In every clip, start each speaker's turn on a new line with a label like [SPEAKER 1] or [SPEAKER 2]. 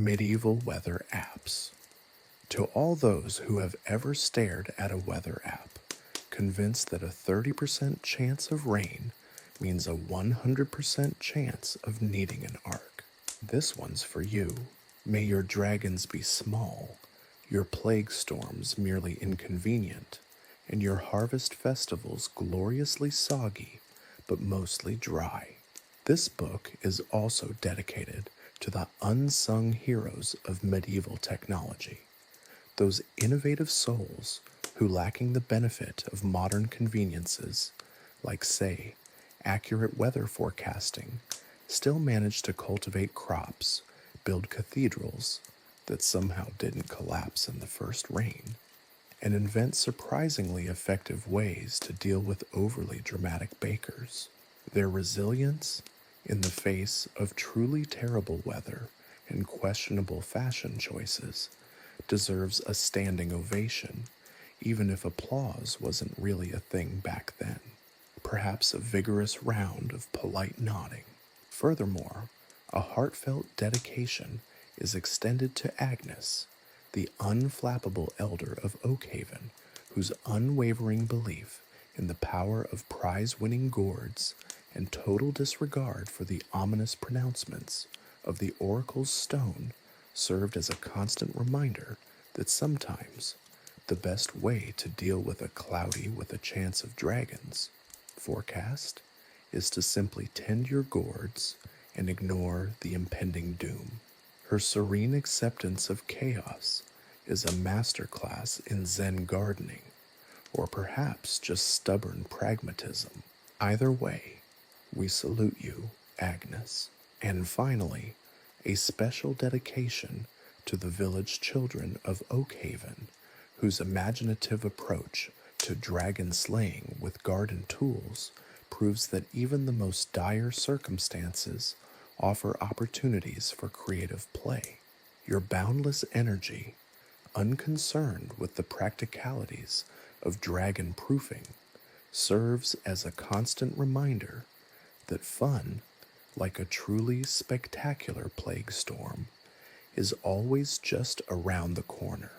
[SPEAKER 1] Medieval weather apps. To all those who have ever stared at a weather app, convinced that a 30% chance of rain means a 100% chance of needing an ark, this one's for you. May your dragons be small, your plague storms merely inconvenient, and your harvest festivals gloriously soggy, but mostly dry. This book is also dedicated to the unsung heroes of medieval technology, those innovative souls who, lacking the benefit of modern conveniences, like, say, accurate weather forecasting, still managed to cultivate crops, build cathedrals that somehow didn't collapse in the first rain, and invent surprisingly effective ways to deal with overly dramatic bakers. Their resilience in the face of truly terrible weather and questionable fashion choices deserves a standing ovation, even if applause wasn't really a thing back then. Perhaps a vigorous round of polite nodding. Furthermore, a heartfelt dedication is extended to Agnes, the unflappable elder of Oakhaven, whose unwavering belief in the power of prize-winning gourds and total disregard for the ominous pronouncements of the oracle's stone served as a constant reminder that sometimes the best way to deal with a cloudy with a chance of dragons forecast is to simply tend your gourds and ignore the impending doom. Her serene acceptance of chaos is a masterclass in Zen gardening, or perhaps just stubborn pragmatism. Either way, we salute you, Agnes. And finally, a special dedication to the village children of Oakhaven, whose imaginative approach to dragon slaying with garden tools proves that even the most dire circumstances offer opportunities for creative play. Your boundless energy, unconcerned with the practicalities of dragon proofing, serves as a constant reminder that fun, like a truly spectacular plague storm, is always just around the corner,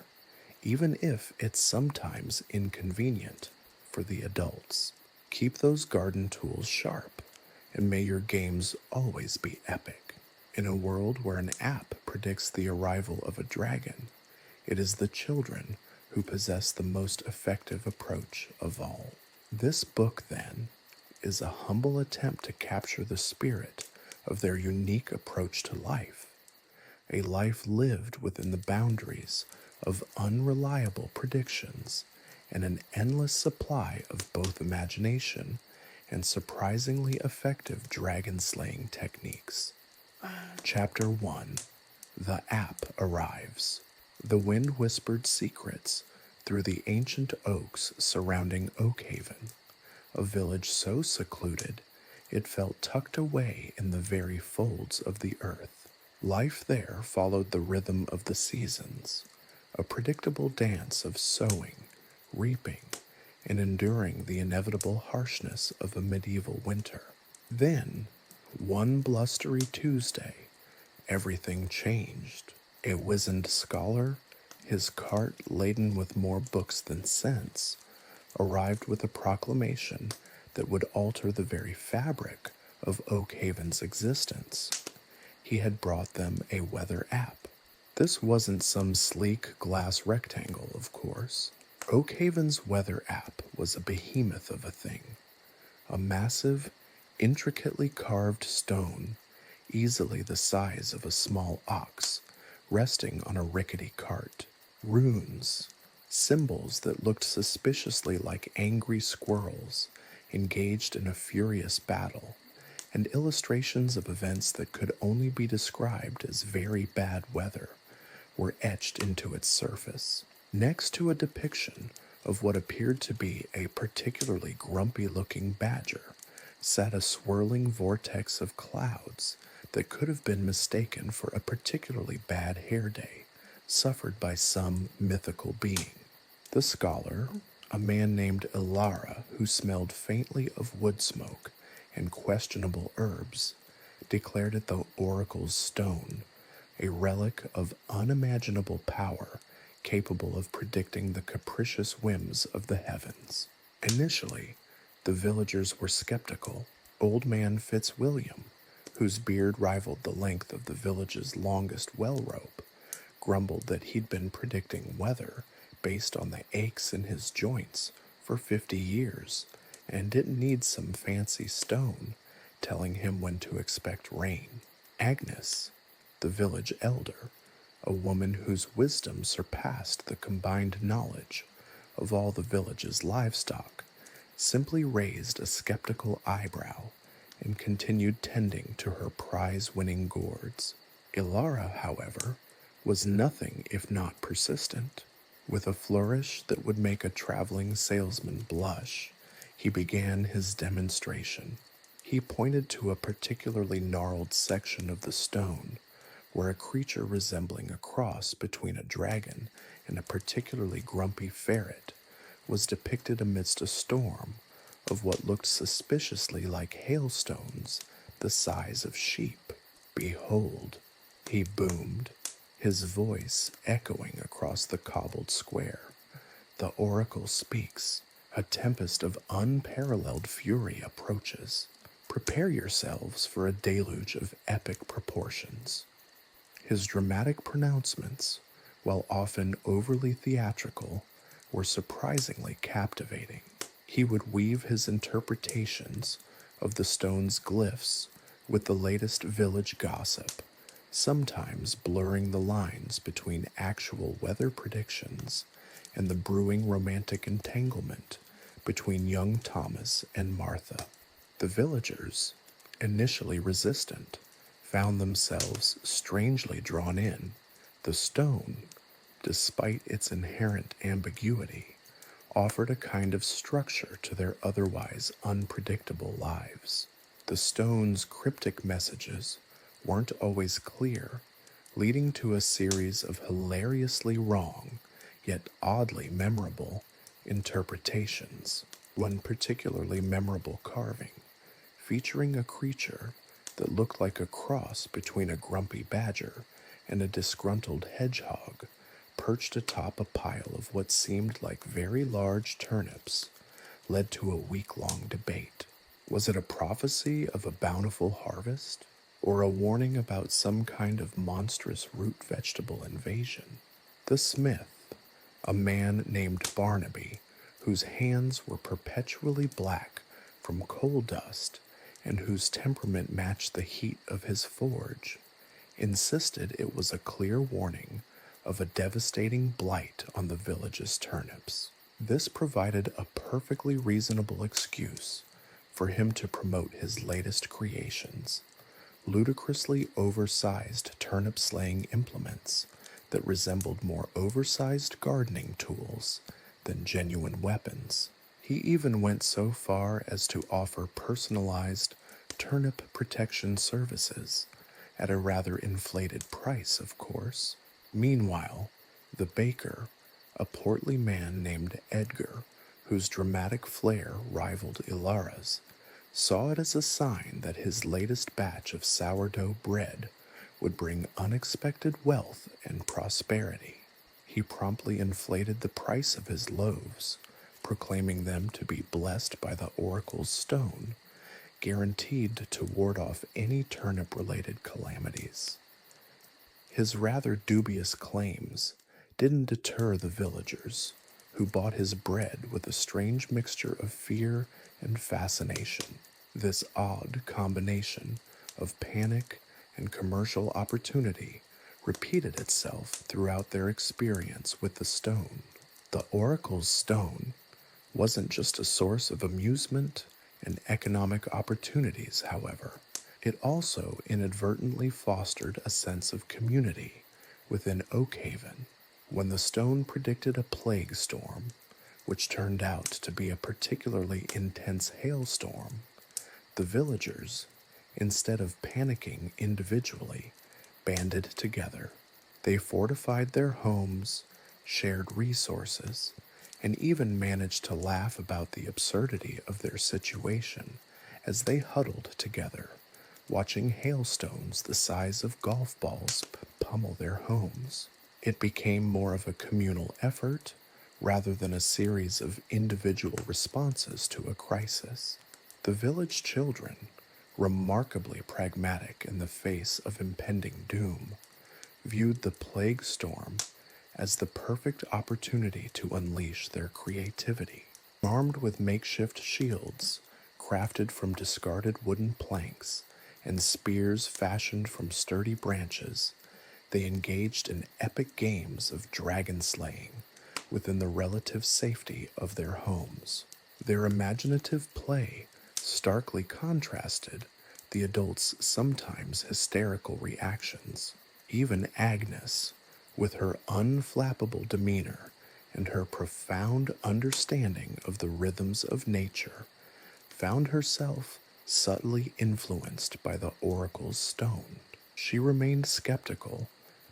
[SPEAKER 1] even if it's sometimes inconvenient for the adults. Keep those garden tools sharp, and may your games always be epic. In a world where an app predicts the arrival of a dragon, it is the children who possess the most effective approach of all. This book, then, is a humble attempt to capture the spirit of their unique approach to life, a life lived within the boundaries of unreliable predictions and an endless supply of both imagination and surprisingly effective dragon-slaying techniques. Chapter 1. The App Arrives. The wind whispered secrets through the ancient oaks surrounding Oakhaven, a village so secluded it felt tucked away in the very folds of the earth. Life there followed the rhythm of the seasons, a predictable dance of sowing, reaping, and enduring the inevitable harshness of a medieval winter. Then, one blustery Tuesday, everything changed. A wizened scholar, his cart laden with more books than sense, arrived with a proclamation that would alter the very fabric of Oakhaven's existence. He had brought them a weather app. This wasn't some sleek glass rectangle, of course. Oakhaven's weather app was a behemoth of a thing, a massive, intricately carved stone, easily the size of a small ox, resting on a rickety cart. Runes, symbols that looked suspiciously like angry squirrels engaged in a furious battle, and illustrations of events that could only be described as very bad weather were etched into its surface. Next to a depiction of what appeared to be a particularly grumpy-looking badger sat a swirling vortex of clouds that could have been mistaken for a particularly bad hair day suffered by some mythical being. The scholar, a man named Ilara who smelled faintly of wood smoke and questionable herbs, declared it the oracle's stone, a relic of unimaginable power capable of predicting the capricious whims of the heavens. Initially, the villagers were skeptical. Old Man Fitzwilliam, whose beard rivaled the length of the village's longest well rope, grumbled that he'd been predicting weather based on the aches in his joints for 50 years and didn't need some fancy stone telling him when to expect rain. Agnes, the village elder, a woman whose wisdom surpassed the combined knowledge of all the village's livestock, simply raised a skeptical eyebrow and continued tending to her prize-winning gourds. Ilara, however, was nothing if not persistent. With a flourish that would make a traveling salesman blush, he began his demonstration. He pointed to a particularly gnarled section of the stone where a creature resembling a cross between a dragon and a particularly grumpy ferret was depicted amidst a storm of what looked suspiciously like hailstones the size of sheep. "Behold," he boomed, his voice echoing across the cobbled square. "The oracle speaks. A tempest of unparalleled fury approaches. Prepare yourselves for a deluge of epic proportions." His dramatic pronouncements, while often overly theatrical, were surprisingly captivating. He would weave his interpretations of the stone's glyphs with the latest village gossip, sometimes blurring the lines between actual weather predictions and the brewing romantic entanglement between young Thomas and Martha. The villagers, initially resistant, found themselves strangely drawn in. The stone, despite its inherent ambiguity, offered a kind of structure to their otherwise unpredictable lives. The stone's cryptic messages weren't always clear, leading to a series of hilariously wrong, yet oddly memorable, interpretations. One particularly memorable carving, featuring a creature that looked like a cross between a grumpy badger and a disgruntled hedgehog, perched atop a pile of what seemed like very large turnips, led to a week-long debate. Was it a prophecy of a bountiful harvest, or a warning about some kind of monstrous root vegetable invasion? The smith, a man named Barnaby, whose hands were perpetually black from coal dust and whose temperament matched the heat of his forge, insisted it was a clear warning of a devastating blight on the village's turnips. This provided a perfectly reasonable excuse for him to promote his latest creations, ludicrously oversized turnip-slaying implements that resembled more oversized gardening tools than genuine weapons. He even went so far as to offer personalized turnip protection services at a rather inflated price, of course. Meanwhile, the baker, a portly man named Edgar, whose dramatic flair rivaled Ilara's, saw it as a sign that his latest batch of sourdough bread would bring unexpected wealth and prosperity. He promptly inflated the price of his loaves, proclaiming them to be blessed by the oracle's stone, guaranteed to ward off any turnip-related calamities. His rather dubious claims didn't deter the villagers, who bought his bread with a strange mixture of fear and fascination. This odd combination of panic and commercial opportunity repeated itself throughout their experience with the stone. The oracle's stone wasn't just a source of amusement and economic opportunities, however. It also inadvertently fostered a sense of community within Oakhaven. When the stone predicted a plague storm, which turned out to be a particularly intense hailstorm, the villagers, instead of panicking individually, banded together. They fortified their homes, shared resources, and even managed to laugh about the absurdity of their situation as they huddled together, watching hailstones the size of golf balls pummel their homes. It became more of a communal effort rather than a series of individual responses to a crisis. The village children, remarkably pragmatic in the face of impending doom, viewed the plague storm as the perfect opportunity to unleash their creativity. Armed with makeshift shields, crafted from discarded wooden planks, and spears fashioned from sturdy branches, they engaged in epic games of dragon slaying within the relative safety of their homes. Their imaginative play starkly contrasted the adults' sometimes hysterical reactions. Even Agnes, with her unflappable demeanor and her profound understanding of the rhythms of nature, found herself subtly influenced by the oracle's stone. She remained skeptical,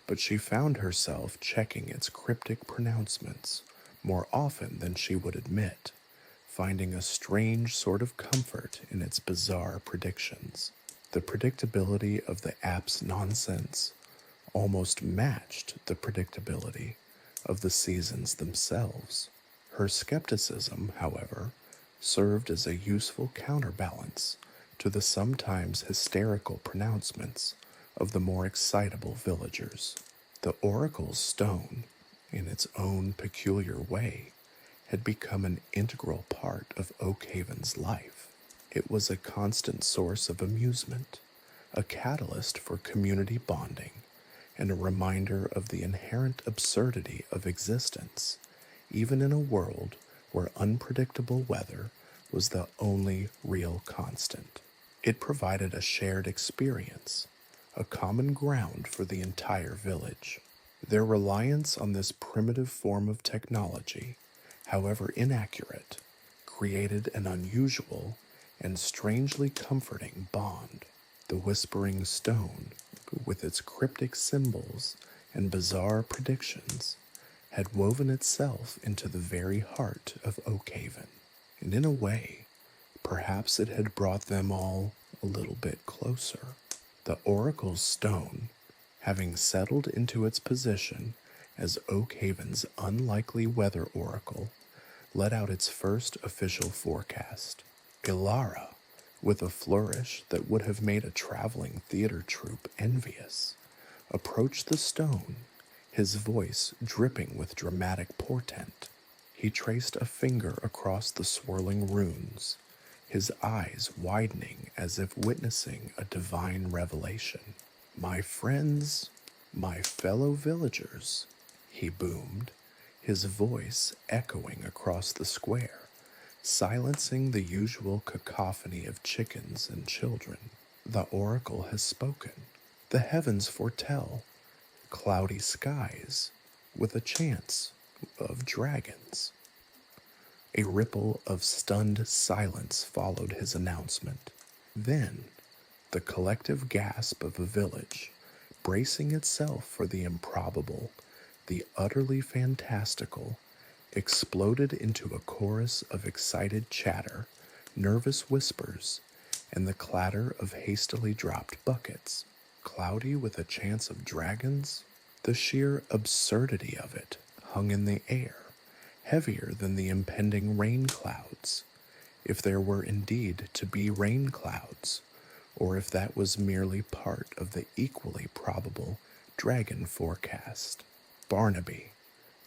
[SPEAKER 1] but she found herself checking its cryptic pronouncements more often than she would admit, finding a strange sort of comfort in its bizarre predictions. The predictability of the app's nonsense almost matched the predictability of the seasons themselves. Her skepticism, however, served as a useful counterbalance to the sometimes hysterical pronouncements of the more excitable villagers. The oracle's stone, in its own peculiar way, had become an integral part of Oakhaven's life. It was a constant source of amusement, a catalyst for community bonding, and a reminder of the inherent absurdity of existence, even in a world where unpredictable weather was the only real constant. It provided a shared experience, a common ground for the entire village. Their reliance on this primitive form of technology, however inaccurate, created an unusual and strangely comforting bond. The whispering stone, with its cryptic symbols and bizarre predictions, had woven itself into the very heart of Oakhaven, and in a way, perhaps it had brought them all a little bit closer. The oracle's stone, having settled into its position as Oakhaven's unlikely weather oracle, let out its first official forecast. Ilara, with a flourish that would have made a traveling theater troupe envious, approached the stone, his voice dripping with dramatic portent. He traced a finger across the swirling runes, his eyes widening as if witnessing a divine revelation. "My friends, my fellow villagers," he boomed, his voice echoing across the square, silencing the usual cacophony of chickens and children. "The oracle has spoken. The heavens foretell cloudy skies with a chance of dragons." A ripple of stunned silence followed his announcement. Then, the collective gasp of a village, bracing itself for the improbable, the utterly fantastical, exploded into a chorus of excited chatter, nervous whispers, and the clatter of hastily dropped buckets. Cloudy with a chance of dragons? The sheer absurdity of it hung in the air, heavier than the impending rain clouds, if there were indeed to be rain clouds, or if that was merely part of the equally probable dragon forecast. Barnaby,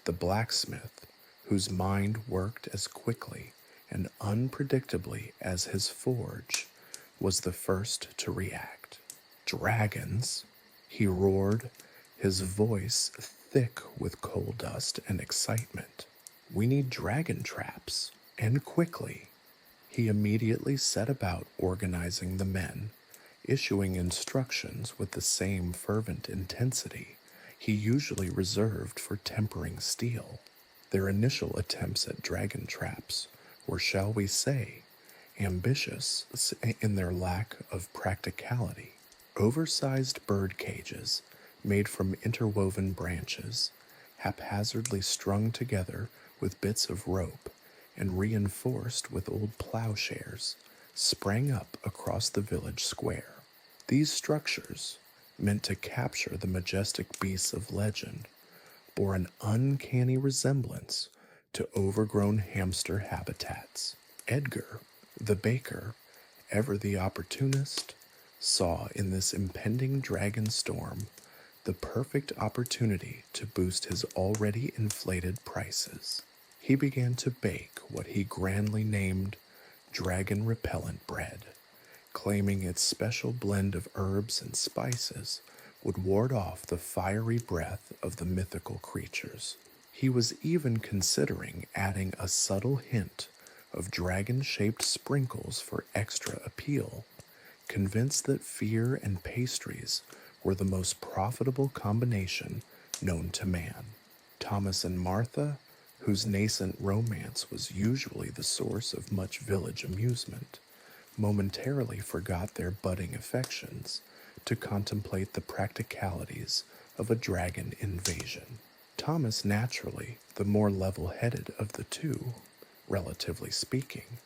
[SPEAKER 1] the blacksmith, whose mind worked as quickly and unpredictably as his forge, was the first to react. "Dragons!" he roared, his voice thick with coal dust and excitement. "We need dragon traps, and quickly." He immediately set about organizing the men, issuing instructions with the same fervent intensity he usually reserved for tempering steel. Their initial attempts at dragon traps were, shall we say, ambitious in their lack of practicality. Oversized bird cages, made from interwoven branches, haphazardly strung together with bits of rope and reinforced with old plowshares, sprang up across the village square. These structures, meant to capture the majestic beasts of legend, bore an uncanny resemblance to overgrown hamster habitats. Edgar, the baker, ever the opportunist, saw in this impending dragon storm the perfect opportunity to boost his already inflated prices. He began to bake what he grandly named dragon repellent bread, claiming its special blend of herbs and spices would ward off the fiery breath of the mythical creatures. He was even considering adding a subtle hint of dragon-shaped sprinkles for extra appeal, convinced that fear and pastries were the most profitable combination known to man. Thomas and Martha, whose nascent romance was usually the source of much village amusement, momentarily forgot their budding affections to contemplate the practicalities of a dragon invasion. Thomas, naturally the more level-headed of the two, relatively speaking,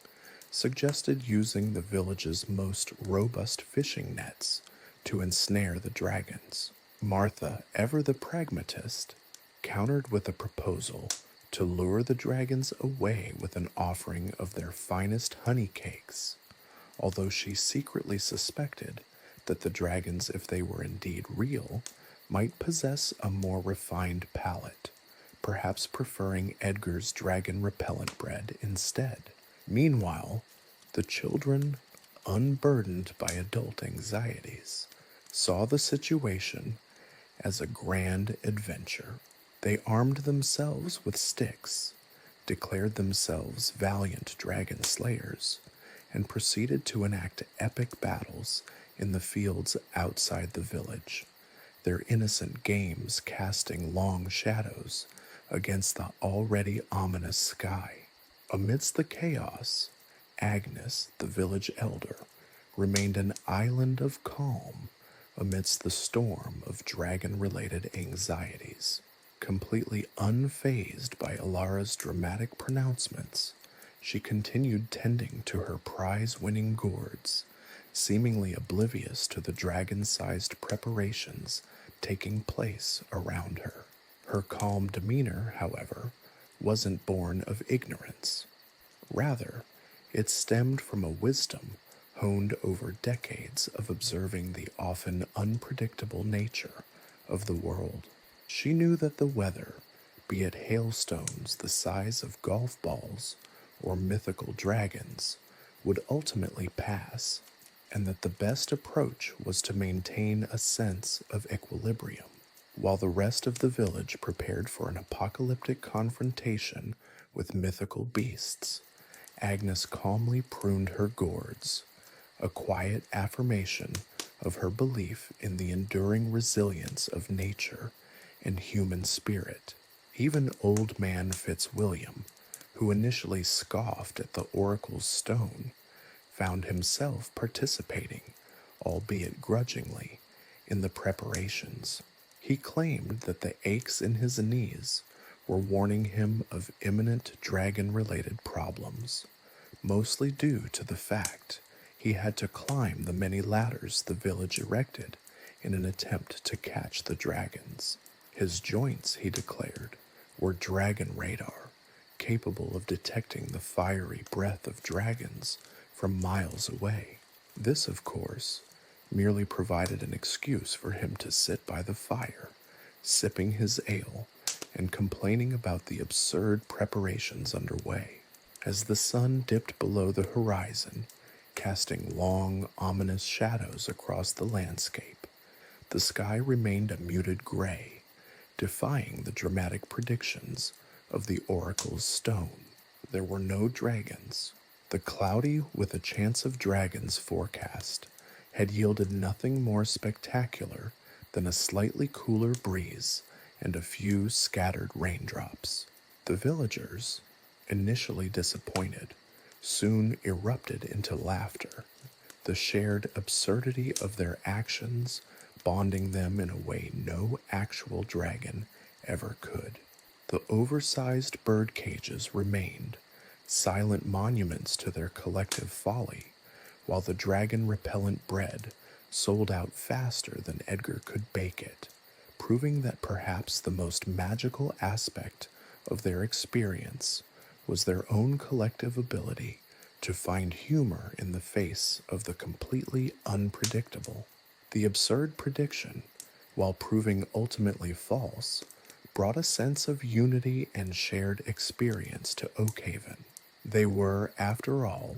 [SPEAKER 1] suggested using the village's most robust fishing nets to ensnare the dragons. Martha, ever the pragmatist, countered with a proposal to lure the dragons away with an offering of their finest honey cakes, although she secretly suspected that the dragons, if they were indeed real, might possess a more refined palate, perhaps preferring Edgar's dragon repellent bread instead. Meanwhile, the children, unburdened by adult anxieties, saw the situation as a grand adventure. They armed themselves with sticks, declared themselves valiant dragon slayers, and proceeded to enact epic battles in the fields outside the village, their innocent games casting long shadows against the already ominous sky. Amidst the chaos, Agnes, the village elder, remained an island of calm amidst the storm of dragon-related anxieties. Completely unfazed by Alara's dramatic pronouncements, she continued tending to her prize-winning gourds, seemingly oblivious to the dragon-sized preparations taking place around her. Her calm demeanor, however, wasn't born of ignorance. Rather, it stemmed from a wisdom honed over decades of observing the often unpredictable nature of the world. She knew that the weather, be it hailstones the size of golf balls or mythical dragons, would ultimately pass, and that the best approach was to maintain a sense of equilibrium. While the rest of the village prepared for an apocalyptic confrontation with mythical beasts, Agnes calmly pruned her gourds, a quiet affirmation of her belief in the enduring resilience of nature and human spirit. Even old man Fitzwilliam, who initially scoffed at the oracle's stone, found himself participating, albeit grudgingly, in the preparations. He claimed that the aches in his knees were warning him of imminent dragon-related problems, mostly due to the fact he had to climb the many ladders the village erected in an attempt to catch the dragons. His joints, he declared, were dragon radar, capable of detecting the fiery breath of dragons from miles away. This, of course, merely provided an excuse for him to sit by the fire, sipping his ale and complaining about the absurd preparations underway. As the sun dipped below the horizon, casting long, ominous shadows across the landscape, the sky remained a muted gray, defying the dramatic predictions of the oracle's stone. There were no dragons. The cloudy with a chance of dragons forecast had yielded nothing more spectacular than a slightly cooler breeze and a few scattered raindrops. The villagers, initially disappointed, soon erupted into laughter, the shared absurdity of their actions bonding them in a way no actual dragon ever could. The oversized bird cages remained, silent monuments to their collective folly, while the dragon-repellent bread sold out faster than Edgar could bake it, proving that perhaps the most magical aspect of their experience was their own collective ability to find humor in the face of the completely unpredictable. The absurd prediction, while proving ultimately false, brought a sense of unity and shared experience to Oakhaven. They were, after all,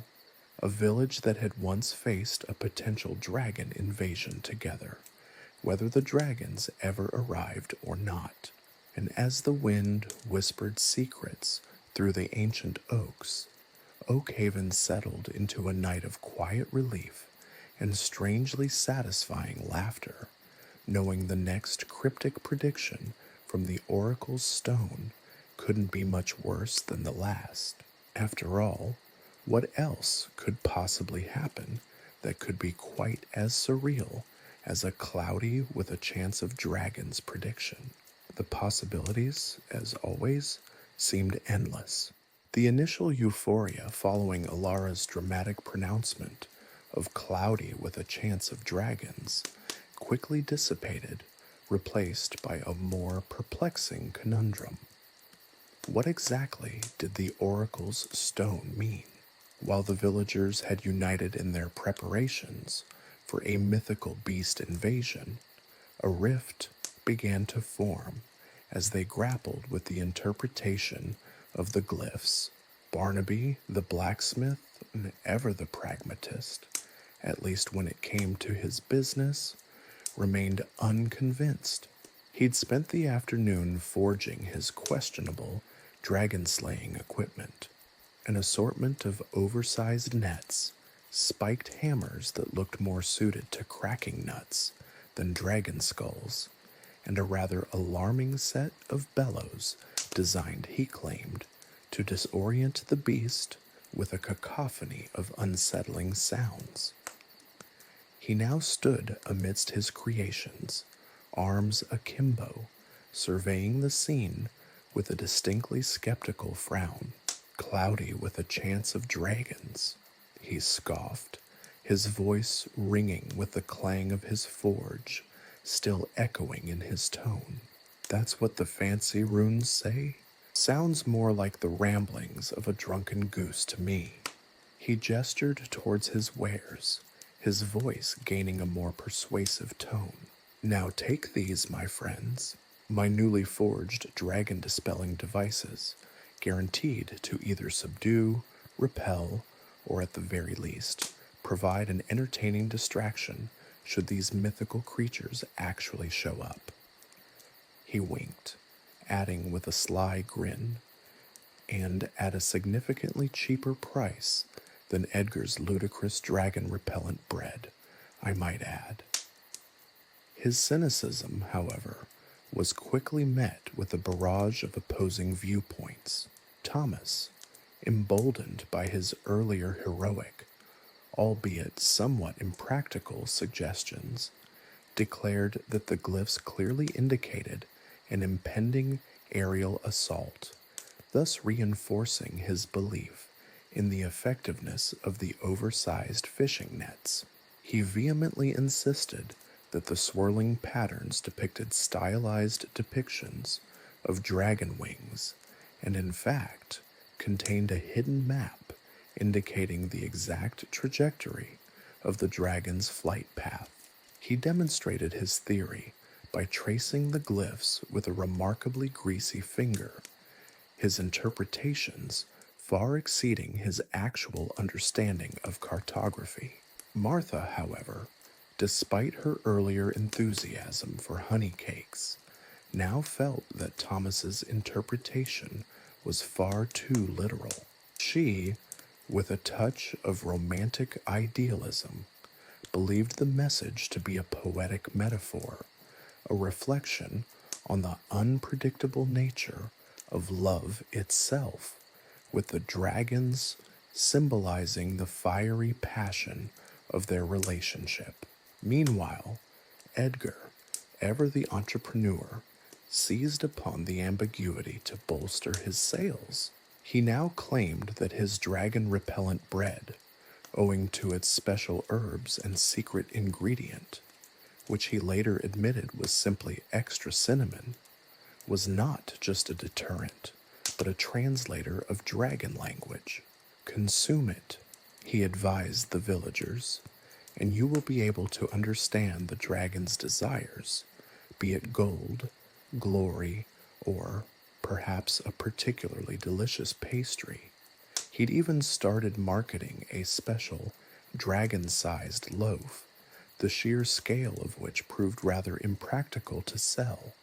[SPEAKER 1] a village that had once faced a potential dragon invasion together, whether the dragons ever arrived or not. And as the wind whispered secrets through the ancient oaks, Oakhaven settled into a night of quiet relief and strangely satisfying laughter, knowing the next cryptic prediction from the oracle's stone couldn't be much worse than the last. After all, what else could possibly happen that could be quite as surreal as a cloudy with a chance of dragons prediction? The possibilities, as always, seemed endless. The initial euphoria following Alara's dramatic pronouncement of cloudy with a chance of dragons quickly dissipated, replaced by a more perplexing conundrum. What exactly did the oracle's stone mean? While the villagers had united in their preparations for a mythical beast invasion, a rift began to form as they grappled with the interpretation of the glyphs. Barnaby, the blacksmith, and ever the pragmatist, at least when it came to his business, remained unconvinced. He'd spent the afternoon forging his questionable dragon-slaying equipment, an assortment of oversized nets, spiked hammers that looked more suited to cracking nuts than dragon skulls, and a rather alarming set of bellows designed, he claimed, to disorient the beast with a cacophony of unsettling sounds. He now stood amidst his creations, arms akimbo, surveying the scene with a distinctly skeptical frown. Cloudy with a chance of dragons, he scoffed, his voice ringing with the clang of his forge, still echoing in his tone. That's what the fancy runes say? Sounds more like the ramblings of a drunken goose to me. He gestured towards his wares, his voice gaining a more persuasive tone. Now take these, my friends, my newly forged dragon-dispelling devices, guaranteed to either subdue, repel, or at the very least, provide an entertaining distraction should these mythical creatures actually show up. He winked, adding with a sly grin, and at a significantly cheaper price than Edgar's ludicrous dragon-repellent bread, I might add. His cynicism, however, was quickly met with a barrage of opposing viewpoints. Thomas, emboldened by his earlier heroic, albeit somewhat impractical suggestions, declared that the glyphs clearly indicated an impending aerial assault, thus reinforcing his belief in the effectiveness of the oversized fishing nets. He vehemently insisted that the swirling patterns depicted stylized depictions of dragon wings, and in fact contained a hidden map indicating the exact trajectory of the dragon's flight path. He demonstrated his theory by tracing the glyphs with a remarkably greasy finger, his interpretations far exceeding his actual understanding of cartography. Martha, however, despite her earlier enthusiasm for honey cakes, now felt that Thomas's interpretation was far too literal. She, with a touch of romantic idealism, believed the message to be a poetic metaphor, a reflection on the unpredictable nature of love itself, with the dragons symbolizing the fiery passion of their relationship. Meanwhile, Edgar, ever the entrepreneur, seized upon the ambiguity to bolster his sales. He now claimed that his dragon-repellent bread owing to its special herbs and secret ingredient, which he later admitted was simply extra cinnamon, was not just a deterrent, but a translator of dragon language. Consume it, he advised the villagers, and you will be able to understand the dragon's desires, be it gold, glory, or perhaps a particularly delicious pastry. He'd even started marketing a special dragon-sized loaf, the sheer scale of which proved rather impractical to sell,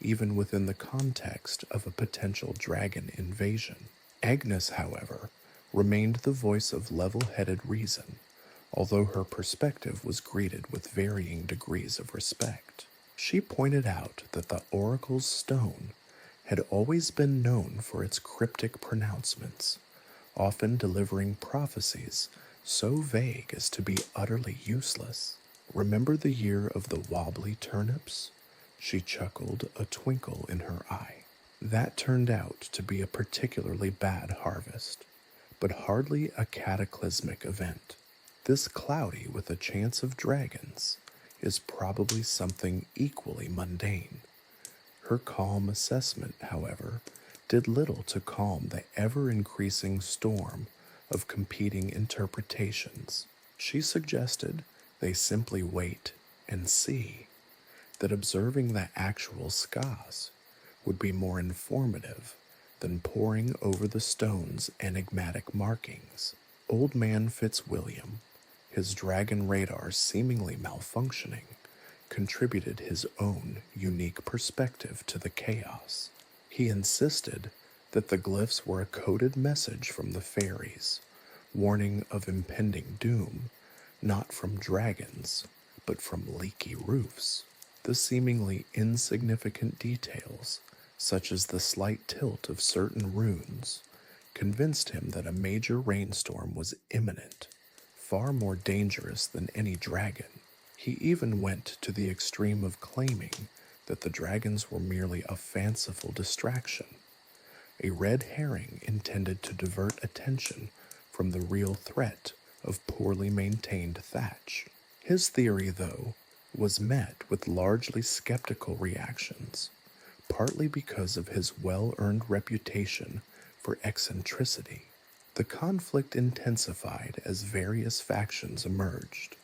[SPEAKER 1] even within the context of a potential dragon invasion. Agnes, however, remained the voice of level-headed reason, although her perspective was greeted with varying degrees of respect. She pointed out that the oracle's stone had always been known for its cryptic pronouncements, often delivering prophecies so vague as to be utterly useless. Remember the year of the wobbly turnips? She chuckled, a twinkle in her eye. That turned out to be a particularly bad harvest, but hardly a cataclysmic event. This cloudy with a chance of dragons is probably something equally mundane. Her calm assessment, however, did little to calm the ever-increasing storm of competing interpretations. She suggested they simply wait and see, that observing the actual skies would be more informative than poring over the stone's enigmatic markings. Old Man Fitzwilliam, his dragon radar seemingly malfunctioning, contributed his own unique perspective to the chaos. He insisted that the glyphs were a coded message from the fairies, warning of impending doom, not from dragons, but from leaky roofs. The seemingly insignificant details, such as the slight tilt of certain runes, convinced him that a major rainstorm was imminent, far more dangerous than any dragon. He even went to the extreme of claiming that the dragons were merely a fanciful distraction, a red herring intended to divert attention from the real threat of poorly maintained thatch. His theory, though, was met with largely skeptical reactions, partly because of his well-earned reputation for eccentricity. The conflict intensified as various factions emerged,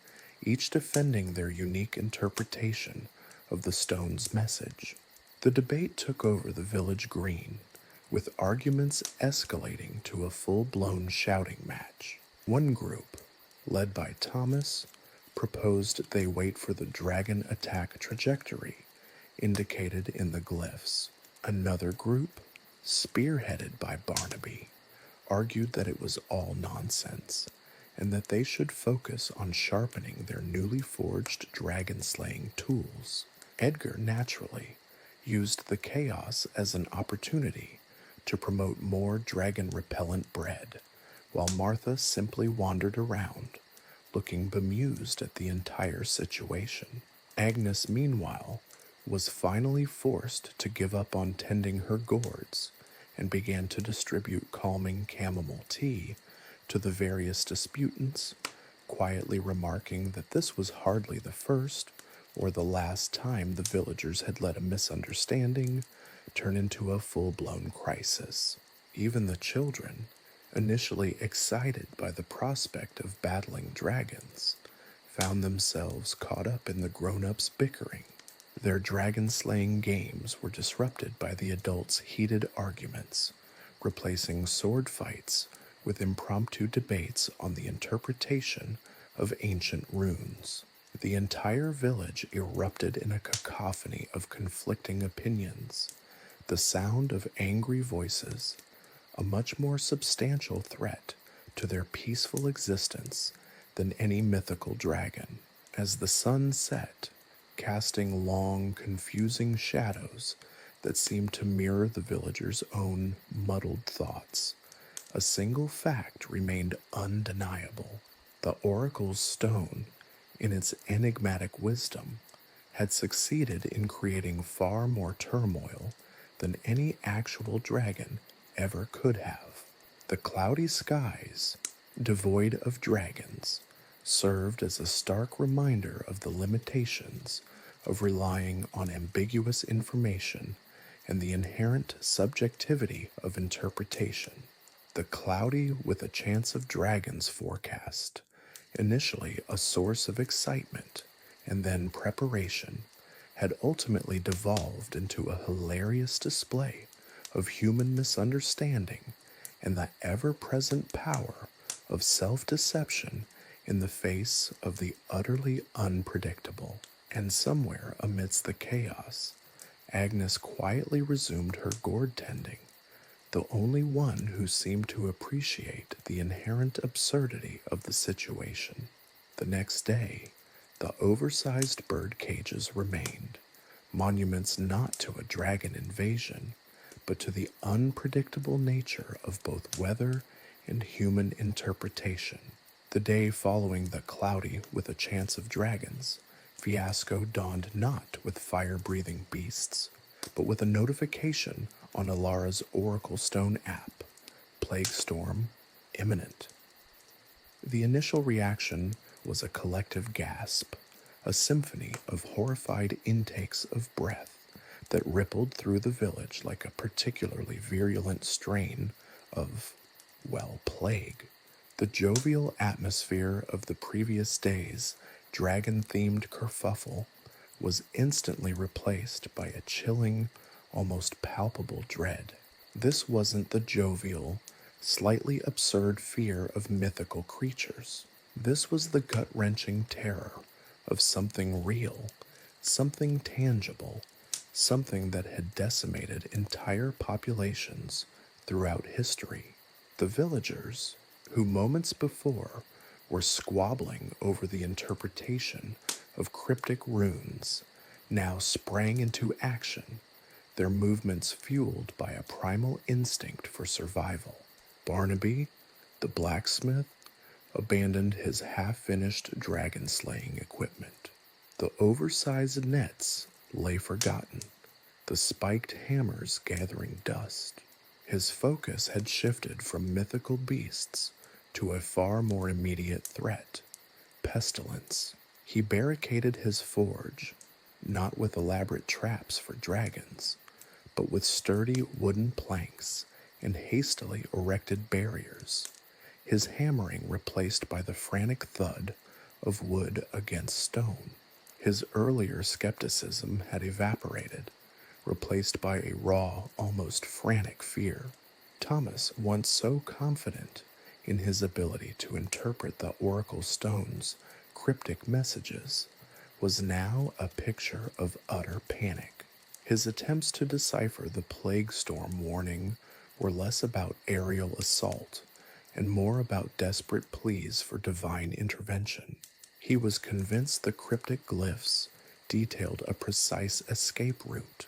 [SPEAKER 1] each defending their unique interpretation of the stone's message. The debate took over the village green, with arguments escalating to a full-blown shouting match. One group, led by Thomas, proposed they wait for the dragon attack trajectory indicated in the glyphs. Another group, spearheaded by Barnaby, argued that it was all nonsense and that they should focus on sharpening their newly forged dragon-slaying tools. Edgar, naturally, used the chaos as an opportunity to promote more dragon-repellent bread, while Martha simply wandered around, looking bemused at the entire situation. Agnes, meanwhile, was finally forced to give up on tending her gourds and began to distribute calming chamomile tea to the various disputants, quietly remarking that this was hardly the first or the last time the villagers had let a misunderstanding turn into a full-blown crisis. Even the children, initially excited by the prospect of battling dragons, found themselves caught up in the grown-ups' bickering. Their dragon-slaying games were disrupted by the adults' heated arguments, replacing sword fights with impromptu debates on the interpretation of ancient runes. The entire village erupted in a cacophony of conflicting opinions, the sound of angry voices, a much more substantial threat to their peaceful existence than any mythical dragon. As the sun set, casting long, confusing shadows that seemed to mirror the villagers' own muddled thoughts, a single fact remained undeniable. The oracle's stone, in its enigmatic wisdom, had succeeded in creating far more turmoil than any actual dragon ever could have. The cloudy skies, devoid of dragons, served as a stark reminder of the limitations of relying on ambiguous information and the inherent subjectivity of interpretation. The cloudy with a chance of dragons forecast, initially a source of excitement and then preparation, had ultimately devolved into a hilarious display of human misunderstanding and the ever present power of self deception in the face of the utterly unpredictable. And somewhere amidst the chaos, Agnes quietly resumed her gourd tending, the only one who seemed to appreciate the inherent absurdity of the situation. The next day, the oversized bird cages remained, monuments not to a dragon invasion, but to the unpredictable nature of both weather and human interpretation. The day following the cloudy with a chance of dragons fiasco dawned not with fire-breathing beasts, but with a notification on Alara's Oracle Stone app, Plague Storm imminent. The initial reaction was a collective gasp, a symphony of horrified intakes of breath that rippled through the village like a particularly virulent strain of, well, plague. The jovial atmosphere of the previous day's dragon-themed kerfuffle was instantly replaced by a chilling, almost palpable dread. This wasn't the jovial, slightly absurd fear of mythical creatures. This was the gut-wrenching terror of something real, something tangible, something that had decimated entire populations throughout history. The villagers, who moments before were squabbling over the interpretation of cryptic runes, now sprang into action, their movements fueled by a primal instinct for survival. Barnaby, the blacksmith, abandoned his half-finished dragon-slaying equipment. The oversized nets lay forgotten, the spiked hammers gathering dust. His focus had shifted from mythical beasts to a far more immediate threat, pestilence. He barricaded his forge, not with elaborate traps for dragons, but with sturdy wooden planks and hastily erected barriers, his hammering replaced by the frantic thud of wood against stone. His earlier skepticism had evaporated, replaced by a raw, almost frantic fear. Thomas, once so confident in his ability to interpret the Oracle Stone's cryptic messages, was now a picture of utter panic. His attempts to decipher the plague storm warning were less about aerial assault and more about desperate pleas for divine intervention. He was convinced the cryptic glyphs detailed a precise escape route,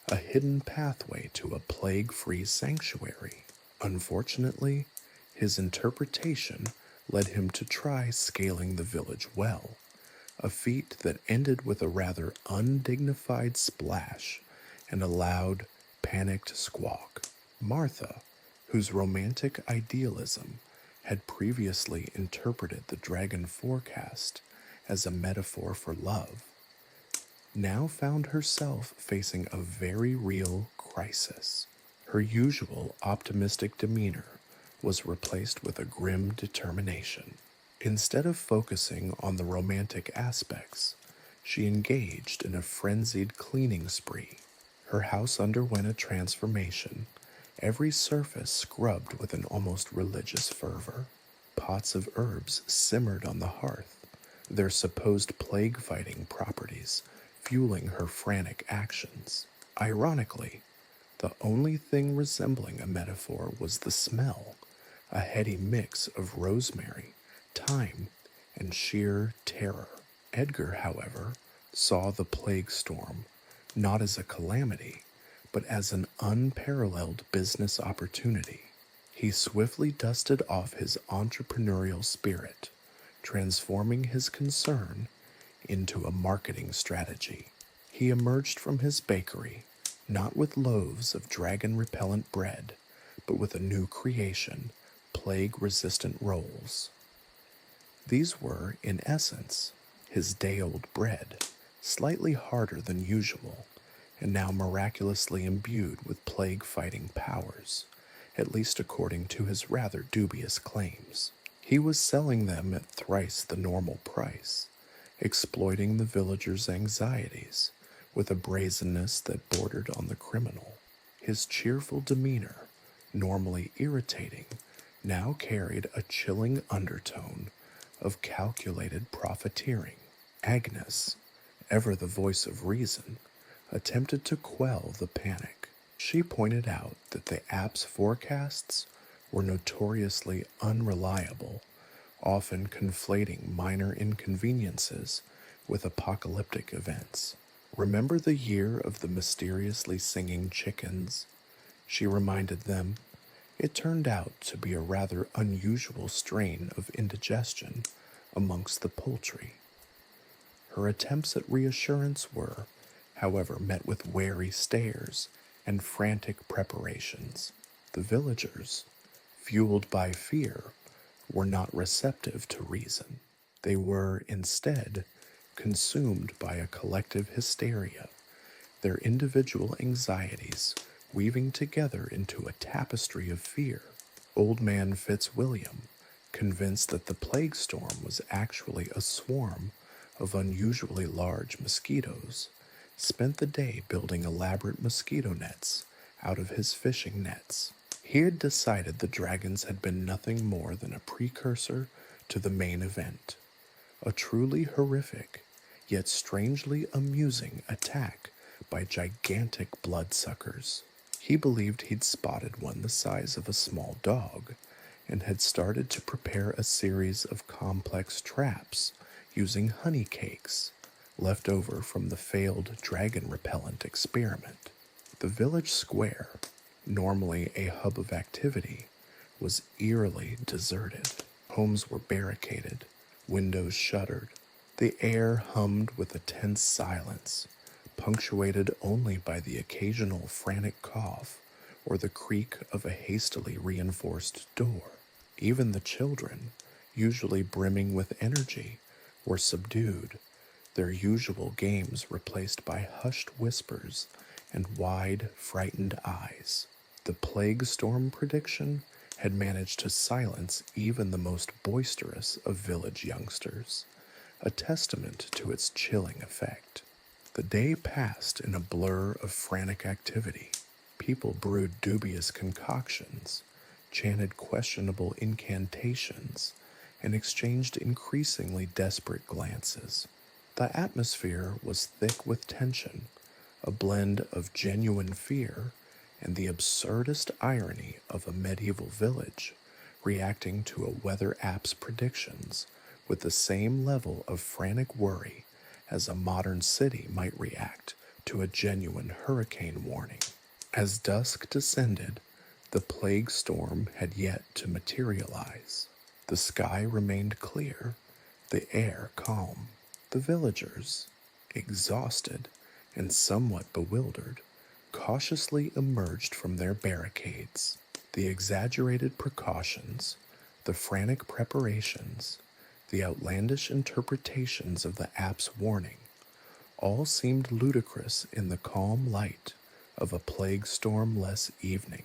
[SPEAKER 1] a hidden pathway to a plague-free sanctuary. Unfortunately, his interpretation led him to try scaling the village well, a feat that ended with a rather undignified splash and a loud, panicked squawk. Martha, whose romantic idealism had previously interpreted the dragon forecast as a metaphor for love, now found herself facing a very real crisis. Her usual optimistic demeanor was replaced with a grim determination. Instead of focusing on the romantic aspects, she engaged in a frenzied cleaning spree. Her house underwent a transformation, every surface scrubbed with an almost religious fervor. Pots of herbs simmered on the hearth, their supposed plague-fighting properties fueling her frantic actions. Ironically, the only thing resembling a metaphor was the smell, a heady mix of rosemary, thyme, and sheer terror. Edgar, however, saw the plague storm not as a calamity, but as an unparalleled business opportunity. He swiftly dusted off his entrepreneurial spirit, transforming his concern into a marketing strategy. He emerged from his bakery, not with loaves of dragon-repellent bread, but with a new creation, plague-resistant rolls. These were, in essence, his day-old bread, slightly harder than usual, and now miraculously imbued with plague-fighting powers, at least according to his rather dubious claims. He was selling them at thrice the normal price, exploiting the villagers' anxieties with a brazenness that bordered on the criminal. His cheerful demeanor, normally irritating, now carried a chilling undertone of calculated profiteering. Agnes, ever the voice of reason, attempted to quell the panic. She pointed out that the app's forecasts were notoriously unreliable, often conflating minor inconveniences with apocalyptic events. Remember the year of the mysteriously singing chickens? She reminded them. It turned out to be a rather unusual strain of indigestion amongst the poultry. Her attempts at reassurance were, however, met with wary stares and frantic preparations. The villagers, fueled by fear, were not receptive to reason. They were, instead, consumed by a collective hysteria, their individual anxieties weaving together into a tapestry of fear. Old man Fitzwilliam, convinced that the plague storm was actually a swarm of unusually large mosquitoes, spent the day building elaborate mosquito nets out of his fishing nets. He had decided the dragons had been nothing more than a precursor to the main event, a truly horrific, yet strangely amusing attack by gigantic bloodsuckers. He believed he'd spotted one the size of a small dog and had started to prepare a series of complex traps using honey cakes left over from the failed dragon repellent experiment. The village square, normally a hub of activity, was eerily deserted. Homes were barricaded, windows shuttered. The air hummed with a tense silence, punctuated only by the occasional frantic cough or the creak of a hastily reinforced door. Even the children, usually brimming with energy, were subdued, their usual games replaced by hushed whispers and wide, frightened eyes. The plague storm prediction had managed to silence even the most boisterous of village youngsters, a testament to its chilling effect. The day passed in a blur of frantic activity. People brewed dubious concoctions, chanted questionable incantations, and exchanged increasingly desperate glances. The atmosphere was thick with tension, a blend of genuine fear and the absurdist irony of a medieval village reacting to a weather app's predictions with the same level of frantic worry as a modern city might react to a genuine hurricane warning. As dusk descended, the plague storm had yet to materialize. The sky remained clear, the air calm. The villagers, exhausted and somewhat bewildered, cautiously emerged from their barricades. The exaggerated precautions, the frantic preparations, the outlandish interpretations of the app's warning, all seemed ludicrous in the calm light of a plague storm-less evening.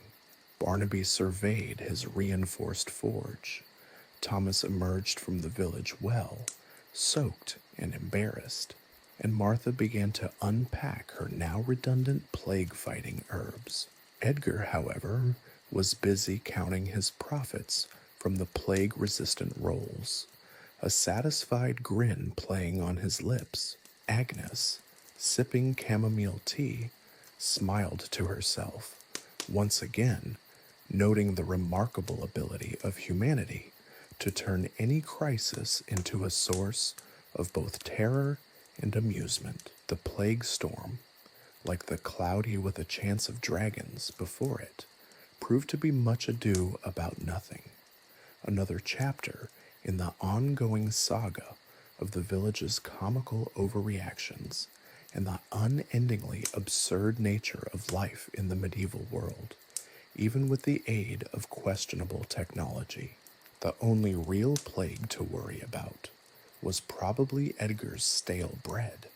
[SPEAKER 1] Barnaby surveyed his reinforced forge. Thomas emerged from the village well, soaked and embarrassed, and Martha began to unpack her now redundant plague-fighting herbs. Edgar, however, was busy counting his profits from the plague-resistant rolls, a satisfied grin playing on his lips. Agnes, sipping chamomile tea, smiled to herself, once again noting the remarkable ability of humanity to turn any crisis into a source of both terror and amusement. The plague storm, like the cloudy with a chance of dragons before it, proved to be much ado about nothing. Another chapter in the ongoing saga of the village's comical overreactions and the unendingly absurd nature of life in the medieval world. even with the aid of questionable technology. The only real plague to worry about was probably Edgar's stale bread.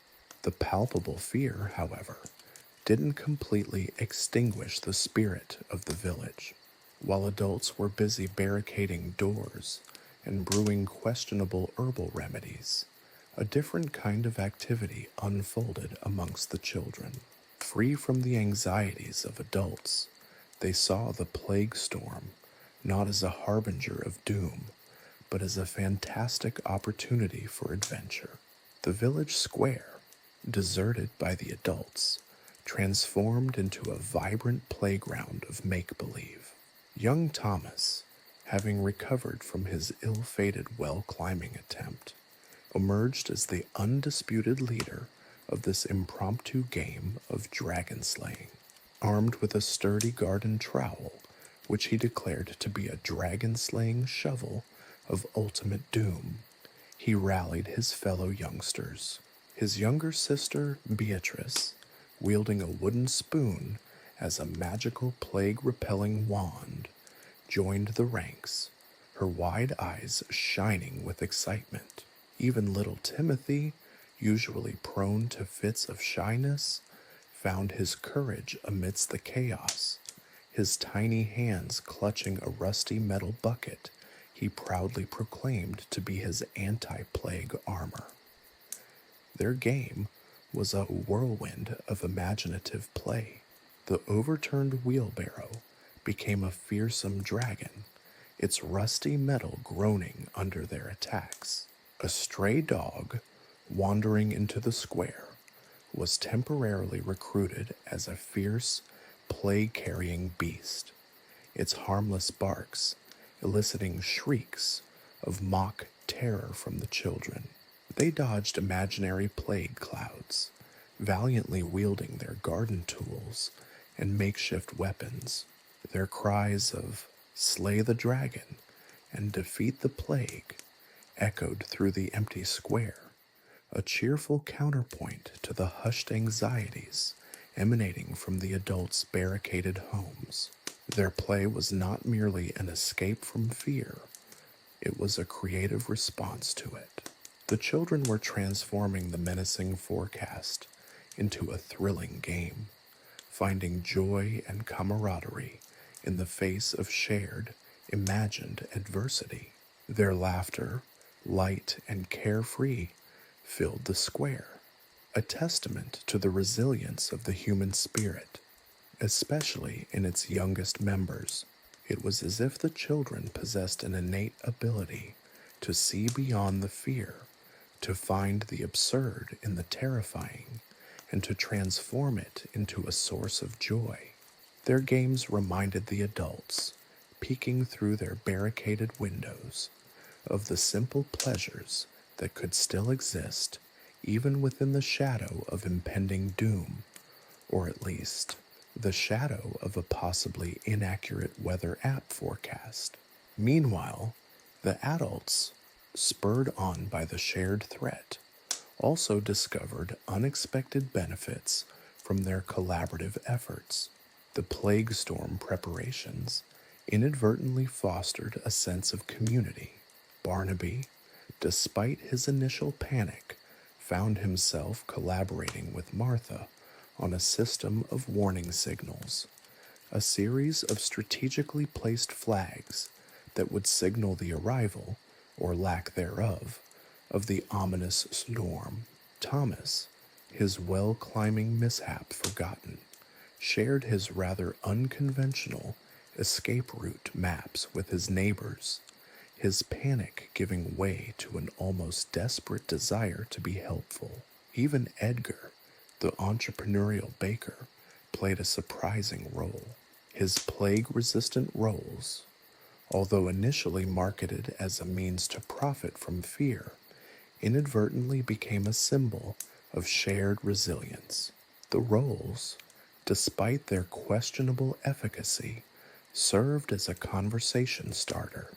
[SPEAKER 1] The palpable fear, however, didn't completely extinguish the spirit of the village. While adults were busy barricading doors and brewing questionable herbal remedies, a different kind of activity unfolded amongst the children. Free from the anxieties of adults, they saw the plague storm not as a harbinger of doom, but as a fantastic opportunity for adventure. The village square, deserted by the adults, transformed into a vibrant playground of make-believe. Young Thomas, having recovered from his ill-fated well-climbing attempt, emerged as the undisputed leader of this impromptu game of dragon slaying. Armed with a sturdy garden trowel, which he declared to be a dragon-slaying shovel of ultimate doom, he rallied his fellow youngsters. His younger sister, Beatrice, wielding a wooden spoon as a magical plague-repelling wand, joined the ranks, her wide eyes shining with excitement. Even little Timothy, usually prone to fits of shyness, found his courage amidst the chaos. His tiny hands clutching a rusty metal bucket he proudly proclaimed to be his anti-plague armor. Their game was a whirlwind of imaginative play. The overturned wheelbarrow became a fearsome dragon, its rusty metal groaning under their attacks. A stray dog, wandering into the square, was temporarily recruited as a fierce, plague-carrying beast, its harmless barks eliciting shrieks of mock terror from the children. They dodged imaginary plague clouds, valiantly wielding their garden tools and makeshift weapons. Their cries of "Slay the dragon" and "Defeat the plague" echoed through the empty square, a cheerful counterpoint to the hushed anxieties emanating from the adults' barricaded homes. Their play was not merely an escape from fear, it was a creative response to it. The children were transforming the menacing forecast into a thrilling game, finding joy and camaraderie in the face of shared, imagined adversity. Their laughter, light and carefree, filled the square, a testament to the resilience of the human spirit, especially in its youngest members. It was as if the children possessed an innate ability to see beyond the fear, to find the absurd in the terrifying, and to transform it into a source of joy. Their games reminded the adults, peeking through their barricaded windows, of the simple pleasures that could still exist even within the shadow of impending doom, or at least the shadow of a possibly inaccurate weather app forecast. Meanwhile, the adults, spurred on by the shared threat, also discovered unexpected benefits from their collaborative efforts. The plague storm preparations inadvertently fostered a sense of community. Barnaby, despite his initial panic, found himself collaborating with Martha on a system of warning signals, a series of strategically placed flags that would signal the arrival, or lack thereof, of the ominous storm. Thomas, his well-climbing mishap forgotten, shared his rather unconventional escape route maps with his neighbors, his panic giving way to an almost desperate desire to be helpful. Even Edgar, the entrepreneurial baker, played a surprising role. His plague-resistant rolls, although initially marketed as a means to profit from fear, inadvertently became a symbol of shared resilience. The rolls, despite their questionable efficacy, served as a conversation starter,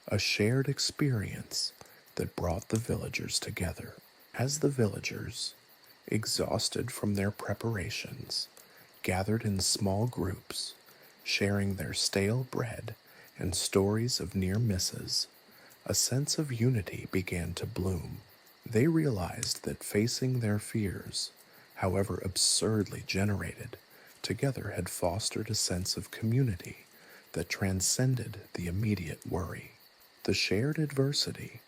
[SPEAKER 1] a shared experience that brought the villagers together. As the villagers, exhausted from their preparations, gathered in small groups, sharing their stale bread and stories of near misses. A sense of unity began to bloom. They realized that facing their fears, however absurdly generated, together had fostered a sense of community that transcended the immediate worry. The shared adversity,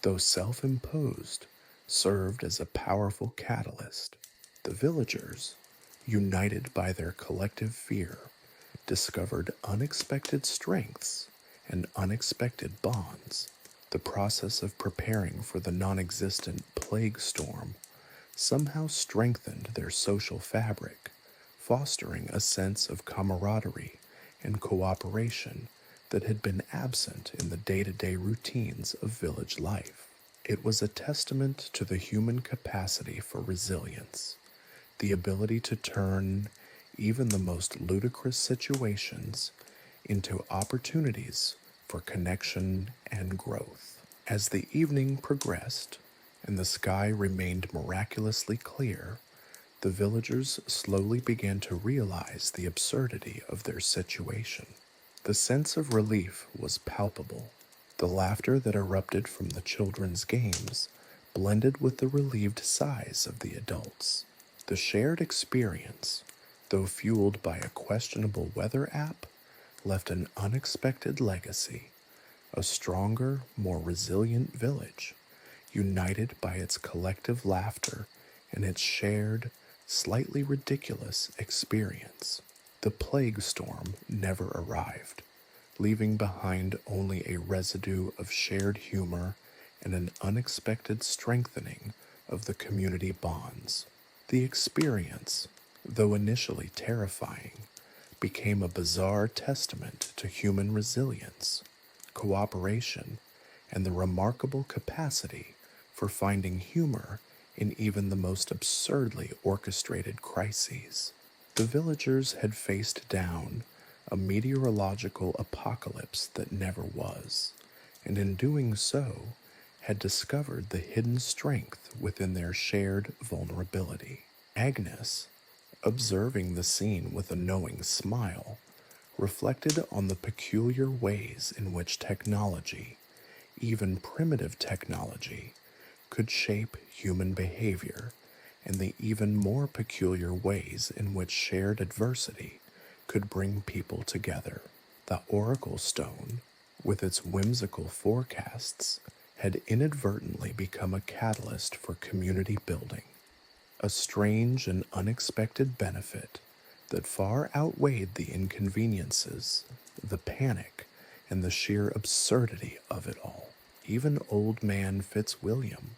[SPEAKER 1] though self imposed, served as a powerful catalyst. The villagers, united by their collective fear, discovered unexpected strengths and unexpected bonds. The process of preparing for the non existent plague storm somehow strengthened their social fabric, fostering a sense of camaraderie and cooperation that had been absent in the day to day routines of village life. It was a testament to the human capacity for resilience, the ability to turn even the most ludicrous situations into opportunities for connection and growth. As the evening progressed and the sky remained miraculously clear, the villagers slowly began to realize the absurdity of their situation. The sense of relief was palpable. The laughter that erupted from the children's games blended with the relieved sighs of the adults. The shared experience, though fueled by a questionable weather app, left an unexpected legacy: a stronger, more resilient village, united by its collective laughter and its shared, slightly ridiculous experience. The plague storm never arrived, leaving behind only a residue of shared humor and an unexpected strengthening of the community bonds. The experience, though initially terrifying, became a bizarre testament to human resilience, cooperation, and the remarkable capacity for finding humor in even the most absurdly orchestrated crises. The villagers had faced down a meteorological apocalypse that never was, and in doing so, had discovered the hidden strength within their shared vulnerability. Agnes, observing the scene with a knowing smile, reflected on the peculiar ways in which technology, even primitive technology, could shape human behavior, and the even more peculiar ways in which shared adversity could bring people together. The Oracle Stone, with its whimsical forecasts, had inadvertently become a catalyst for community building, a strange and unexpected benefit that far outweighed the inconveniences, the panic, and the sheer absurdity of it all. Even old man Fitzwilliam,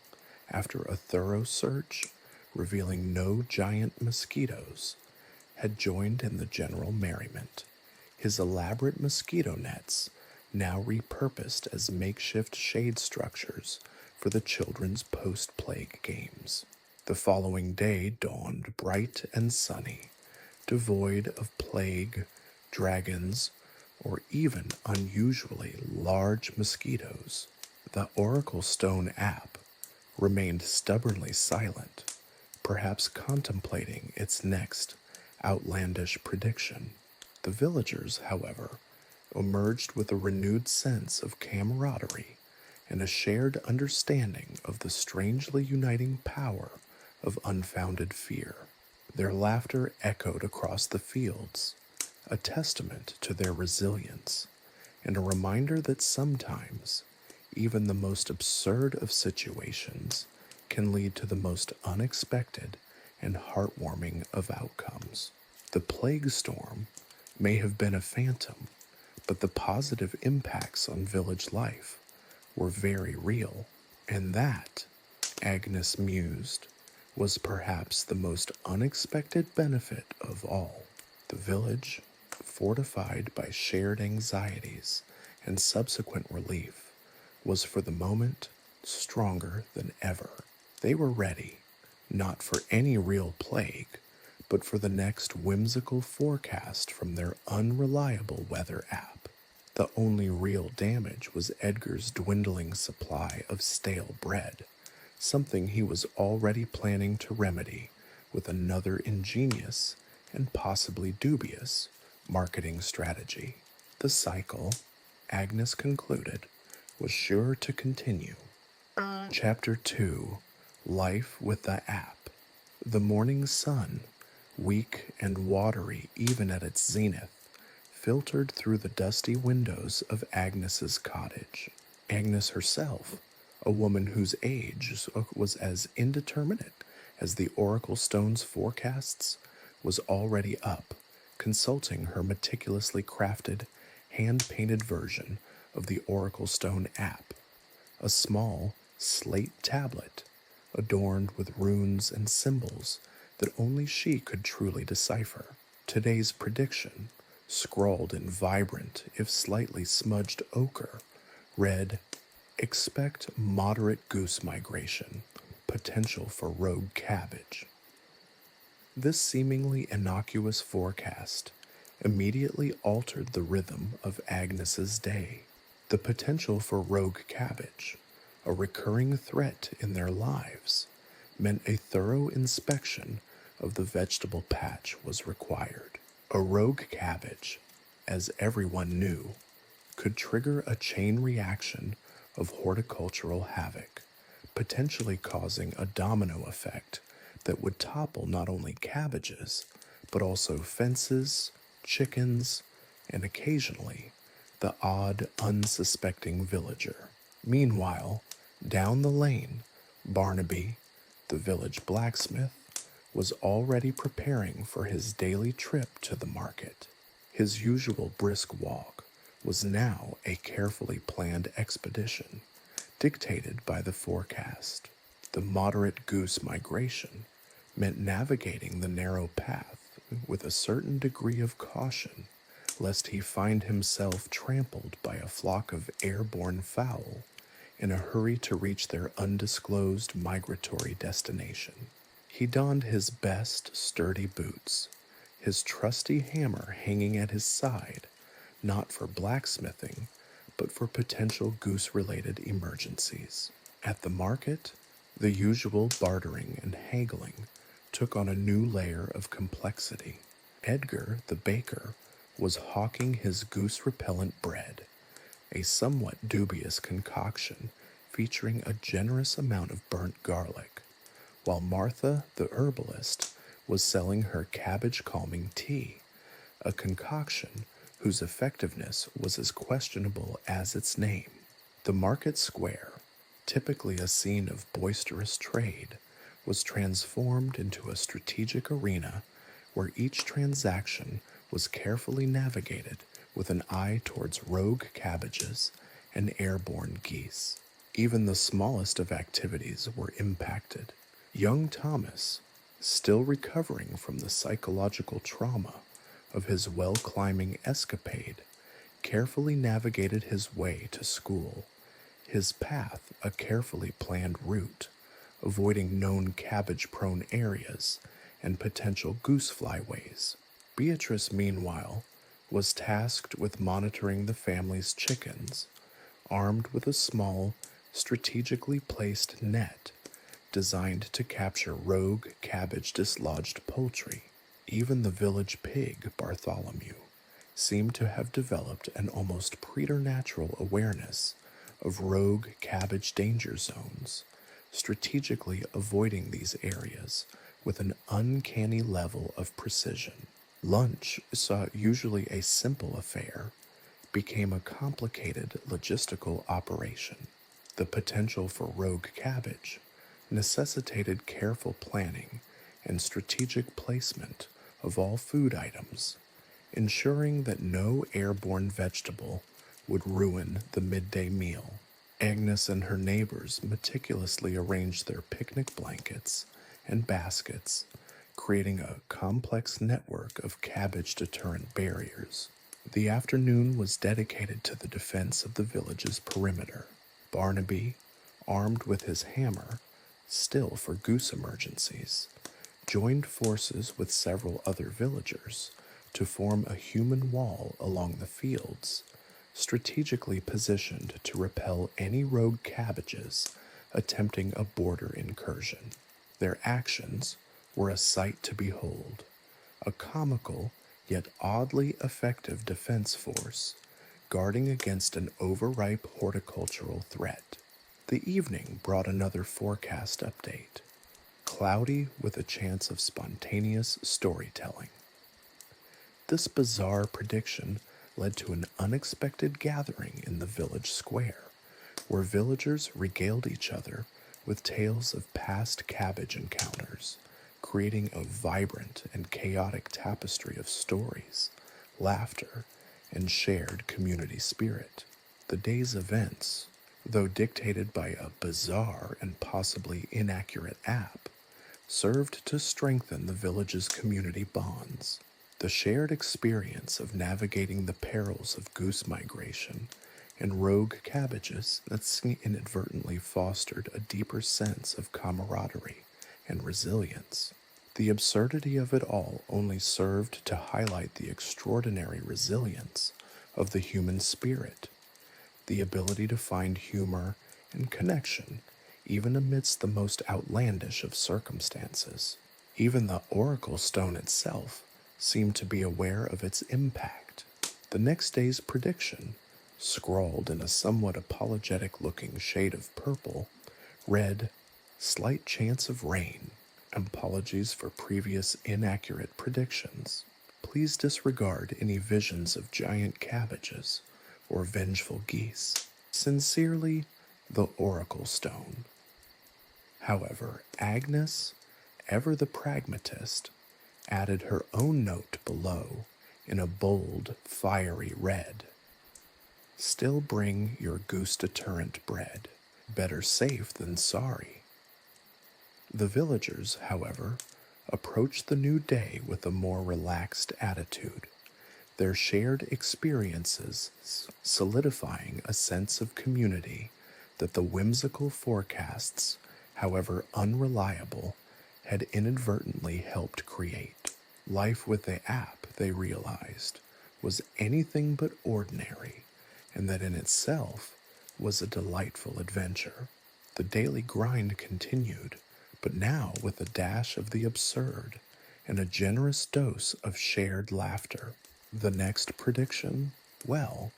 [SPEAKER 1] after a thorough search revealing no giant mosquitoes, had joined in the general merriment, his elaborate mosquito nets now repurposed as makeshift shade structures for the children's post-plague games. The following day dawned bright and sunny, devoid of plague, dragons, or even unusually large mosquitoes. The Oracle Stone app remained stubbornly silent, perhaps contemplating its next outlandish prediction. The villagers, however, emerged with a renewed sense of camaraderie and a shared understanding of the strangely uniting power of unfounded fear. Their laughter echoed across the fields, a testament to their resilience and a reminder that sometimes even the most absurd of situations can lead to the most unexpected and heartwarming of outcomes. The plague storm may have been a phantom, but the positive impacts on village life were very real, and that, Agnes mused, was perhaps the most unexpected benefit of all. The village, fortified by shared anxieties and subsequent relief, was for the moment stronger than ever. They were ready, not for any real plague, but for the next whimsical forecast from their unreliable weather app. The only real damage was Edgar's dwindling supply of stale bread, something he was already planning to remedy with another ingenious and possibly dubious Marketing strategy. The cycle, Agnes concluded, was sure to continue. Chapter 2. Life with the App. The morning sun, weak and watery even at its zenith, filtered through the dusty windows of Agnes's cottage. Agnes herself, a woman whose age was as indeterminate as the oracle stone's forecasts, was already up, consulting her meticulously crafted, hand-painted version of the Oracle Stone app, a small slate tablet adorned with runes and symbols that only she could truly decipher. Today's prediction, scrawled in vibrant, if slightly smudged ochre, read, "Expect moderate goose migration, potential for rogue cabbage." This seemingly innocuous forecast immediately altered the rhythm of Agnes's day. The potential for rogue cabbage, a recurring threat in their lives, meant a thorough inspection of the vegetable patch was required. A rogue cabbage, as everyone knew, could trigger a chain reaction of horticultural havoc, potentially causing a domino effect that would topple not only cabbages, but also fences, chickens, and occasionally the odd, unsuspecting villager. Meanwhile, down the lane, Barnaby, the village blacksmith, was already preparing for his daily trip to the market. His usual brisk walk was now a carefully planned expedition, dictated by the forecast. The moderate goose migration meant navigating the narrow path with a certain degree of caution, lest he find himself trampled by a flock of airborne fowl in a hurry to reach their undisclosed migratory destination. He donned his best sturdy boots, his trusty hammer hanging at his side, not for blacksmithing, but for potential goose-related emergencies. At the market, the usual bartering and haggling took on a new layer of complexity. Edgar, the baker, was hawking his goose-repellent bread, a somewhat dubious concoction featuring a generous amount of burnt garlic, while Martha, the herbalist, was selling her cabbage-calming tea, a concoction whose effectiveness was as questionable as its name. The market square, typically a scene of boisterous trade, was transformed into a strategic arena where each transaction was carefully navigated with an eye towards rogue cabbages and airborne geese. Even the smallest of activities were impacted. Young Thomas, still recovering from the psychological trauma of his well-climbing escapade, carefully navigated his way to school, his path a carefully planned route, avoiding known cabbage-prone areas and potential goose flyways. Beatrice, meanwhile, was tasked with monitoring the family's chickens, armed with a small, strategically placed net designed to capture rogue cabbage-dislodged poultry. Even the village pig, Bartholomew, seemed to have developed an almost preternatural awareness of rogue cabbage danger zones, strategically avoiding these areas with an uncanny level of precision. Lunch, usually a simple affair, became a complicated logistical operation. The potential for rogue cabbage necessitated careful planning and strategic placement of all food items, ensuring that no airborne vegetable would ruin the midday meal. Agnes and her neighbors meticulously arranged their picnic blankets and baskets, creating a complex network of cabbage-deterrent barriers. The afternoon was dedicated to the defense of the village's perimeter. Barnaby, armed with his hammer, still for goose emergencies, joined forces with several other villagers to form a human wall along the fields, strategically positioned to repel any rogue cabbages attempting a border incursion. Their actions were a sight to behold, a comical yet oddly effective defense force, guarding against an overripe horticultural threat. The evening brought another forecast update, cloudy with a chance of spontaneous storytelling. This bizarre prediction led to an unexpected gathering in the village square, where villagers regaled each other with tales of past cabbage encounters, creating a vibrant and chaotic tapestry of stories, laughter, and shared community spirit. The day's events, though dictated by a bizarre and possibly inaccurate app, served to strengthen the village's community bonds. The shared experience of navigating the perils of goose migration and rogue cabbages that inadvertently fostered a deeper sense of camaraderie and resilience. The absurdity of it all only served to highlight the extraordinary resilience of the human spirit, the ability to find humor and connection even amidst the most outlandish of circumstances. Even the oracle stone itself seemed to be aware of its impact. The next day's prediction, scrawled in a somewhat apologetic looking shade of purple, read, "Slight chance of rain. Apologies for previous inaccurate predictions. Please disregard any visions of giant cabbages or vengeful geese. Sincerely, the Oracle Stone." However, Agnes, ever the pragmatist, added her own note below in a bold, fiery red. "Still bring your goose deterrent bread. Better safe than sorry." The villagers, however, approached the new day with a more relaxed attitude, their shared experiences solidifying a sense of community that the whimsical forecasts, however unreliable, had inadvertently helped create. Life with the app, they realized, was anything but ordinary, and that in itself was a delightful adventure. The daily grind continued, but now with a dash of the absurd and a generous dose of shared laughter. The next prediction? Well,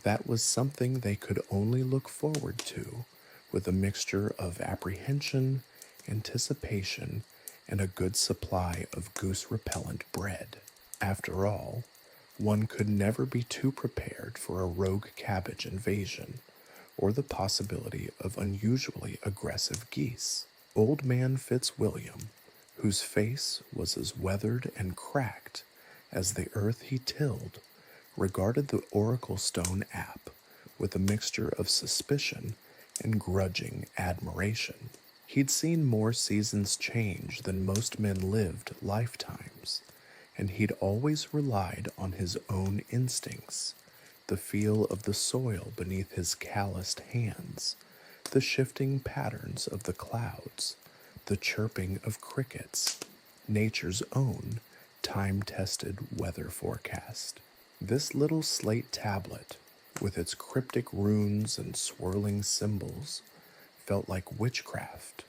[SPEAKER 1] that was something they could only look forward to with a mixture of apprehension, anticipation, and a good supply of goose-repellent bread. After all, one could never be too prepared for a rogue cabbage invasion or the possibility of unusually aggressive geese. Old Man Fitzwilliam, whose face was as weathered and cracked as the earth he tilled, regarded the Oracle Stone app with a mixture of suspicion and grudging admiration. He'd seen more seasons change than most men lived lifetimes, and he'd always relied on his own instincts, the feel of the soil beneath his calloused hands, the shifting patterns of the clouds, the chirping of crickets, nature's own time-tested weather forecast. This little slate tablet, with its cryptic runes and swirling symbols, felt like witchcraft,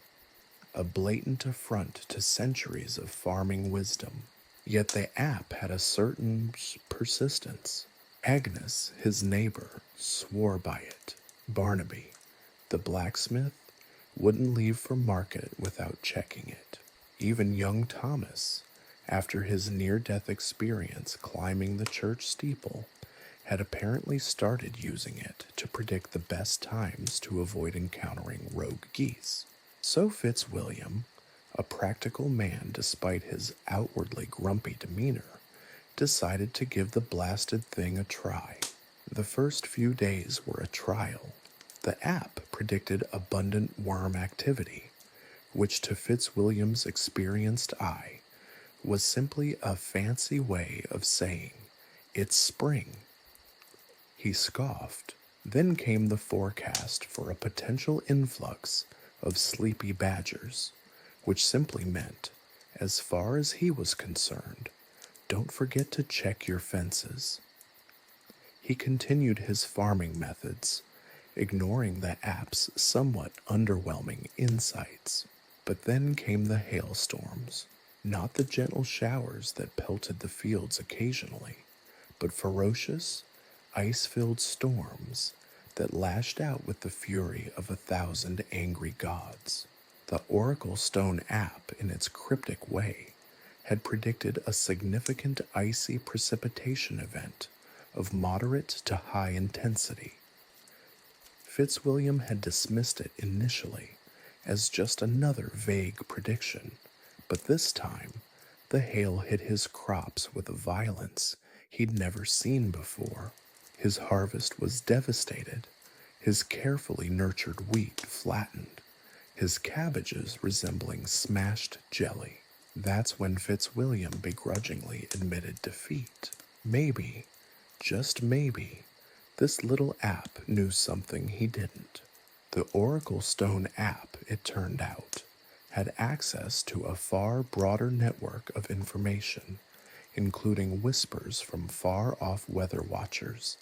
[SPEAKER 1] a blatant affront to centuries of farming wisdom. Yet the app had a certain persistence. Agnes, his neighbor, swore by it. Barnaby, the blacksmith, wouldn't leave for market without checking it. Even young Thomas, after his near-death experience climbing the church steeple, had apparently started using it to predict the best times to avoid encountering rogue geese. So Fitzwilliam, a practical man despite his outwardly grumpy demeanor, decided to give the blasted thing a try. The first few days were a trial. The app predicted abundant worm activity, which to Fitzwilliam's experienced eye was simply a fancy way of saying, "It's spring." He scoffed. Then came the forecast for a potential influx of sleepy badgers, which simply meant, as far as he was concerned, don't forget to check your fences. He continued his farming methods, ignoring the app's somewhat underwhelming insights. But then came the hailstorms. not the gentle showers that pelted the fields occasionally, but ferocious, ice-filled storms that lashed out with the fury of 1,000 angry gods. The Oracle Stone app, in its cryptic way, had predicted a significant icy precipitation event of moderate to high intensity. Fitzwilliam had dismissed it initially as just another vague prediction, but this time the hail hit his crops with a violence he'd never seen before. His harvest was devastated, his carefully nurtured wheat flattened, his cabbages resembling smashed jelly. That's when Fitzwilliam begrudgingly admitted defeat. Maybe, just maybe, this little app knew something he didn't. The Oracle Stone app, it turned out, had access to a far broader network of information, including whispers from far-off weather watchers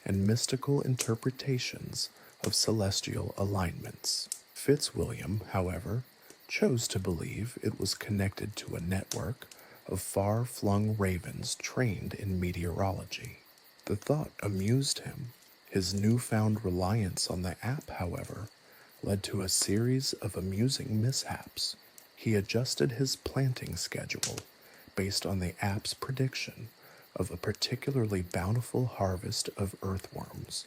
[SPEAKER 1] and mystical interpretations of celestial alignments. Fitzwilliam, however, chose to believe it was connected to a network of far-flung ravens trained in meteorology. The thought amused him. His newfound reliance on the app, however, led to a series of amusing mishaps. He adjusted his planting schedule based on the app's prediction of a particularly bountiful harvest of earthworms,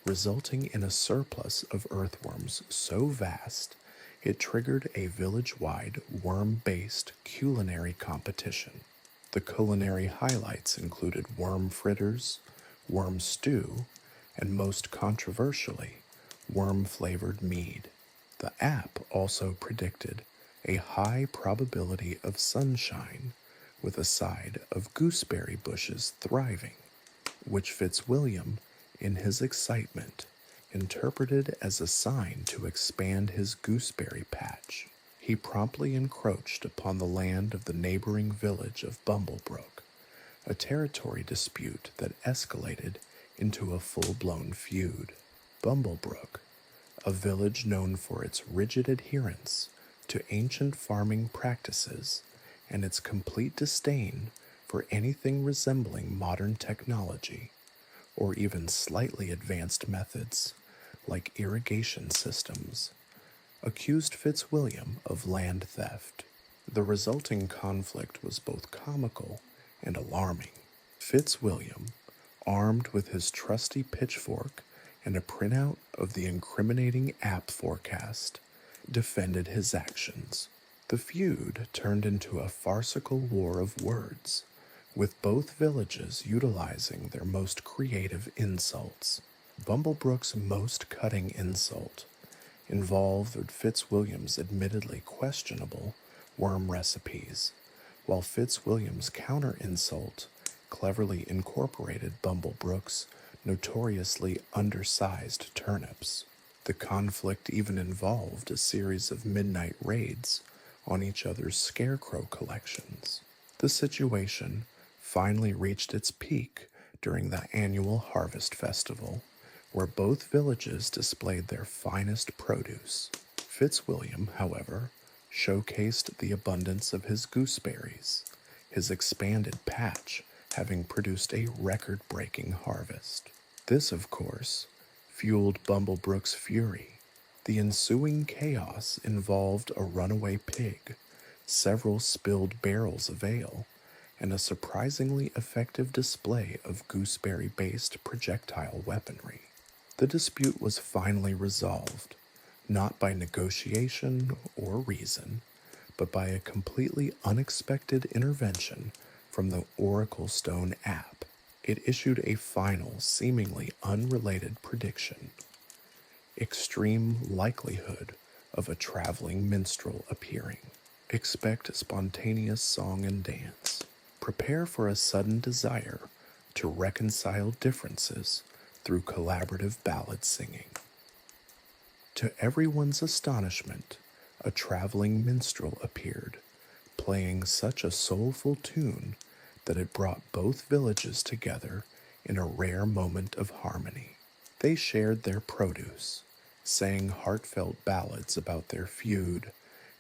[SPEAKER 1] resulting in a surplus of earthworms so vast it triggered a village-wide worm-based culinary competition. The culinary highlights included worm fritters, worm stew, and most controversially, worm-flavored mead. The app also predicted a high probability of sunshine with a side of gooseberry bushes thriving, which Fitzwilliam, in his excitement, interpreted as a sign to expand his gooseberry patch. He promptly encroached upon the land of the neighboring village of Bumblebrook, a territory dispute that escalated into a full-blown feud. Bumblebrook, a village known for its rigid adherence to ancient farming practices and its complete disdain for anything resembling modern technology or even slightly advanced methods like irrigation systems, accused Fitzwilliam of land theft. The resulting conflict was both comical and alarming. Fitzwilliam, armed with his trusty pitchfork and a printout of the incriminating app forecast, defended his actions. The feud turned into a farcical war of words, with both villages utilizing their most creative insults. Bumblebrook's most cutting insult involved Fitzwilliam's admittedly questionable worm recipes, while Fitzwilliam's counter-insult cleverly incorporated Bumblebrook's notoriously undersized turnips. The conflict even involved a series of midnight raids on each other's scarecrow collections. The situation finally reached its peak during the annual Harvest Festival, where both villages displayed their finest produce. Fitzwilliam, however, showcased the abundance of his gooseberries, his expanded patch having produced a record-breaking harvest. This, of course, fueled Bumblebrook's fury. The ensuing chaos involved a runaway pig, several spilled barrels of ale, and a surprisingly effective display of gooseberry-based projectile weaponry. The dispute was finally resolved, not by negotiation or reason, but by a completely unexpected intervention from the Oracle Stone app. It issued a final, seemingly unrelated prediction. Extreme likelihood of a traveling minstrel appearing. Expect spontaneous song and dance. Prepare for a sudden desire to reconcile differences through collaborative ballad singing. To everyone's astonishment, a traveling minstrel appeared, playing such a soulful tune that it brought both villages together in a rare moment of harmony. They shared their produce, sang heartfelt ballads about their feud,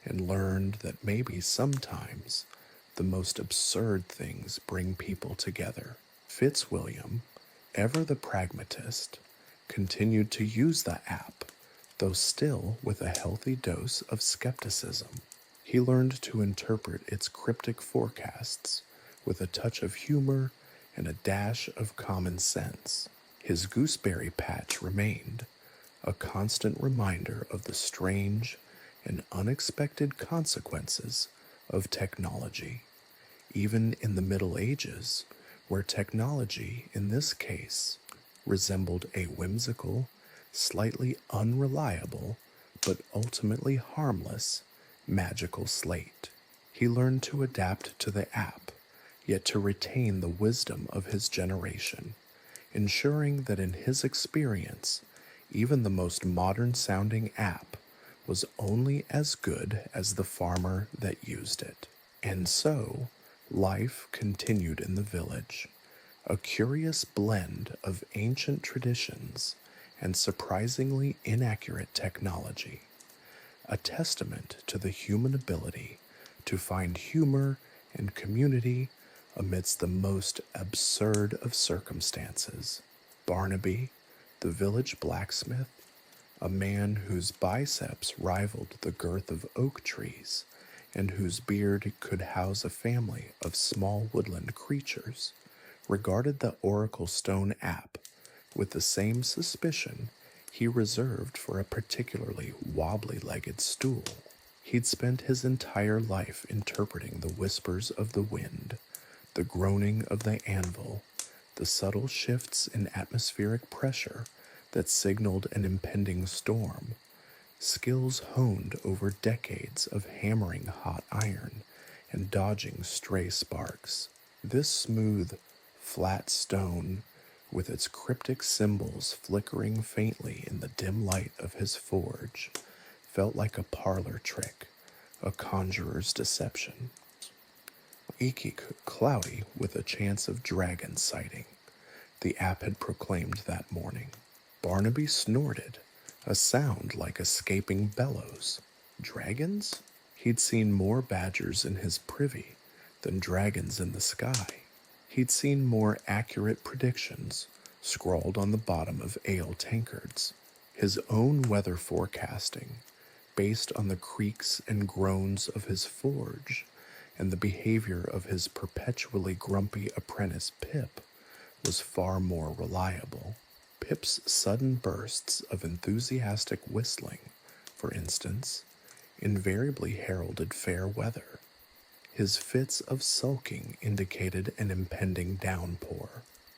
[SPEAKER 1] and learned that maybe sometimes the most absurd things bring people together. Fitzwilliam, ever the pragmatist, continued to use the app, though still with a healthy dose of skepticism. He learned to interpret its cryptic forecasts with a touch of humor and a dash of common sense. His gooseberry patch remained, a constant reminder of the strange and unexpected consequences of technology, even in the Middle Ages, where technology, in this case, resembled a whimsical, slightly unreliable, but ultimately harmless magical slate. He learned to adapt to the app, yet to retain the wisdom of his generation, ensuring that in his experience, even the most modern sounding app was only as good as the farmer that used it. And so, life continued in the village, a curious blend of ancient traditions and surprisingly inaccurate technology, a testament to the human ability to find humor and community amidst the most absurd of circumstances. Barnaby, the village blacksmith, a man whose biceps rivaled the girth of oak trees and whose beard could house a family of small woodland creatures, regarded the Oracle Stone app with the same suspicion he reserved for a particularly wobbly-legged stool. He'd spent his entire life interpreting the whispers of the wind, the groaning of the anvil, the subtle shifts in atmospheric pressure that signaled an impending storm, skills honed over decades of hammering hot iron and dodging stray sparks. This smooth, flat stone, with its cryptic symbols flickering faintly in the dim light of his forge, felt like a parlor trick, a conjurer's deception. Ekik cloudy with a chance of dragon sighting, the app had proclaimed that morning. Barnaby snorted, a sound like escaping bellows. Dragons? He'd seen more badgers in his privy than dragons in the sky. He'd seen more accurate predictions scrawled on the bottom of ale tankards. His own weather forecasting, based on the creaks and groans of his forge and the behavior of his perpetually grumpy apprentice Pip, was far more reliable. Pip's sudden bursts of enthusiastic whistling, for instance, invariably heralded fair weather. His fits of sulking indicated an impending downpour.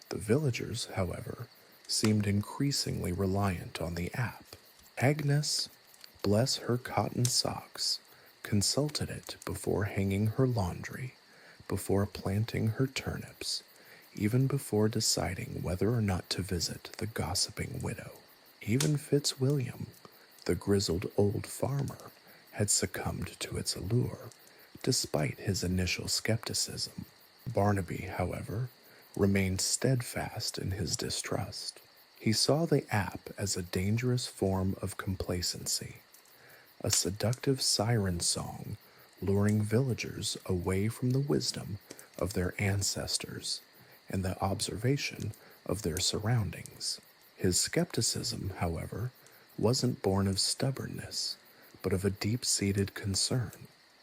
[SPEAKER 1] The villagers, however, seemed increasingly reliant on the app. Agnes, bless her cotton socks, consulted it before hanging her laundry, before planting her turnips, even before deciding whether or not to visit the gossiping widow. Even Fitzwilliam, the grizzled old farmer, had succumbed to its allure, despite his initial skepticism. Barnaby, however, remained steadfast in his distrust. He saw the app as a dangerous form of complacency, a seductive siren song luring villagers away from the wisdom of their ancestors and the observation of their surroundings. His skepticism, however, wasn't born of stubbornness, but of a deep-seated concern.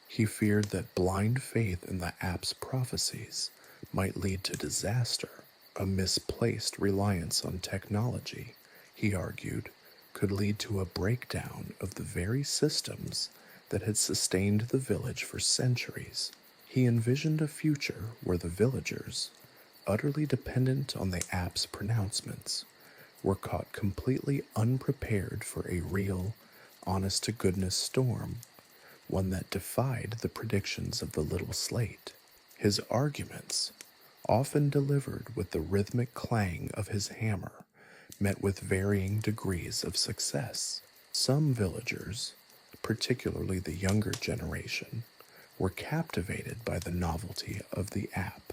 [SPEAKER 1] He feared that blind faith in the app's prophecies might lead to disaster. A misplaced reliance on technology, he argued, could lead to a breakdown of the very systems that had sustained the village for centuries. He envisioned a future where the villagers, utterly dependent on the app's pronouncements, were caught completely unprepared for a real, honest-to-goodness storm, one that defied the predictions of the little slate. His arguments, often delivered with the rhythmic clang of his hammer, met with varying degrees of success. Some villagers, particularly the younger generation, were captivated by the novelty of the app,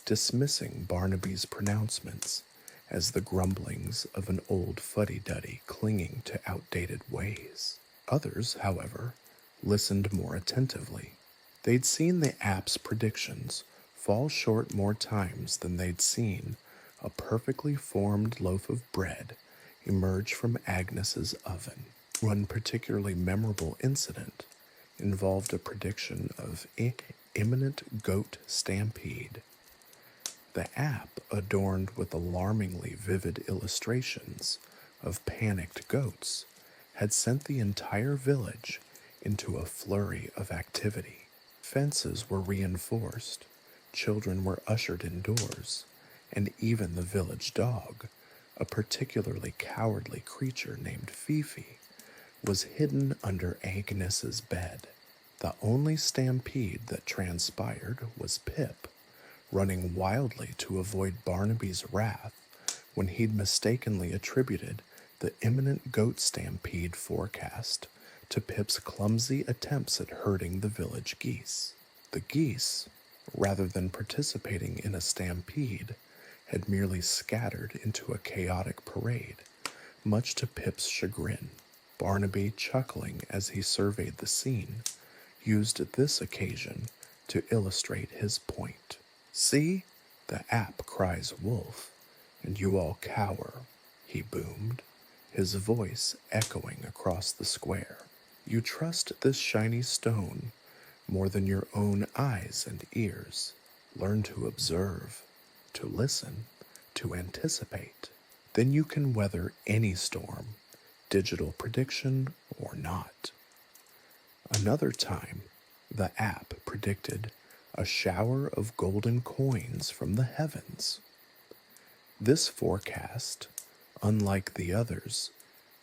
[SPEAKER 1] dismissing Barnaby's pronouncements as the grumblings of an old fuddy-duddy clinging to outdated ways. Others, however, listened more attentively, They'd seen the app's predictions fall short more times than they'd seen a perfectly formed loaf of bread emerge from Agnes's oven. One particularly memorable incident involved a prediction of imminent goat stampede. The app, adorned with alarmingly vivid illustrations of panicked goats, had sent the entire village into a flurry of activity. Fences were reinforced, children were ushered indoors, and even the village dog, a particularly cowardly creature named Fifi, was hidden under Agnes's bed. The only stampede that transpired was Pip, running wildly to avoid Barnaby's wrath when he'd mistakenly attributed the imminent goat stampede forecast to Pip's clumsy attempts at herding the village geese. The geese, rather than participating in a stampede, had merely scattered into a chaotic parade, much to Pip's chagrin. Barnaby, chuckling as he surveyed the scene, used this occasion to illustrate his point. "See, the app cries wolf, and you all cower," he boomed, his voice echoing across the square. "You trust this shiny stone more than your own eyes and ears. Learn to observe, to listen, to anticipate. Then you can weather any storm, digital prediction or not." Another time, the app predicted a shower of golden coins from the heavens. This forecast, unlike the others,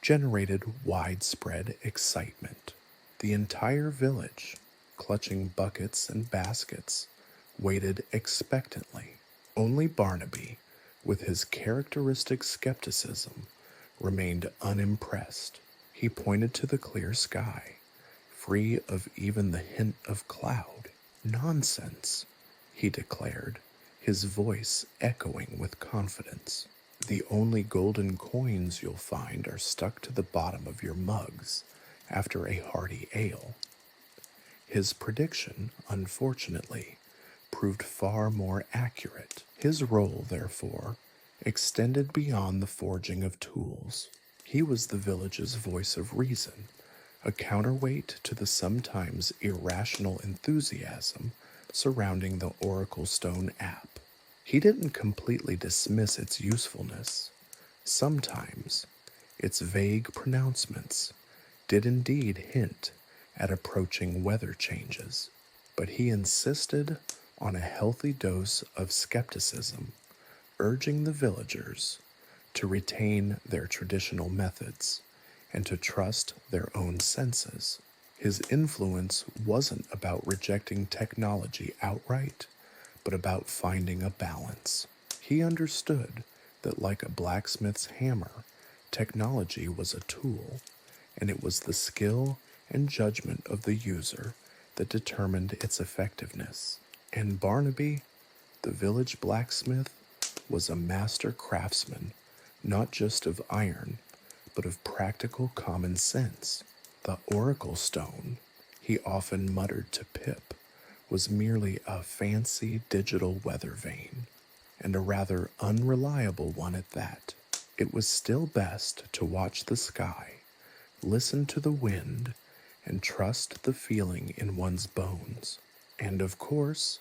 [SPEAKER 1] generated widespread excitement. The entire village, clutching buckets and baskets, waited expectantly. Only Barnaby, with his characteristic skepticism, remained unimpressed. He pointed to the clear sky, free of even the hint of cloud. "Nonsense," he declared, his voice echoing with confidence. "The only golden coins you'll find are stuck to the bottom of your mugs after a hearty ale." His prediction, unfortunately, proved far more accurate. His role, therefore, extended beyond the forging of tools. He was the village's voice of reason, a counterweight to the sometimes irrational enthusiasm surrounding the Oracle Stone app. He didn't completely dismiss its usefulness. Sometimes its vague pronouncements did indeed hint at approaching weather changes, but he insisted on a healthy dose of skepticism, urging the villagers to retain their traditional methods and to trust their own senses. His influence wasn't about rejecting technology outright, but about finding a balance. He understood that, like a blacksmith's hammer, technology was a tool, and it was the skill and judgment of the user that determined its effectiveness. And Barnaby, the village blacksmith, was a master craftsman, not just of iron, but of practical common sense. The Oracle Stone, he often muttered to Pip, was merely a fancy digital weather vane, and a rather unreliable one at that. It was still best to watch the sky, listen to the wind, and trust the feeling in one's bones. And of course,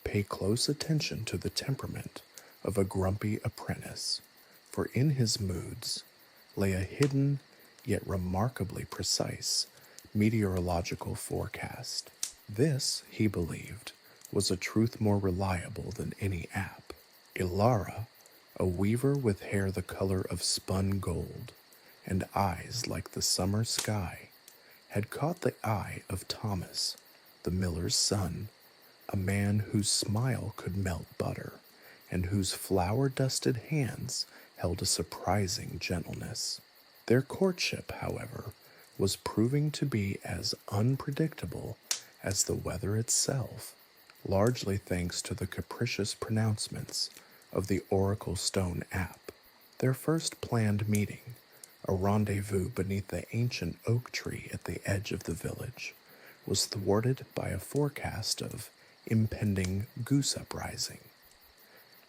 [SPEAKER 1] pay close attention to the temperament of a grumpy apprentice, for in his moods lay a hidden yet remarkably precise meteorological forecast. This, he believed, was a truth more reliable than any app. Ilara, a weaver with hair the color of spun gold and eyes like the summer sky, had caught the eye of Thomas, the miller's son, a man whose smile could melt butter and whose flour-dusted hands held a surprising gentleness. Their courtship, however, was proving to be as unpredictable as the weather itself, largely thanks to the capricious pronouncements of the Oracle Stone app. Their first planned meeting, a rendezvous beneath the ancient oak tree at the edge of the village, was thwarted by a forecast of impending goose uprising.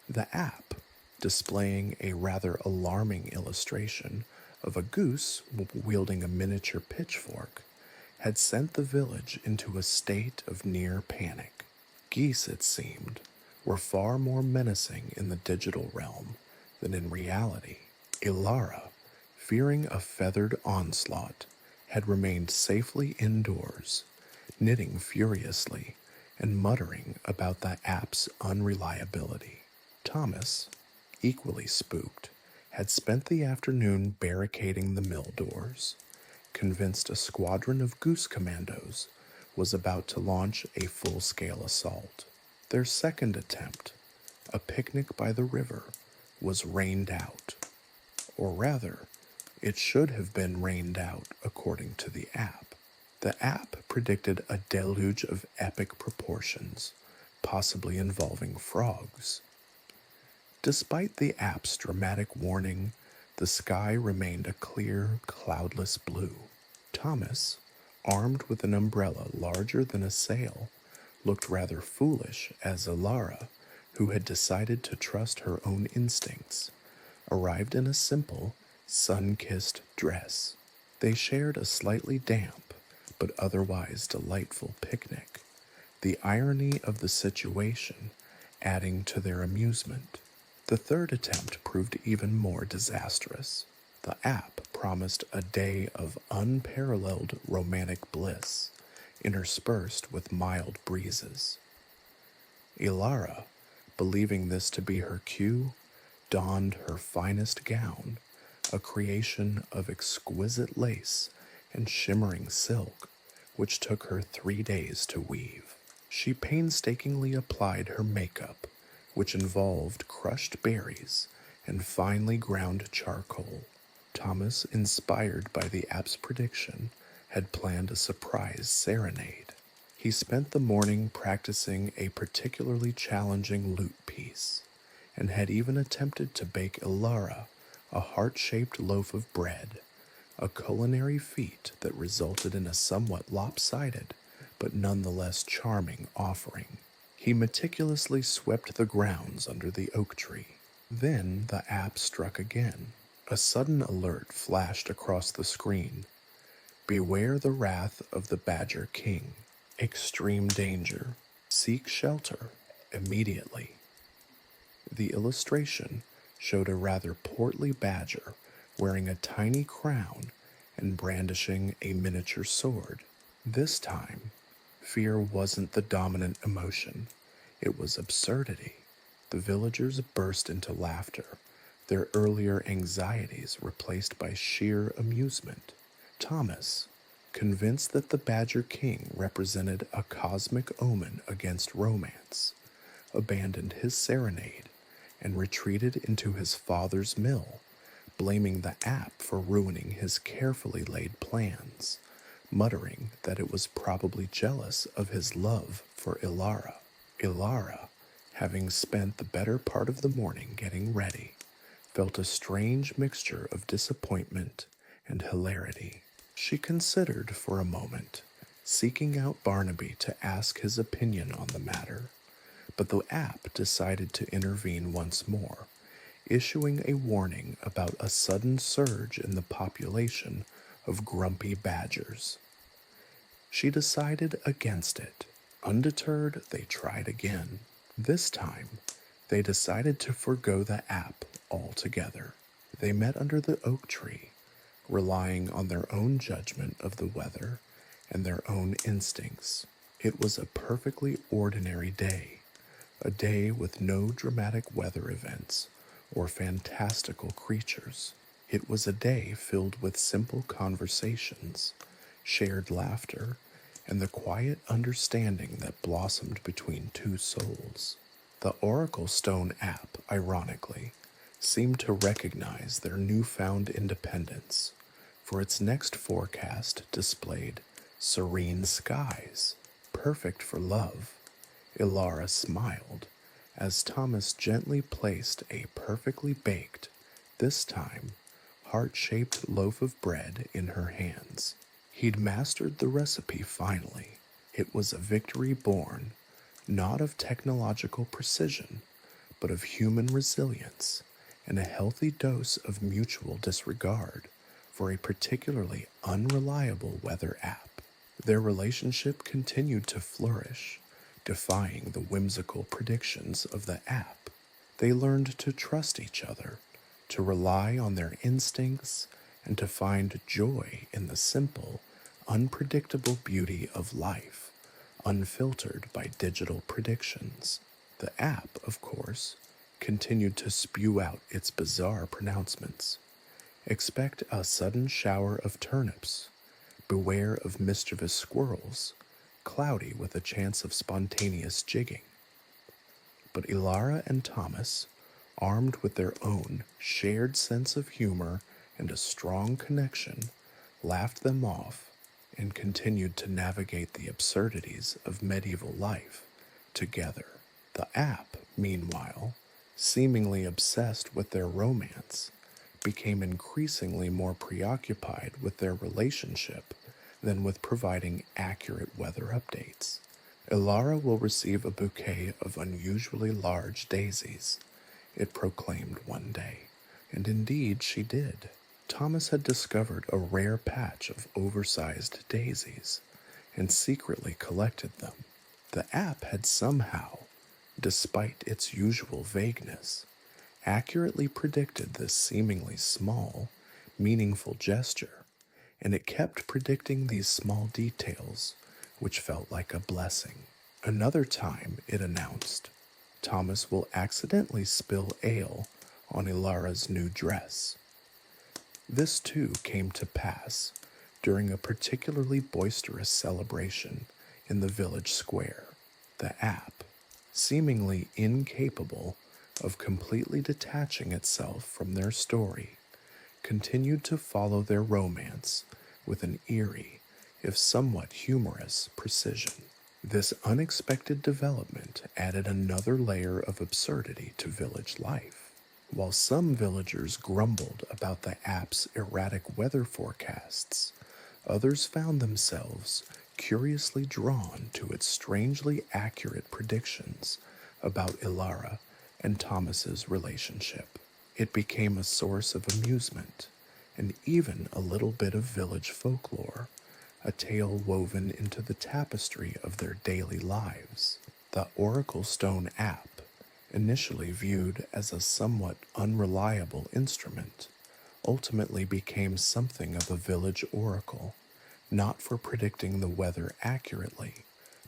[SPEAKER 1] The app, displaying a rather alarming illustration of a goose wielding a miniature pitchfork, had sent the village into a state of near panic. Geese, it seemed, were far more menacing in the digital realm than in reality. Ilara, fearing a feathered onslaught, had remained safely indoors, knitting furiously and muttering about the app's unreliability. Thomas, equally spooked, had spent the afternoon barricading the mill doors, convinced a squadron of goose commandos was about to launch a full-scale assault. Their second attempt, a picnic by the river, was rained out. Or rather, it should have been rained out according to the app. The app predicted a deluge of epic proportions, possibly involving frogs. Despite the app's dramatic warning, the sky remained a clear, cloudless blue. Thomas, armed with an umbrella larger than a sail, looked rather foolish as Ilara, who had decided to trust her own instincts, arrived in a simple, sun-kissed dress. They shared a slightly damp, but otherwise delightful picnic, the irony of the situation adding to their amusement. The third attempt proved even more disastrous. The app promised a day of unparalleled romantic bliss, interspersed with mild breezes. Ilara, believing this to be her cue, donned her finest gown, a creation of exquisite lace and shimmering silk, which took her 3 days to weave. She painstakingly applied her makeup, which involved crushed berries and finely ground charcoal. Thomas, inspired by the app's prediction, had planned a surprise serenade. He spent the morning practicing a particularly challenging lute piece, and had even attempted to bake Ilara a heart-shaped loaf of bread, a culinary feat that resulted in a somewhat lopsided but nonetheless charming offering. He meticulously swept the grounds under the oak tree. Then the app struck again. A sudden alert flashed across the screen. Beware the wrath of the Badger King. Extreme danger. Seek shelter immediately. The illustration showed a rather portly badger wearing a tiny crown and brandishing a miniature sword. This time, fear wasn't the dominant emotion. It was absurdity. The villagers burst into laughter, their earlier anxieties replaced by sheer amusement. Thomas, convinced that the Badger King represented a cosmic omen against romance, abandoned his serenade and retreated into his father's mill, blaming the app for ruining his carefully laid plans, muttering that it was probably jealous of his love for Ilara. Ilara, having spent the better part of the morning getting ready, felt a strange mixture of disappointment and hilarity. She considered for a moment seeking out Barnaby to ask his opinion on the matter, but the app decided to intervene once more, issuing a warning about a sudden surge in the population of grumpy badgers. She decided against it. Undeterred, they tried again. This time, they decided to forgo the app altogether. They met under the oak tree, relying on their own judgment of the weather and their own instincts. It was a perfectly ordinary day, a day with no dramatic weather events or fantastical creatures. It was a day filled with simple conversations, shared laughter, and the quiet understanding that blossomed between two souls. The Oracle Stone app, ironically, seemed to recognize their newfound independence, for its next forecast displayed serene skies, perfect for love. Ilara smiled as Thomas gently placed a perfectly baked, this time, heart-shaped loaf of bread in her hands. He'd mastered the recipe finally. It was a victory born not of technological precision, but of human resilience and a healthy dose of mutual disregard for a particularly unreliable weather app. Their relationship continued to flourish, defying the whimsical predictions of the app. They learned to trust each other, to rely on their instincts, and to find joy in the simple, unpredictable beauty of life, unfiltered by digital predictions. The app, of course, continued to spew out its bizarre pronouncements. Expect a sudden shower of turnips. Beware of mischievous squirrels, cloudy with a chance of spontaneous jigging. But Ilara and Thomas, armed with their own shared sense of humor and a strong connection, laughed them off and continued to navigate the absurdities of medieval life together. The app, meanwhile, seemingly obsessed with their romance, became increasingly more preoccupied with their relationship than with providing accurate weather updates. Ilara will receive a bouquet of unusually large daisies, it proclaimed one day, and indeed she did. Thomas had discovered a rare patch of oversized daisies and secretly collected them. The app had somehow, despite its usual vagueness, accurately predicted this seemingly small, meaningful gesture, and it kept predicting these small details, which felt like a blessing. Another time, it announced, Thomas will accidentally spill ale on Ilara's new dress. This too came to pass during a particularly boisterous celebration in the village square. The app, seemingly incapable of completely detaching itself from their story, continued to follow their romance with an eerie, if somewhat humorous, precision. This unexpected development added another layer of absurdity to village life. While some villagers grumbled about the app's erratic weather forecasts, others found themselves curiously drawn to its strangely accurate predictions about Ilara and Thomas's relationship. It became a source of amusement and even a little bit of village folklore, a tale woven into the tapestry of their daily lives. The Oracle Stone app, initially viewed as a somewhat unreliable instrument, ultimately became something of a village oracle, not for predicting the weather accurately,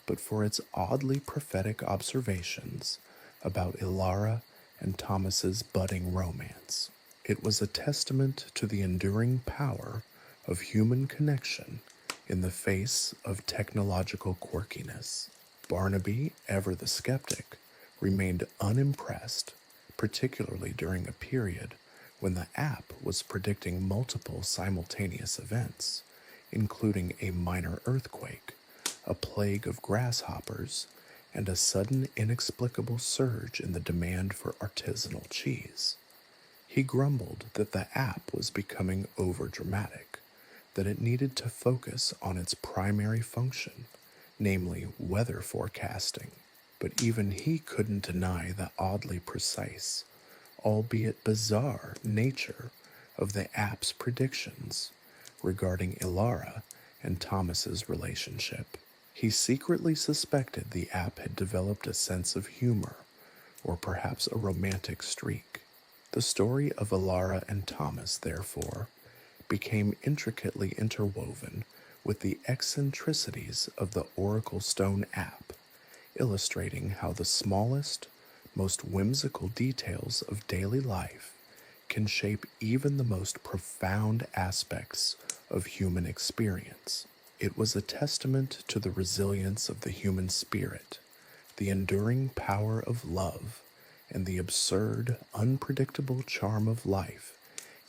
[SPEAKER 1] but for its oddly prophetic observations about Ilara and Thomas's budding romance. It was a testament to the enduring power of human connection in the face of technological quirkiness. Barnaby, ever the skeptic, remained unimpressed, particularly during a period when the app was predicting multiple simultaneous events, including a minor earthquake, a plague of grasshoppers, and a sudden inexplicable surge in the demand for artisanal cheese. He grumbled that the app was becoming overdramatic, that it needed to focus on its primary function, namely weather forecasting. But even he couldn't deny the oddly precise, albeit bizarre, nature of the app's predictions regarding Ilara and Thomas's relationship. He secretly suspected the app had developed a sense of humor, or perhaps a romantic streak. The story of Ilara and Thomas, therefore, became intricately interwoven with the eccentricities of the Oracle Stone app, illustrating how the smallest, most whimsical details of daily life can shape even the most profound aspects of human experience. It was a testament to the resilience of the human spirit, the enduring power of love, and the absurd, unpredictable charm of life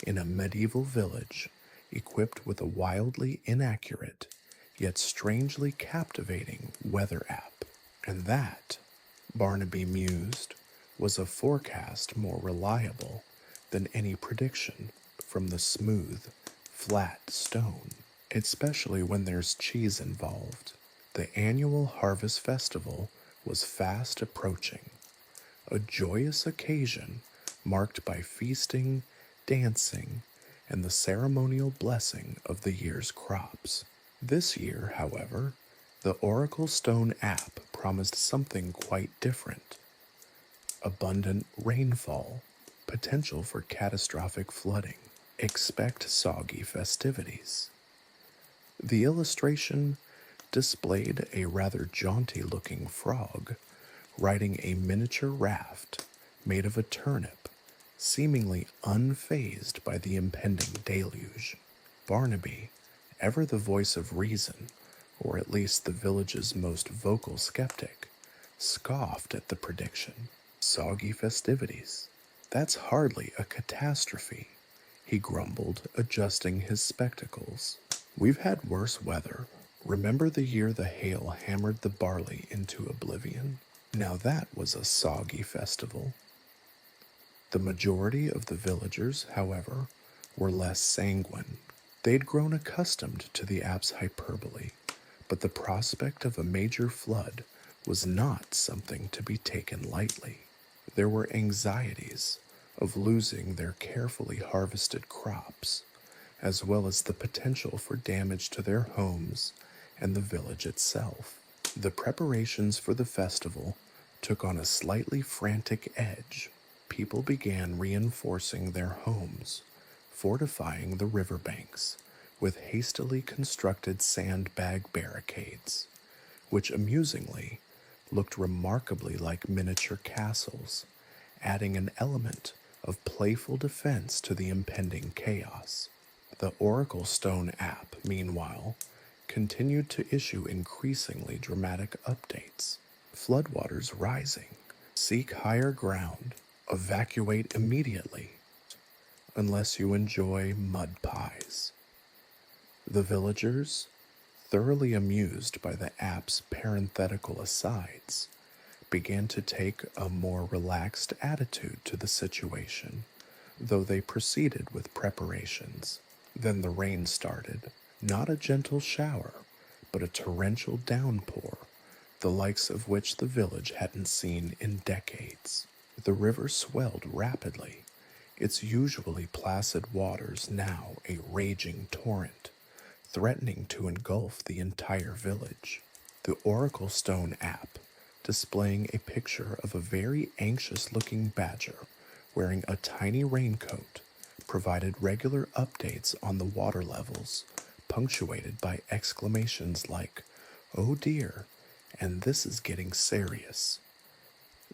[SPEAKER 1] in a medieval village equipped with a wildly inaccurate, yet strangely captivating weather app. And that, Barnaby mused, was a forecast more reliable than any prediction from the smooth, flat stone, especially when there's cheese involved. The annual harvest festival was fast approaching, a joyous occasion marked by feasting, dancing, and the ceremonial blessing of the year's crops. This year, however, the Oracle Stone app promised something quite different: abundant rainfall, potential for catastrophic flooding. Expect soggy festivities. The illustration displayed a rather jaunty looking frog riding a miniature raft made of a turnip, seemingly unfazed by the impending deluge. Barnaby, ever the voice of reason, or at least the village's most vocal skeptic, scoffed at the prediction. Soggy festivities. That's hardly a catastrophe, he grumbled, adjusting his spectacles. We've had worse weather. Remember the year the hail hammered the barley into oblivion? Now that was a soggy festival. The majority of the villagers, however, were less sanguine. They'd grown accustomed to the app's hyperbole, but the prospect of a major flood was not something to be taken lightly. There were anxieties of losing their carefully harvested crops, as well as the potential for damage to their homes and the village itself. The preparations for the festival took on a slightly frantic edge. People began reinforcing their homes, fortifying the riverbanks with hastily constructed sandbag barricades, which amusingly looked remarkably like miniature castles, adding an element of playful defense to the impending chaos. The Oracle Stone app, meanwhile, continued to issue increasingly dramatic updates. Floodwaters rising. Seek higher ground. Evacuate immediately, unless you enjoy mud pies. The villagers, thoroughly amused by the app's parenthetical asides, began to take a more relaxed attitude to the situation, though they proceeded with preparations. Then the rain started, not a gentle shower, but a torrential downpour, the likes of which the village hadn't seen in decades. The river swelled rapidly, its usually placid waters now a raging torrent, threatening to engulf the entire village. The Oracle Stone app, displaying a picture of a very anxious-looking badger wearing a tiny raincoat, provided regular updates on the water levels, punctuated by exclamations like, "Oh dear," and "This is getting serious."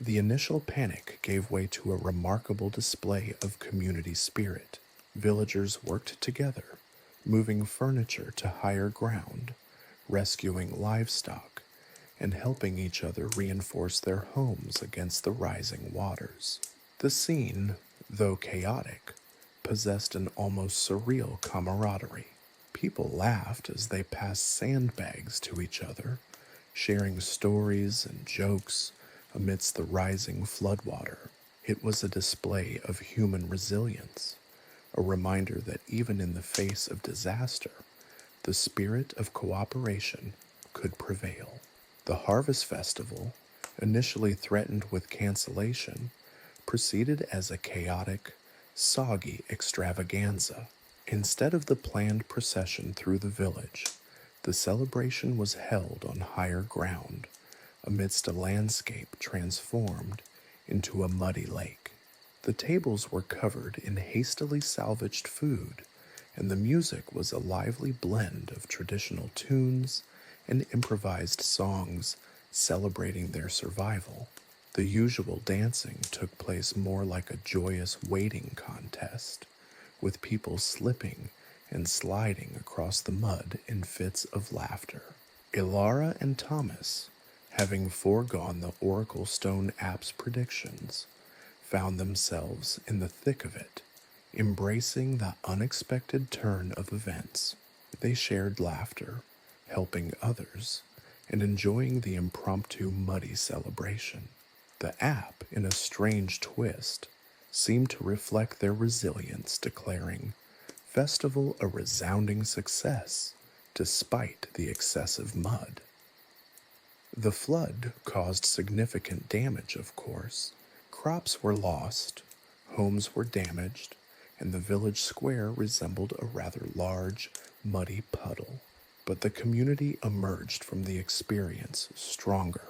[SPEAKER 1] The initial panic gave way to a remarkable display of community spirit. Villagers worked together, moving furniture to higher ground, rescuing livestock, and helping each other reinforce their homes against the rising waters. The scene, though chaotic, possessed an almost surreal camaraderie. People laughed as they passed sandbags to each other, sharing stories and jokes amidst the rising floodwater. It was a display of human resilience, a reminder that even in the face of disaster, the spirit of cooperation could prevail. The Harvest Festival, initially threatened with cancellation, proceeded as a chaotic, soggy extravaganza. Instead of the planned procession through the village, the celebration was held on higher ground, amidst a landscape transformed into a muddy lake. The tables were covered in hastily salvaged food, and the music was a lively blend of traditional tunes and improvised songs celebrating their survival. The usual dancing took place more like a joyous wading contest, with people slipping and sliding across the mud in fits of laughter. Ilara and Thomas, having foregone the Oracle Stone app's predictions, found themselves in the thick of it, embracing the unexpected turn of events. They shared laughter, helping others, and enjoying the impromptu muddy celebration. The app, in a strange twist, seemed to reflect their resilience, declaring, "Festival a resounding success, despite the excessive mud." The flood caused significant damage, of course. Crops were lost, homes were damaged, and the village square resembled a rather large, muddy puddle. But the community emerged from the experience stronger,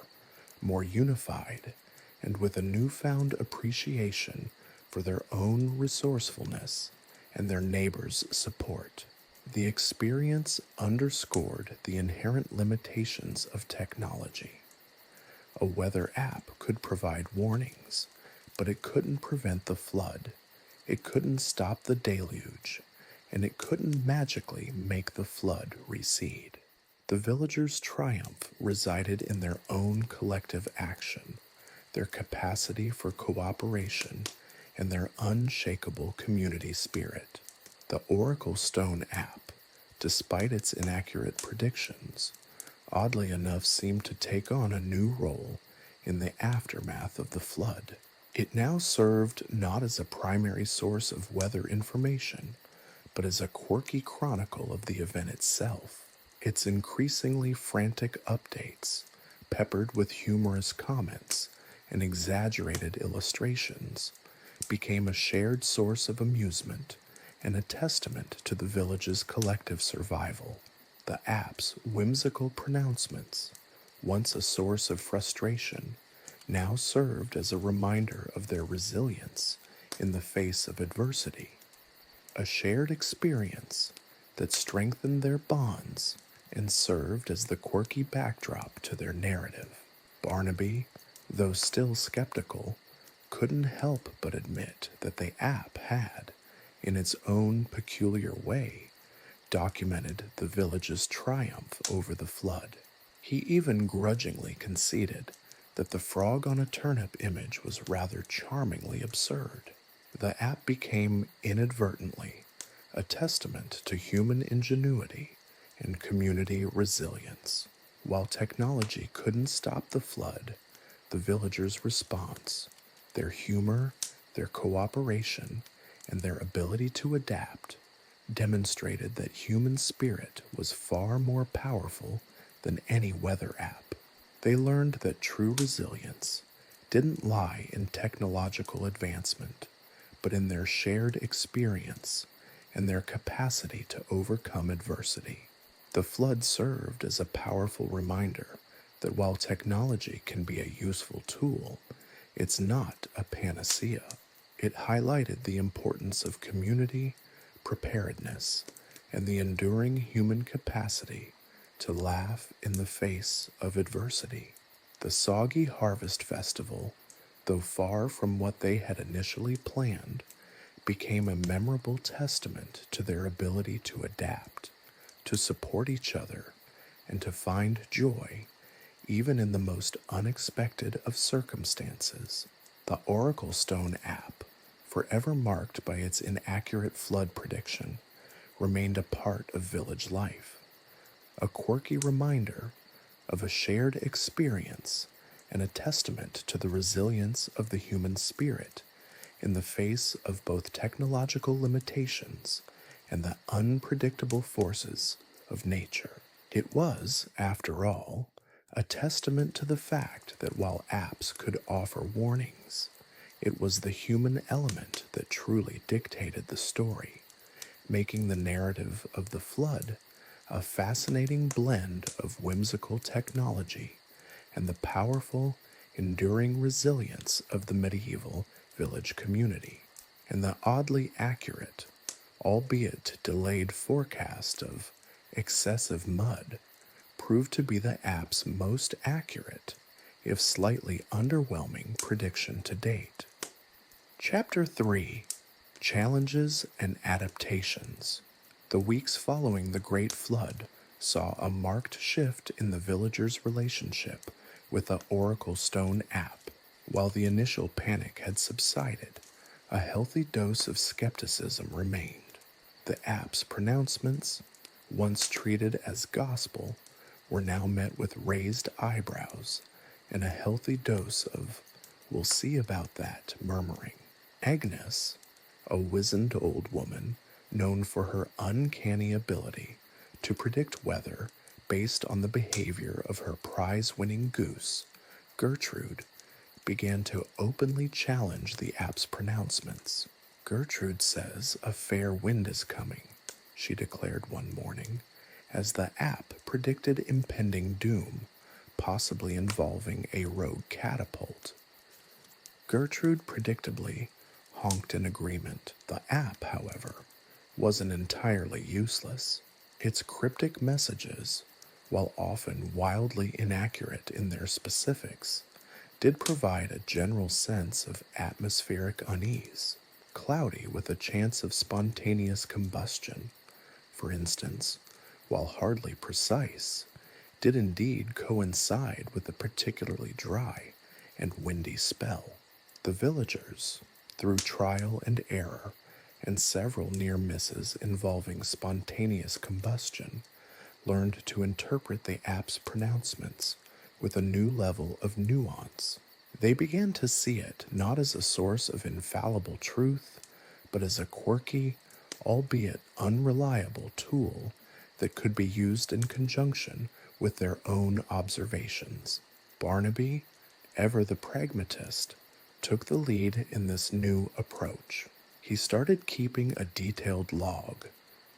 [SPEAKER 1] more unified, and with a newfound appreciation for their own resourcefulness and their neighbors' support. The experience underscored the inherent limitations of technology. A weather app could provide warnings, but it couldn't prevent the flood. It couldn't stop the deluge, and it couldn't magically make the flood recede. The villagers' triumph resided in their own collective action, their capacity for cooperation, and their unshakable community spirit. The Oracle Stone app, despite its inaccurate predictions, oddly enough seemed to take on a new role in the aftermath of the flood. It now served not as a primary source of weather information, but as a quirky chronicle of the event itself. Its increasingly frantic updates, peppered with humorous comments and exaggerated illustrations, became a shared source of amusement and a testament to the village's collective survival. The app's whimsical pronouncements, once a source of frustration, now served as a reminder of their resilience in the face of adversity, a shared experience that strengthened their bonds and served as the quirky backdrop to their narrative. Barnaby, though still skeptical, couldn't help but admit that the app had, in its own peculiar way, documented the village's triumph over the flood. He even grudgingly conceded that the frog on a turnip image was rather charmingly absurd. The app became inadvertently a testament to human ingenuity and community resilience. While technology couldn't stop the flood, the villagers' response, their humor, their cooperation, and their ability to adapt demonstrated that human spirit was far more powerful than any weather app. They learned that true resilience didn't lie in technological advancement, but in their shared experience and their capacity to overcome adversity. The flood served as a powerful reminder that while technology can be a useful tool, it's not a panacea. It highlighted the importance of community, preparedness, and the enduring human capacity to laugh in the face of adversity. The Soggy Harvest Festival, though far from what they had initially planned, became a memorable testament to their ability to adapt, to support each other, and to find joy even in the most unexpected of circumstances. The Oracle Stone app, forever marked by its inaccurate flood prediction, remained a part of village life, a quirky reminder of a shared experience and a testament to the resilience of the human spirit in the face of both technological limitations and the unpredictable forces of nature. It was, after all, a testament to the fact that while apps could offer warnings, it was the human element that truly dictated the story, making the narrative of the flood a fascinating blend of whimsical technology and the powerful, enduring resilience of the medieval village community, and the oddly accurate, albeit delayed forecast of excessive mud proved to be the app's most accurate, if slightly underwhelming, prediction to date. Chapter 3: Challenges and Adaptations. The weeks following the Great Flood saw a marked shift in the villagers' relationship with the Oracle Stone app. While the initial panic had subsided, a healthy dose of skepticism remained. The app's pronouncements, once treated as gospel, were now met with raised eyebrows and a healthy dose of "we'll see about that" murmuring. Agnes, a wizened old woman known for her uncanny ability to predict weather based on the behavior of her prize-winning goose, Gertrude began to openly challenge the app's pronouncements. Gertrude says a fair wind is coming, she declared one morning, as the app predicted impending doom, possibly involving a rogue catapult. Gertrude predictably honked in agreement. The app, however, wasn't entirely useless. Its cryptic messages, while often wildly inaccurate in their specifics, did provide a general sense of atmospheric unease, cloudy with a chance of spontaneous combustion. For instance, while hardly precise, did indeed coincide with the particularly dry and windy spell. The villagers, through trial and error and several near misses involving spontaneous combustion, learned to interpret the app's pronouncements with a new level of nuance. They began to see it not as a source of infallible truth, but as a quirky, albeit unreliable tool that could be used in conjunction with their own observations. Barnaby, ever the pragmatist, took the lead in this new approach. He started keeping a detailed log,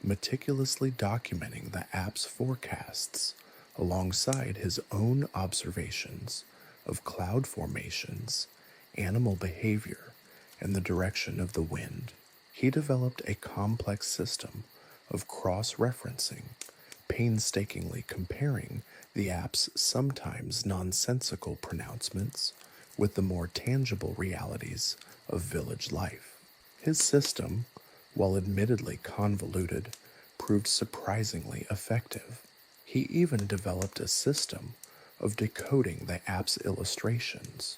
[SPEAKER 1] meticulously documenting the app's forecasts alongside his own observations of cloud formations, animal behavior, and the direction of the wind. He developed a complex system of cross-referencing, painstakingly comparing the app's sometimes nonsensical pronouncements with the more tangible realities of village life. His system, while admittedly convoluted, proved surprisingly effective. He even developed a system of decoding the app's illustrations,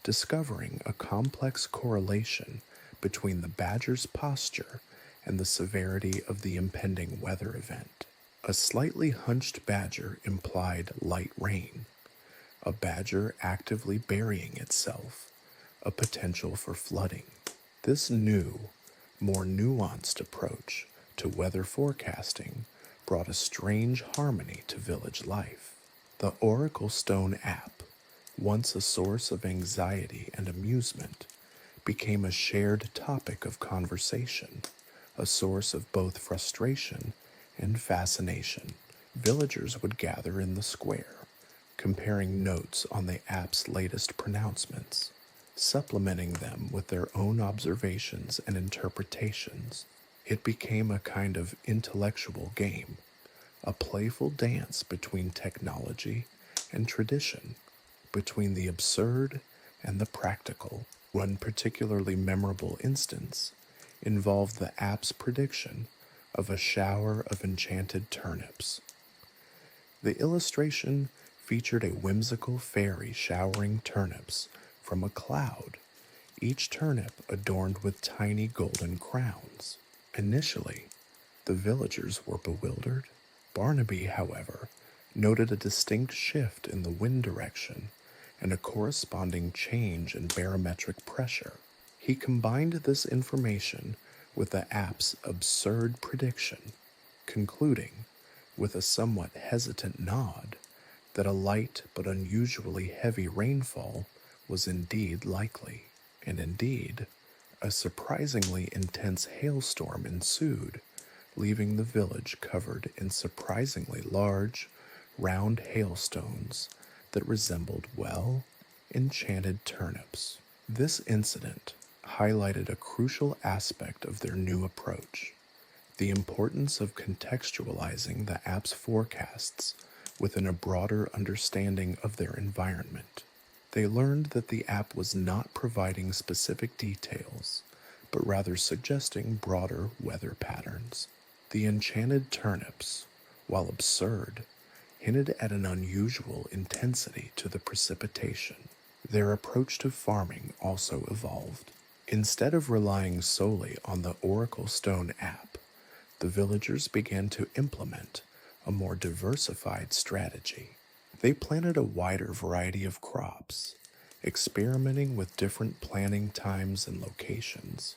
[SPEAKER 1] discovering a complex correlation between the badger's posture and the severity of the impending weather event. A slightly hunched badger implied light rain, a badger actively burying itself, a potential for flooding. This new, more nuanced approach to weather forecasting brought a strange harmony to village life. The Oracle Stone app, once a source of anxiety and amusement, became a shared topic of conversation, a source of both frustration and fascination. Villagers would gather in the square, comparing notes on the app's latest pronouncements, supplementing them with their own observations and interpretations. It became a kind of intellectual game, a playful dance between technology and tradition, between the absurd and the practical. One particularly memorable instance involved the app's prediction of a shower of enchanted turnips. The illustration featured a whimsical fairy showering turnips from a cloud, each turnip adorned with tiny golden crowns. Initially, the villagers were bewildered. Barnaby, however, noted a distinct shift in the wind direction and a corresponding change in barometric pressure. He combined this information with the app's absurd prediction, concluding, with a somewhat hesitant nod, that a light but unusually heavy rainfall was indeed likely. And indeed, a surprisingly intense hailstorm ensued, leaving the village covered in surprisingly large, round hailstones that resembled, well, enchanted turnips. This incident highlighted a crucial aspect of their new approach: the importance of contextualizing the app's forecasts within a broader understanding of their environment. They learned that the app was not providing specific details, but rather suggesting broader weather patterns. The enchanted turnips, while absurd, hinted at an unusual intensity to the precipitation. Their approach to farming also evolved. Instead of relying solely on the Oracle Stone app, the villagers began to implement a more diversified strategy. They planted a wider variety of crops, experimenting with different planting times and locations,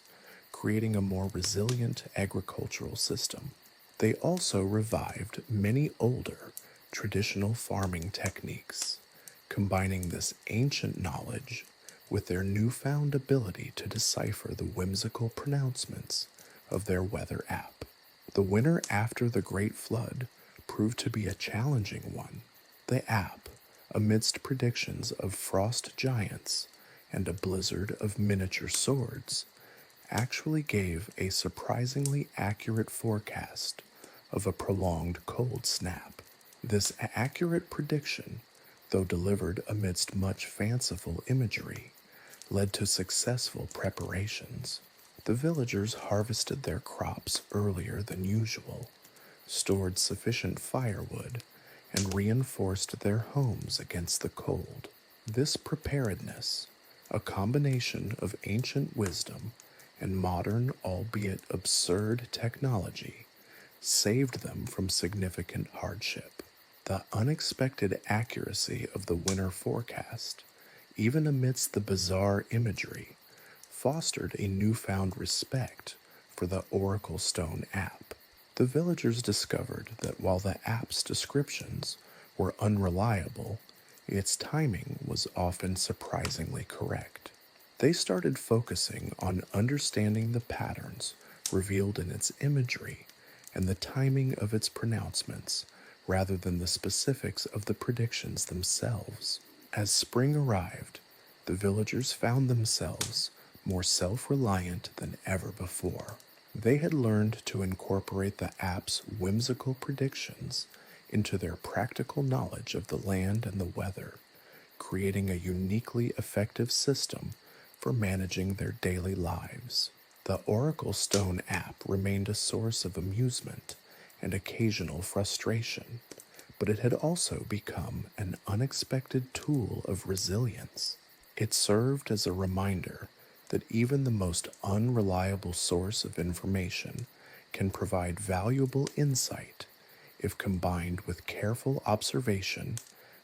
[SPEAKER 1] creating a more resilient agricultural system. They also revived many older, traditional farming techniques, combining this ancient knowledge with their newfound ability to decipher the whimsical pronouncements of their weather app. The winter after the Great Flood proved to be a challenging one. The app, amidst predictions of frost giants and a blizzard of miniature swords, actually gave a surprisingly accurate forecast of a prolonged cold snap. This accurate prediction, though delivered amidst much fanciful imagery, led to successful preparations. The villagers harvested their crops earlier than usual, stored sufficient firewood, and reinforced their homes against the cold. This preparedness, a combination of ancient wisdom and modern, albeit absurd, technology, saved them from significant hardship. The unexpected accuracy of the winter forecast, even amidst the bizarre imagery, fostered a newfound respect for the Oracle Stone app. The villagers discovered that while the app's descriptions were unreliable, its timing was often surprisingly correct. They started focusing on understanding the patterns revealed in its imagery and the timing of its pronouncements rather than the specifics of the predictions themselves. As spring arrived, the villagers found themselves more self-reliant than ever before. They had learned to incorporate the app's whimsical predictions into their practical knowledge of the land and the weather, creating a uniquely effective system for managing their daily lives. The Oracle Stone app remained a source of amusement and occasional frustration, but it had also become an unexpected tool of resilience. It served as a reminder that even the most unreliable source of information can provide valuable insight if combined with careful observation,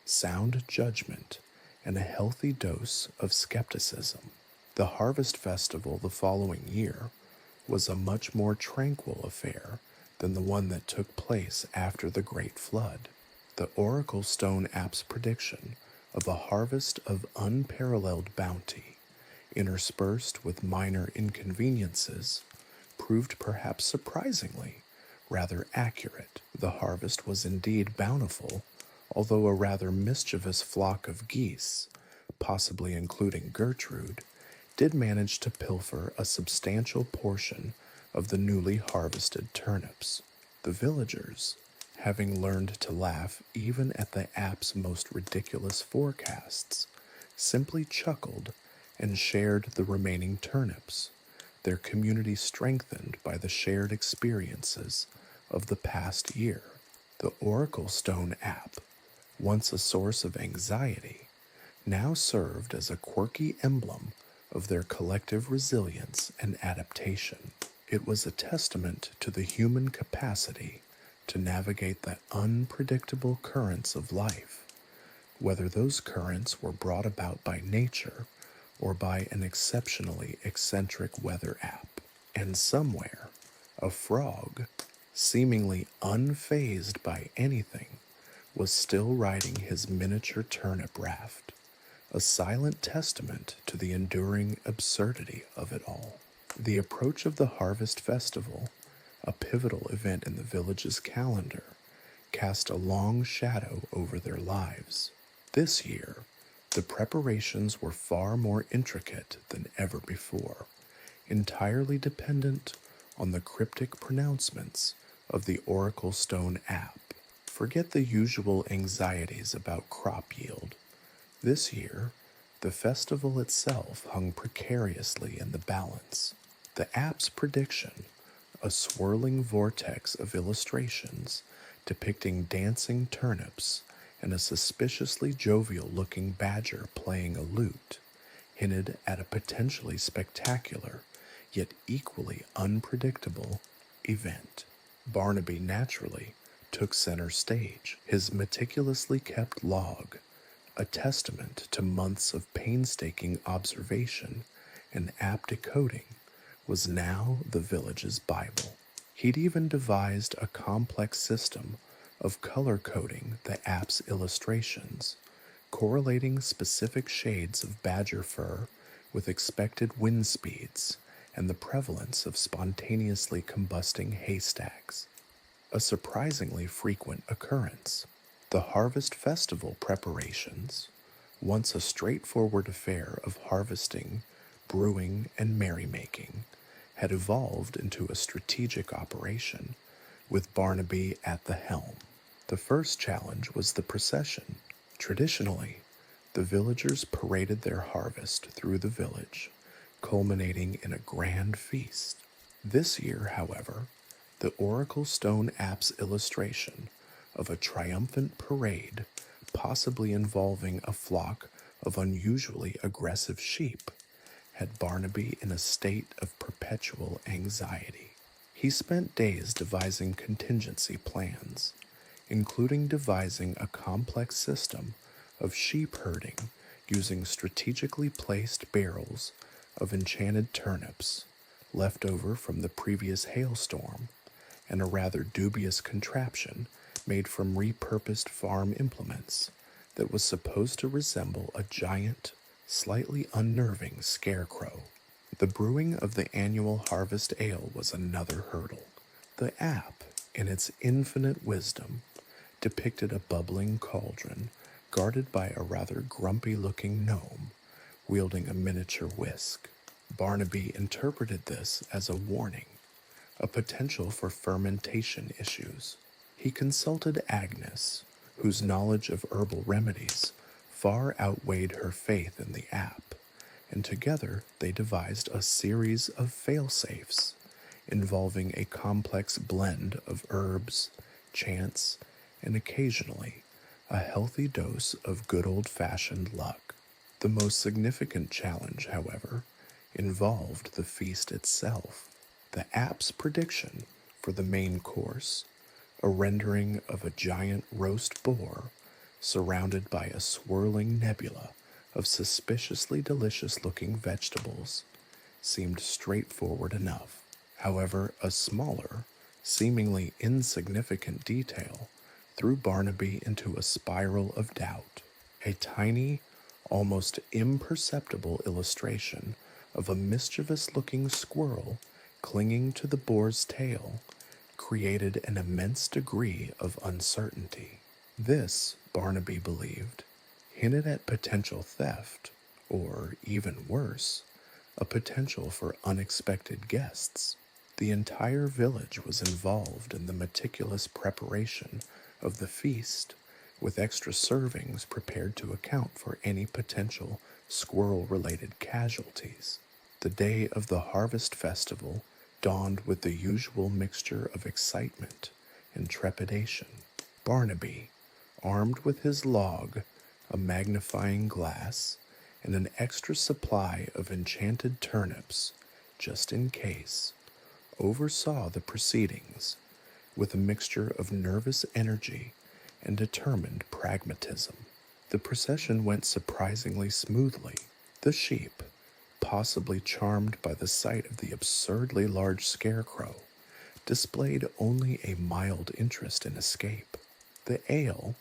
[SPEAKER 1] sound judgment, and a healthy dose of skepticism. The Harvest Festival the following year was a much more tranquil affair than the one that took place after the Great Flood. The Oracle Stone app's prediction of a harvest of unparalleled bounty, interspersed with minor inconveniences, proved perhaps surprisingly rather accurate. The harvest was indeed bountiful, although a rather mischievous flock of geese, possibly including Gertrude, did manage to pilfer a substantial portion of the newly harvested turnips. The villagers, having learned to laugh even at the app's most ridiculous forecasts, simply chuckled and shared the remaining turnips, their community strengthened by the shared experiences of the past year. The Oracle Stone app, once a source of anxiety, now served as a quirky emblem of their collective resilience and adaptation. It was a testament to the human capacity to navigate the unpredictable currents of life, whether those currents were brought about by nature or by an exceptionally eccentric weather app. And somewhere, a frog, seemingly unfazed by anything, was still riding his miniature turnip raft, a silent testament to the enduring absurdity of it all. The approach of the Harvest Festival, a pivotal event in the village's calendar, cast a long shadow over their lives. This year, the preparations were far more intricate than ever before, entirely dependent on the cryptic pronouncements of the Oracle Stone app. Forget the usual anxieties about crop yield. This year, the festival itself hung precariously in the balance. The app's prediction, a swirling vortex of illustrations depicting dancing turnips and a suspiciously jovial-looking badger playing a lute, hinted at a potentially spectacular, yet equally unpredictable, event. Barnaby naturally took center stage, his meticulously kept log, a testament to months of painstaking observation and apt decoding, was now the village's Bible. He'd even devised a complex system of color coding the app's illustrations, correlating specific shades of badger fur with expected wind speeds and the prevalence of spontaneously combusting haystacks, a surprisingly frequent occurrence. The Harvest Festival preparations, once a straightforward affair of harvesting, brewing, and merrymaking, had evolved into a strategic operation with Barnaby at the helm. The first challenge was the procession. Traditionally, the villagers paraded their harvest through the village, culminating in a grand feast. This year, however, the Oracle Stone app's illustration of a triumphant parade, possibly involving a flock of unusually aggressive sheep, had Barnaby in a state of perpetual anxiety. He spent days devising contingency plans, including devising a complex system of sheep herding using strategically placed barrels of enchanted turnips left over from the previous hailstorm, and a rather dubious contraption made from repurposed farm implements that was supposed to resemble a giant, slightly unnerving scarecrow. The brewing of the annual harvest ale was another hurdle. The app, in its infinite wisdom, depicted a bubbling cauldron guarded by a rather grumpy-looking gnome wielding a miniature whisk. Barnaby interpreted this as a warning, a potential for fermentation issues. He consulted Agnes, whose knowledge of herbal remedies far outweighed her faith in the app, and together they devised a series of fail-safes involving a complex blend of herbs, chance, and occasionally a healthy dose of good old-fashioned luck. The most significant challenge, however, involved the feast itself. The app's prediction for the main course, a rendering of a giant roast boar surrounded by a swirling nebula of suspiciously delicious-looking vegetables, seemed straightforward enough. However, a smaller, seemingly insignificant detail threw Barnaby into a spiral of doubt. A tiny, almost imperceptible illustration of a mischievous-looking squirrel clinging to the boar's tail created an immense degree of uncertainty. This, Barnaby believed, hinted at potential theft, or even worse, a potential for unexpected guests. The entire village was involved in the meticulous preparation of the feast, with extra servings prepared to account for any potential squirrel-related casualties. The day of the harvest festival dawned with the usual mixture of excitement and trepidation. Barnaby, armed with his log, a magnifying glass, and an extra supply of enchanted turnips, just in case, oversaw the proceedings with a mixture of nervous energy and determined pragmatism. The procession went surprisingly smoothly. The sheep, possibly charmed by the sight of the absurdly large scarecrow, displayed only a mild interest in escape. The ale,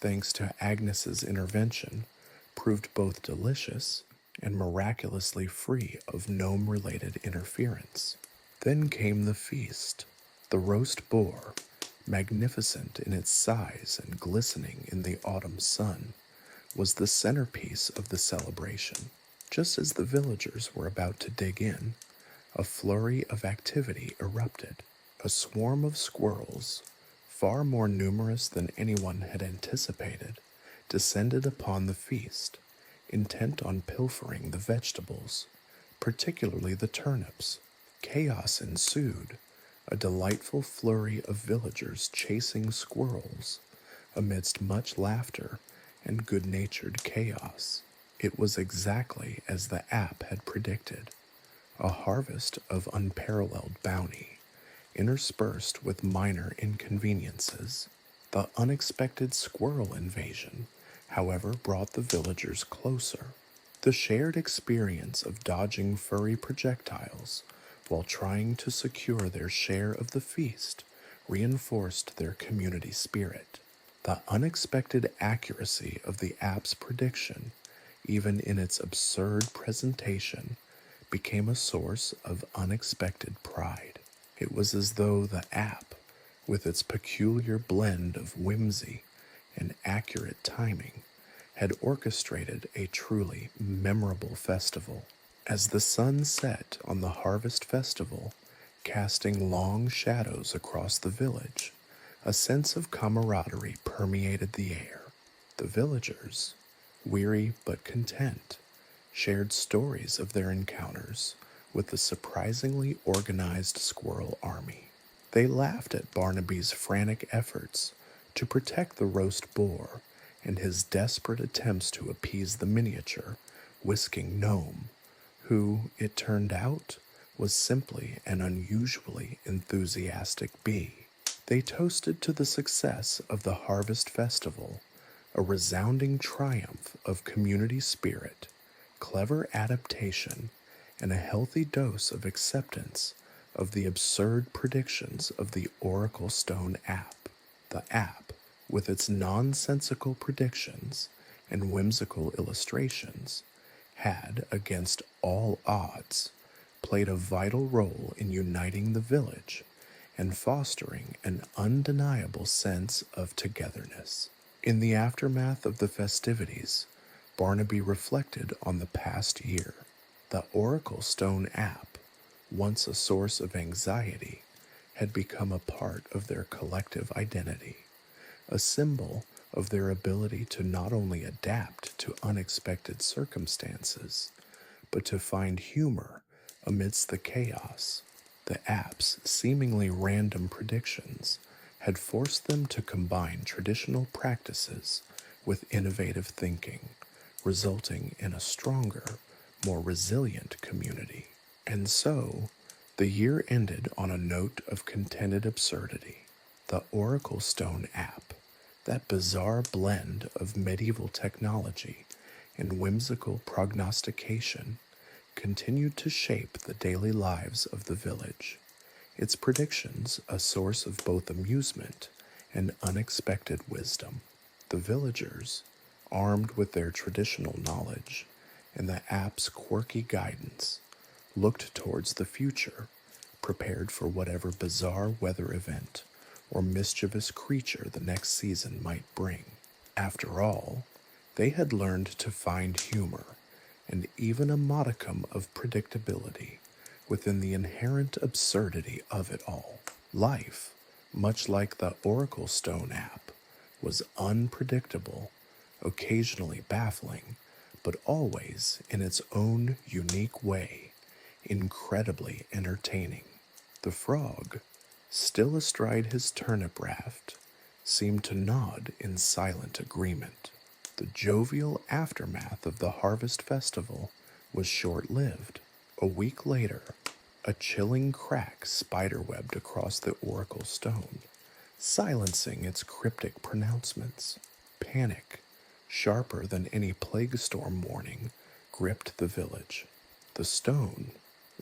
[SPEAKER 1] thanks to Agnes's intervention, proved both delicious and miraculously free of gnome-related interference. Then came the feast. The roast boar, magnificent in its size and glistening in the autumn sun, was the centerpiece of the celebration. Just as the villagers were about to dig in, a flurry of activity erupted. A swarm of squirrels, far more numerous than anyone had anticipated, descended upon the feast, intent on pilfering the vegetables, particularly the turnips. Chaos ensued, a delightful flurry of villagers chasing squirrels, amidst much laughter and good-natured chaos. It was exactly as the app had predicted, a harvest of unparalleled bounty, interspersed with minor inconveniences. The unexpected squirrel invasion, however, brought the villagers closer. The shared experience of dodging furry projectiles while trying to secure their share of the feast reinforced their community spirit. The unexpected accuracy of the app's prediction, even in its absurd presentation, became a source of unexpected pride. It was as though the app, with its peculiar blend of whimsy and accurate timing, had orchestrated a truly memorable festival. As the sun set on the harvest festival, casting long shadows across the village, a sense of camaraderie permeated the air. The villagers, weary but content, shared stories of their encounters with the surprisingly organized squirrel army. They laughed at Barnaby's frantic efforts to protect the roast boar and his desperate attempts to appease the miniature, whisking gnome, who, it turned out, was simply an unusually enthusiastic bee. They toasted to the success of the harvest festival, a resounding triumph of community spirit, clever adaptation, and a healthy dose of acceptance of the absurd predictions of the Oracle Stone app. The app, with its nonsensical predictions and whimsical illustrations, had, against all odds, played a vital role in uniting the village and fostering an undeniable sense of togetherness. In the aftermath of the festivities, Barnaby reflected on the past year. The Oracle Stone app, once a source of anxiety, had become a part of their collective identity, a symbol of their ability to not only adapt to unexpected circumstances, but to find humor amidst the chaos. The app's seemingly random predictions had forced them to combine traditional practices with innovative thinking, resulting in a stronger, more resilient community. And so, the year ended on a note of contented absurdity. The Oracle Stone app, that bizarre blend of medieval technology and whimsical prognostication, continued to shape the daily lives of the village, its predictions a source of both amusement and unexpected wisdom. The villagers, armed with their traditional knowledge and the app's quirky guidance, looked towards the future, prepared for whatever bizarre weather event or mischievous creature the next season might bring. After all, they had learned to find humor and even a modicum of predictability within the inherent absurdity of it all. Life, much like the Oracle Stone app, was unpredictable, occasionally baffling, but always in its own unique way, incredibly entertaining. The frog, still astride his turnip raft, seemed to nod in silent agreement. The jovial aftermath of the harvest festival was short-lived. A week later, a chilling crack spiderwebbed across the Oracle Stone, silencing its cryptic pronouncements. Panic, sharper than any plague storm warning, gripped the village. The stone,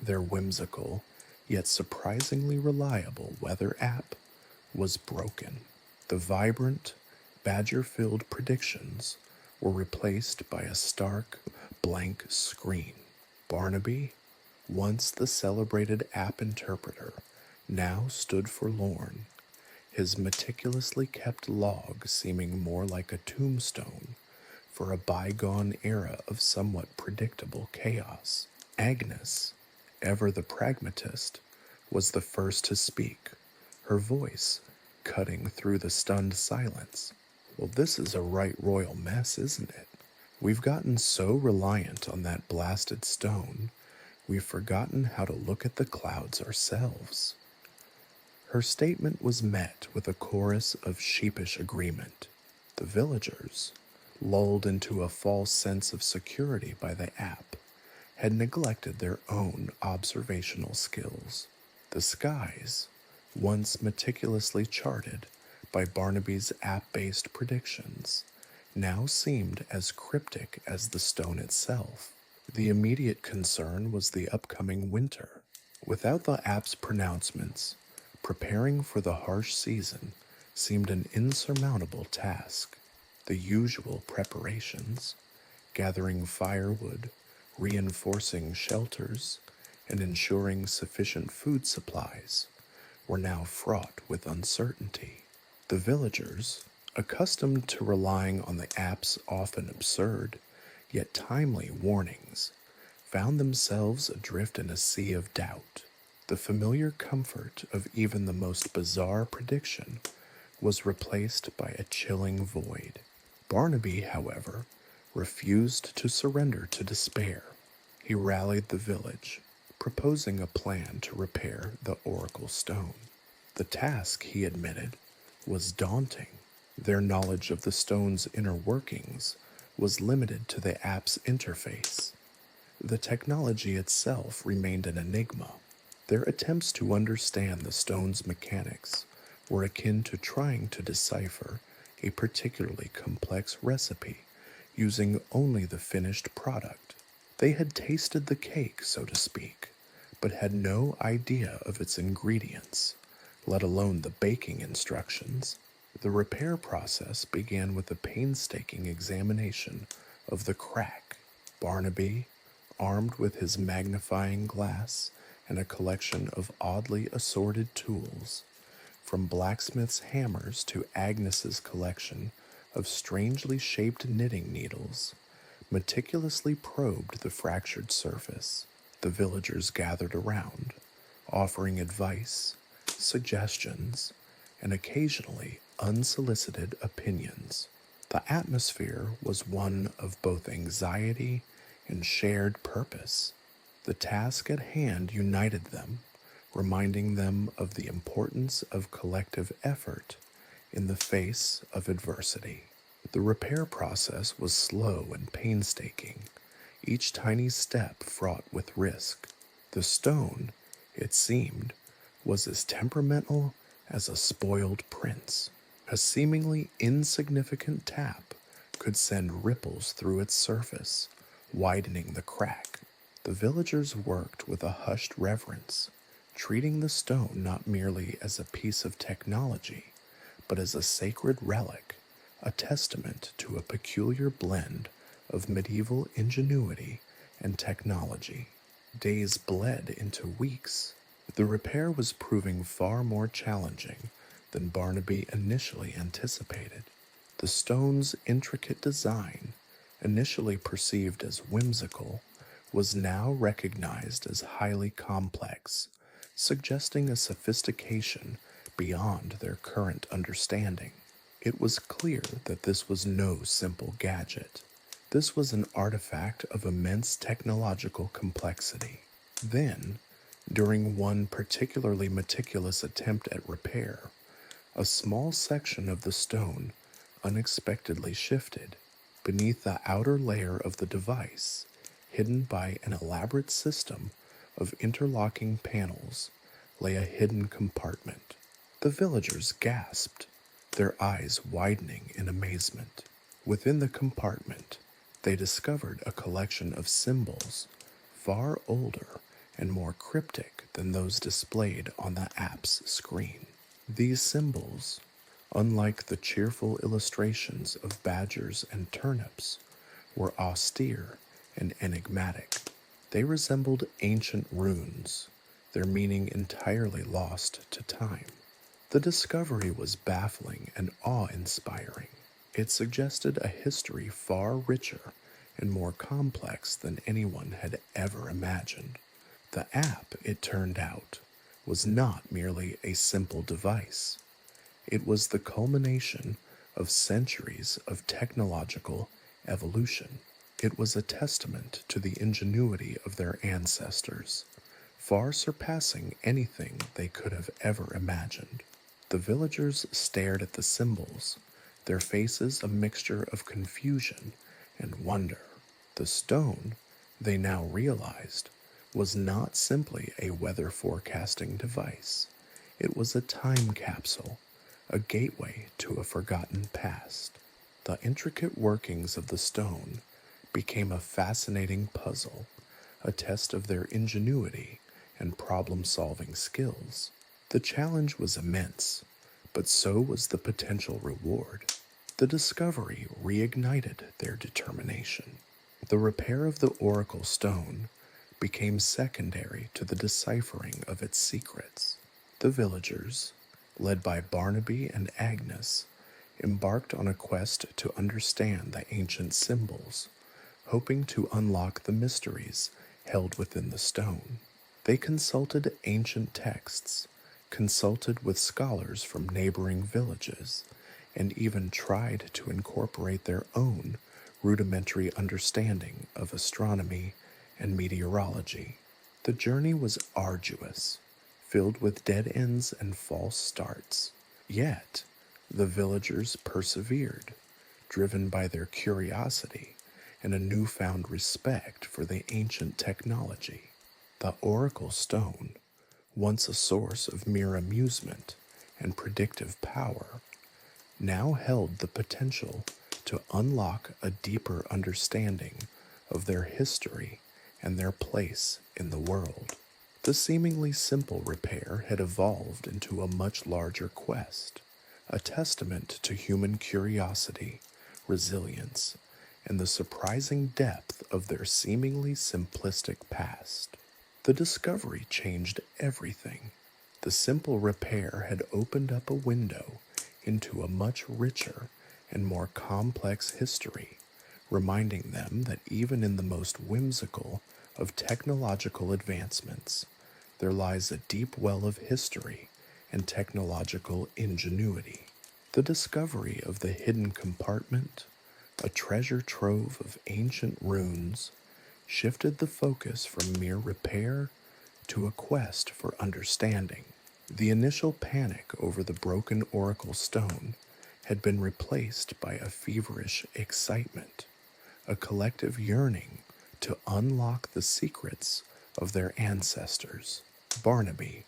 [SPEAKER 1] their whimsical, yet surprisingly reliable weather app, was broken. The vibrant, badger-filled predictions were replaced by a stark, blank screen. Barnaby, once the celebrated app interpreter, now stood forlorn, his meticulously kept log seeming more like a tombstone for a bygone era of somewhat predictable chaos. Agnes, ever the pragmatist, was the first to speak, her voice cutting through the stunned silence. Well, this is a right royal mess, isn't it? We've gotten so reliant on that blasted stone, we've forgotten how to look at the clouds ourselves. Her statement was met with a chorus of sheepish agreement. The villagers, lulled into a false sense of security by the app, had neglected their own observational skills. The skies, once meticulously charted by Barnaby's app-based predictions, now seemed as cryptic as the stone itself. The immediate concern was the upcoming winter. Without the app's pronouncements, Preparing for the harsh season seemed an insurmountable task. The usual preparations, gathering firewood, reinforcing shelters, and ensuring sufficient food supplies, were now fraught with uncertainty. The villagers, accustomed to relying on the app's often absurd, yet timely warnings, found themselves adrift in a sea of doubt. The familiar comfort of even the most bizarre prediction was replaced by a chilling void. Barnaby, however, refused to surrender to despair. He rallied the village, proposing a plan to repair the Oracle Stone. The task, he admitted, was daunting. Their knowledge of the stone's inner workings was limited to the app's interface. The technology itself remained an enigma. Their attempts to understand the stone's mechanics were akin to trying to decipher a particularly complex recipe using only the finished product. They had tasted the cake, so to speak, but had no idea of its ingredients, let alone the baking instructions. The repair process began with a painstaking examination of the crack. Barnaby, armed with his magnifying glass and a collection of oddly assorted tools, from blacksmith's hammers to Agnes's collection of strangely shaped knitting needles, meticulously probed the fractured surface. The villagers gathered around, offering advice, suggestions, and occasionally unsolicited opinions. The atmosphere was one of both anxiety and shared purpose. The task at hand united them, reminding them of the importance of collective effort in the face of adversity. The repair process was slow and painstaking, each tiny step fraught with risk. The stone, it seemed, was as temperamental as a spoiled prince. A seemingly insignificant tap could send ripples through its surface, widening the crack. The villagers worked with a hushed reverence, treating the stone not merely as a piece of technology, but as a sacred relic, a testament to a peculiar blend of medieval ingenuity and technology. Days bled into weeks. The repair was proving far more challenging than Barnaby initially anticipated. The stone's intricate design, initially perceived as whimsical, was now recognized as highly complex, suggesting a sophistication beyond their current understanding. It was clear that this was no simple gadget. This was an artifact of immense technological complexity. Then, during one particularly meticulous attempt at repair, a small section of the stone unexpectedly shifted. Beneath the outer layer of the device, hidden by an elaborate system of interlocking panels, lay a hidden compartment. The villagers gasped, their eyes widening in amazement. Within the compartment, they discovered a collection of symbols far older and more cryptic than those displayed on the app's screen. These symbols, unlike the cheerful illustrations of badgers and turnips, were austere and enigmatic. They resembled ancient runes, their meaning entirely lost to time. The discovery was baffling and awe-inspiring. It suggested a history far richer and more complex than anyone had ever imagined. The app, it turned out, was not merely a simple device. It was the culmination of centuries of technological evolution. It was a testament to the ingenuity of their ancestors, far surpassing anything they could have ever imagined. The villagers stared at the symbols, their faces a mixture of confusion and wonder. The stone, they now realized, was not simply a weather forecasting device. It was a time capsule, a gateway to a forgotten past. The intricate workings of the stone became a fascinating puzzle, a test of their ingenuity and problem-solving skills. The challenge was immense, but so was the potential reward. The discovery reignited their determination. The repair of the oracle stone became secondary to the deciphering of its secrets. The villagers, led by Barnaby and Agnes, embarked on a quest to understand the ancient symbols, hoping to unlock the mysteries held within the stone. They consulted ancient texts, consulted with scholars from neighboring villages, and even tried to incorporate their own rudimentary understanding of astronomy and meteorology. The journey was arduous, filled with dead ends and false starts. Yet, the villagers persevered, driven by their curiosity and a newfound respect for the ancient technology. The Oracle Stone, once a source of mere amusement and predictive power, now held the potential to unlock a deeper understanding of their history and their place in the world. The seemingly simple repair had evolved into a much larger quest, a testament to human curiosity, resilience, and the surprising depth of their seemingly simplistic past. The discovery changed everything. The simple repair had opened up a window into a much richer and more complex history, reminding them that even in the most whimsical of technological advancements, there lies a deep well of history and technological ingenuity. The discovery of the hidden compartment, a treasure trove of ancient runes, shifted the focus from mere repair to a quest for understanding. The initial panic over the broken oracle stone had been replaced by a feverish excitement, a collective yearning to unlock the secrets of their ancestors. Barnaby,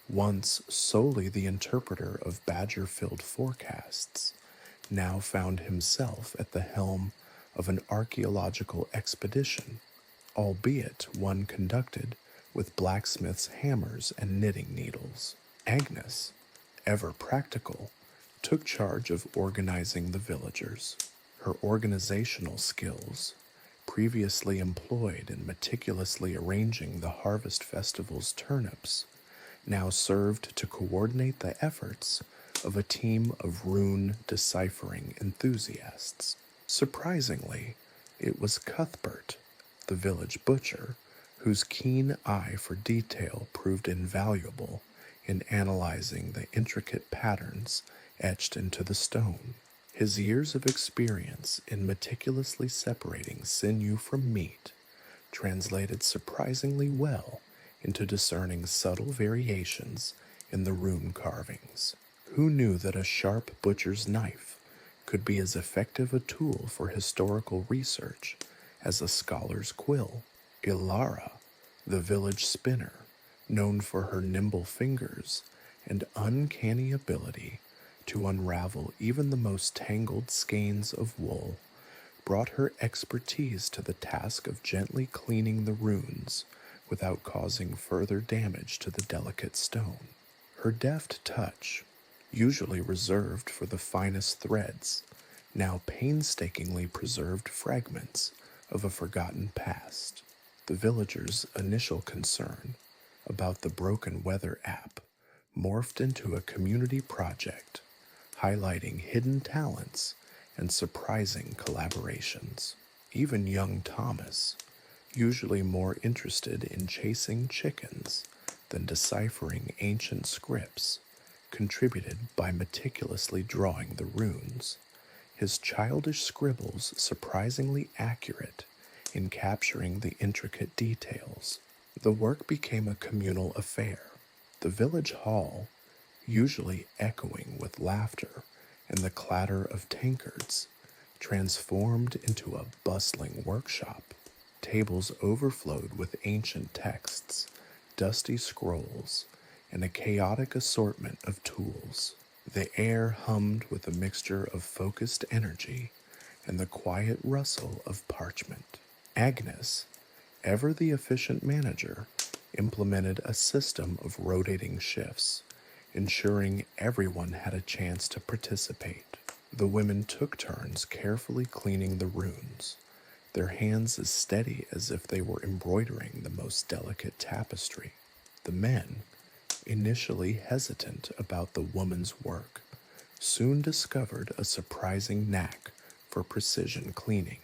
[SPEAKER 1] once solely the interpreter of badger-filled forecasts, now found himself at the helm of an archaeological expedition, albeit one conducted with blacksmith's hammers and knitting needles. Agnes, ever practical, took charge of organizing the villagers. Her organizational skills, previously employed in meticulously arranging the harvest festival's turnips, now served to coordinate the efforts of a team of rune deciphering enthusiasts. Surprisingly, it was Cuthbert, the village butcher, whose keen eye for detail proved invaluable in analyzing the intricate patterns etched into the stone. His years of experience in meticulously separating sinew from meat translated surprisingly well into discerning subtle variations in the rune carvings. Who knew that a sharp butcher's knife could be as effective a tool for historical research as a scholar's quill? Ilara, the village spinner, known for her nimble fingers and uncanny ability to unravel even the most tangled skeins of wool, brought her expertise to the task of gently cleaning the runes without causing further damage to the delicate stone. Her deft touch, usually reserved for the finest threads, now painstakingly preserved fragments of a forgotten past. The villagers' initial concern about the broken weather app morphed into a community project, highlighting hidden talents and surprising collaborations. Even young Thomas, usually more interested in chasing chickens than deciphering ancient scripts, contributed by meticulously drawing the runes, his childish scribbles surprisingly accurate in capturing the intricate details. The work became a communal affair. The village hall, usually echoing with laughter and the clatter of tankards, transformed into a bustling workshop. Tables overflowed with ancient texts, dusty scrolls, and a chaotic assortment of tools. The air hummed with a mixture of focused energy and the quiet rustle of parchment. Agnes, ever the efficient manager, implemented a system of rotating shifts, ensuring everyone had a chance to participate. The women took turns carefully cleaning the runes, their hands as steady as if they were embroidering the most delicate tapestry. The men, initially hesitant about the woman's work, soon discovered a surprising knack for precision cleaning,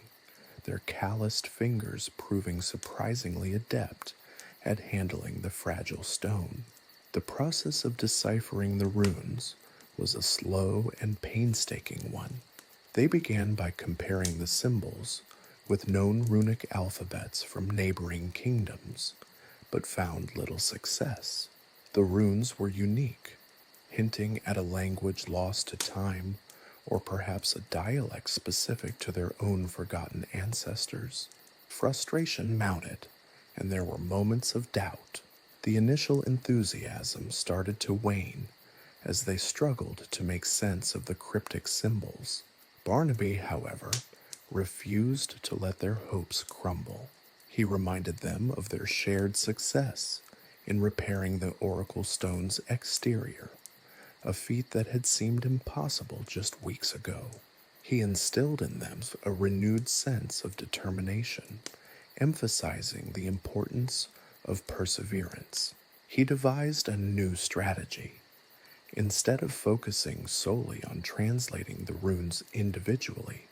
[SPEAKER 1] their calloused fingers proving surprisingly adept at handling the fragile stone. The process of deciphering the runes was a slow and painstaking one. They began by comparing the symbols with known runic alphabets from neighboring kingdoms, but found little success. The runes were unique, hinting at a language lost to time, or perhaps a dialect specific to their own forgotten ancestors. Frustration mounted, and there were moments of doubt. The initial enthusiasm started to wane as they struggled to make sense of the cryptic symbols. Barnaby, however, refused to let their hopes crumble. He reminded them of their shared success in repairing the Oracle Stone's exterior, a feat that had seemed impossible just weeks ago. He instilled in them a renewed sense of determination, emphasizing the importance of perseverance. He devised a new strategy. Instead of focusing solely on translating the runes individually,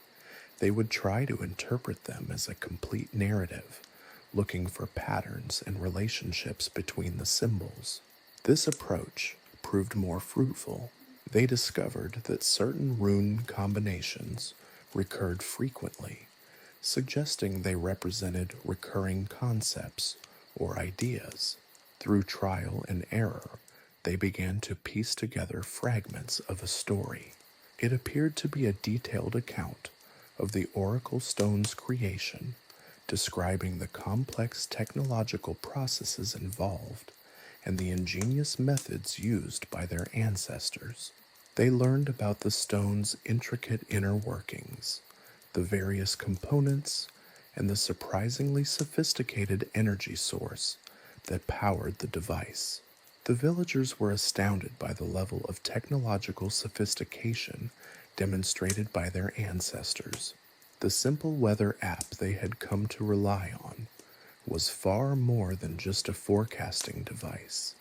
[SPEAKER 1] they would try to interpret them as a complete narrative, looking for patterns and relationships between the symbols. This approach proved more fruitful. They discovered that certain rune combinations recurred frequently, suggesting they represented recurring concepts or ideas. Through trial and error, they began to piece together fragments of a story. It appeared to be a detailed account of the Oracle Stone's creation, describing the complex technological processes involved and the ingenious methods used by their ancestors. They learned about the stone's intricate inner workings, the various components, and the surprisingly sophisticated energy source that powered the device. The villagers were astounded by the level of technological sophistication demonstrated by their ancestors. The simple weather app they had come to rely on was far more than just a forecasting device.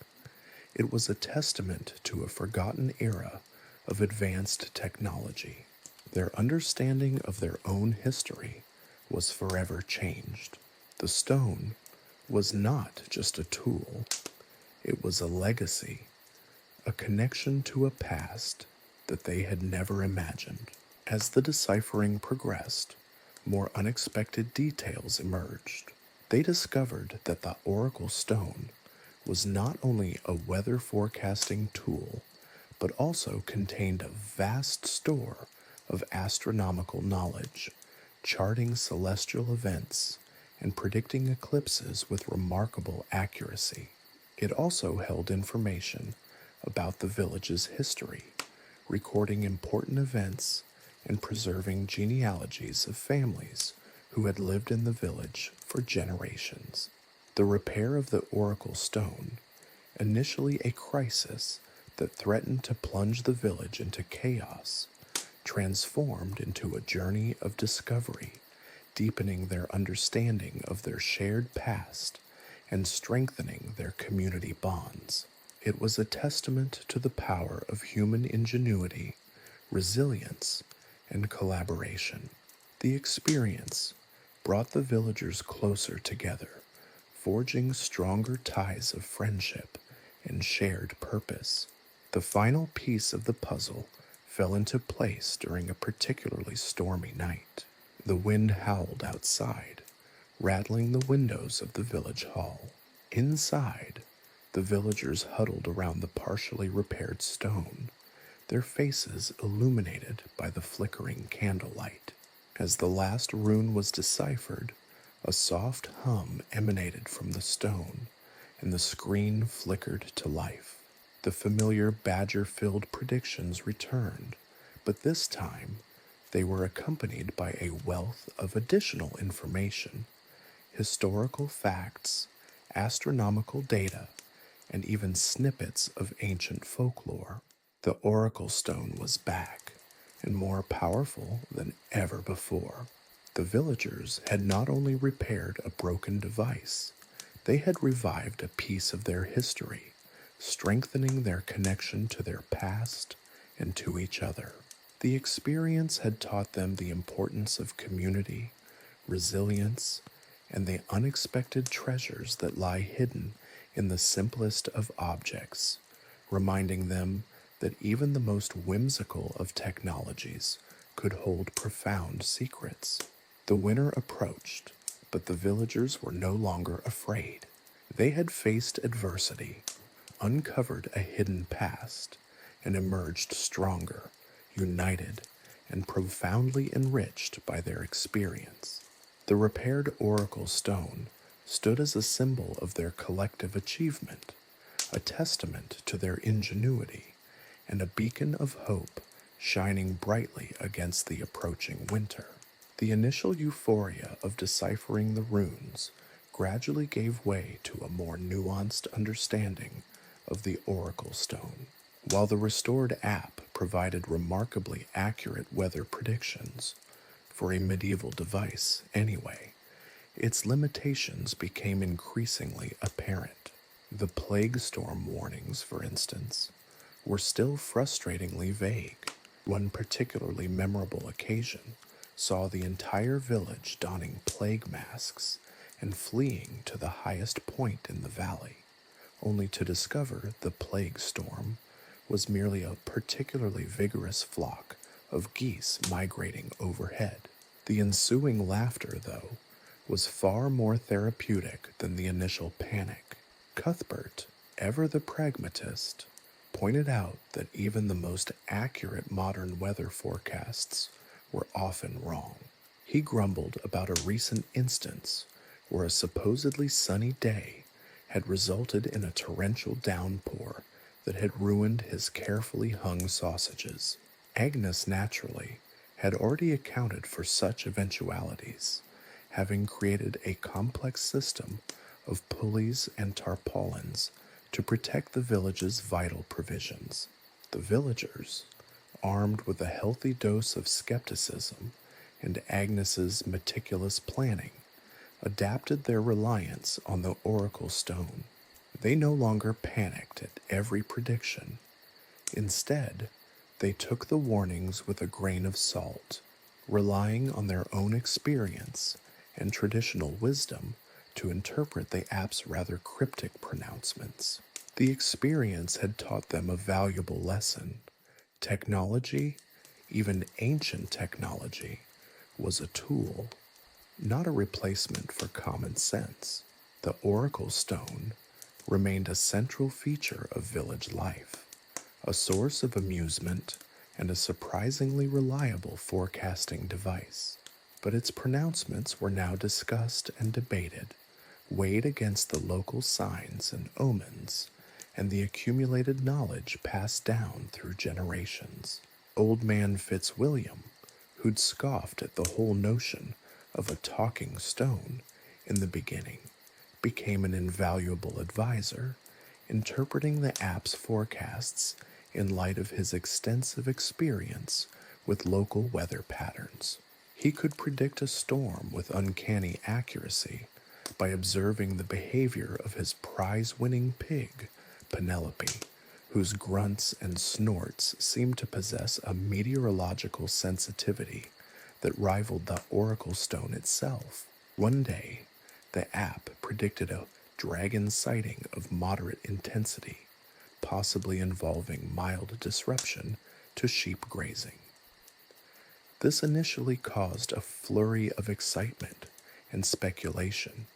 [SPEAKER 1] It was a testament to a forgotten era of advanced technology. Their understanding of their own history was forever changed. The stone was not just a tool, it was a legacy, a connection to a past that they had never imagined. As the deciphering progressed, more unexpected details emerged. They discovered that the Oracle Stone was not only a weather forecasting tool, but also contained a vast store of astronomical knowledge, charting celestial events and predicting eclipses with remarkable accuracy. It also held information about the village's history, recording important events and preserving genealogies of families who had lived in the village for generations. The repair of the Oracle Stone, initially a crisis that threatened to plunge the village into chaos, transformed into a journey of discovery, deepening their understanding of their shared past and strengthening their community bonds. It was a testament to the power of human ingenuity, resilience, and collaboration. The experience brought the villagers closer together, forging stronger ties of friendship and shared purpose. The final piece of the puzzle fell into place during a particularly stormy night. The wind howled outside, rattling the windows of the village hall. Inside, the villagers huddled around the partially repaired stone, their faces illuminated by the flickering candlelight. As the last rune was deciphered, a soft hum emanated from the stone, and the screen flickered to life. The familiar badger-filled predictions returned, but this time they were accompanied by a wealth of additional information, historical facts, astronomical data, and even snippets of ancient folklore. The Oracle Stone was back, and more powerful than ever before. The villagers had not only repaired a broken device, they had revived a piece of their history, strengthening their connection to their past and to each other. The experience had taught them the importance of community, resilience, and the unexpected treasures that lie hidden in the simplest of objects, reminding them that even the most whimsical of technologies could hold profound secrets. The winter approached, but the villagers were no longer afraid. They had faced adversity, uncovered a hidden past, and emerged stronger, united, and profoundly enriched by their experience. The repaired Oracle Stone stood as a symbol of their collective achievement, a testament to their ingenuity, and a beacon of hope shining brightly against the approaching winter. The initial euphoria of deciphering the runes gradually gave way to a more nuanced understanding of the Oracle Stone. While the restored app provided remarkably accurate weather predictions, for a medieval device anyway, its limitations became increasingly apparent. The plague storm warnings, for instance, were still frustratingly vague. One particularly memorable occasion saw the entire village donning plague masks and fleeing to the highest point in the valley, only to discover the plague storm was merely a particularly vigorous flock of geese migrating overhead. The ensuing laughter, though, was far more therapeutic than the initial panic. Cuthbert, ever the pragmatist, pointed out that even the most accurate modern weather forecasts were often wrong. He grumbled about a recent instance where a supposedly sunny day had resulted in a torrential downpour that had ruined his carefully hung sausages. Agnes, naturally, had already accounted for such eventualities, having created a complex system of pulleys and tarpaulins to protect the village's vital provisions. The villagers, armed with a healthy dose of skepticism and Agnes's meticulous planning, adapted their reliance on the Oracle Stone. They no longer panicked at every prediction. Instead, they took the warnings with a grain of salt, relying on their own experience and traditional wisdom to interpret the app's rather cryptic pronouncements. The experience had taught them a valuable lesson. Technology, even ancient technology, was a tool, not a replacement for common sense. The Oracle Stone remained a central feature of village life, a source of amusement and a surprisingly reliable forecasting device. But its pronouncements were now discussed and debated, weighed against the local signs and omens, and the accumulated knowledge passed down through generations. Old man Fitzwilliam, who'd scoffed at the whole notion of a talking stone in the beginning, became an invaluable advisor, interpreting the app's forecasts in light of his extensive experience with local weather patterns. He could predict a storm with uncanny accuracy by observing the behavior of his prize-winning pig, Penelope, whose grunts and snorts seemed to possess a meteorological sensitivity that rivaled the Oracle Stone itself. One day, the app predicted a dragon sighting of moderate intensity, possibly involving mild disruption to sheep grazing. This initially caused a flurry of excitement and speculation,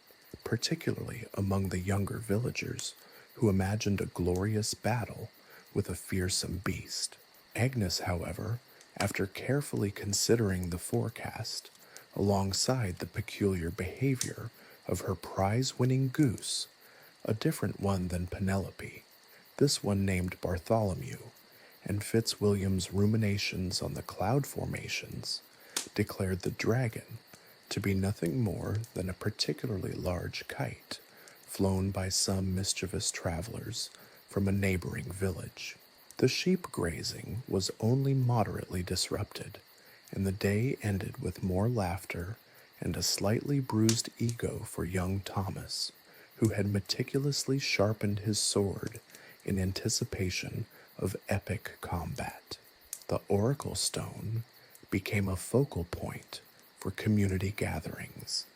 [SPEAKER 1] particularly among the younger villagers who imagined a glorious battle with a fearsome beast. Agnes, however, after carefully considering the forecast, alongside the peculiar behavior of her prize-winning goose, a different one than Penelope, this one named Bartholomew, and Fitzwilliam's ruminations on the cloud formations, declared the dragon to be nothing more than a particularly large kite flown by some mischievous travelers from a neighboring village. The sheep grazing was only moderately disrupted, and the day ended with more laughter and a slightly bruised ego for young Thomas, who had meticulously sharpened his sword in anticipation of epic combat. The Oracle Stone became a focal point for community gatherings,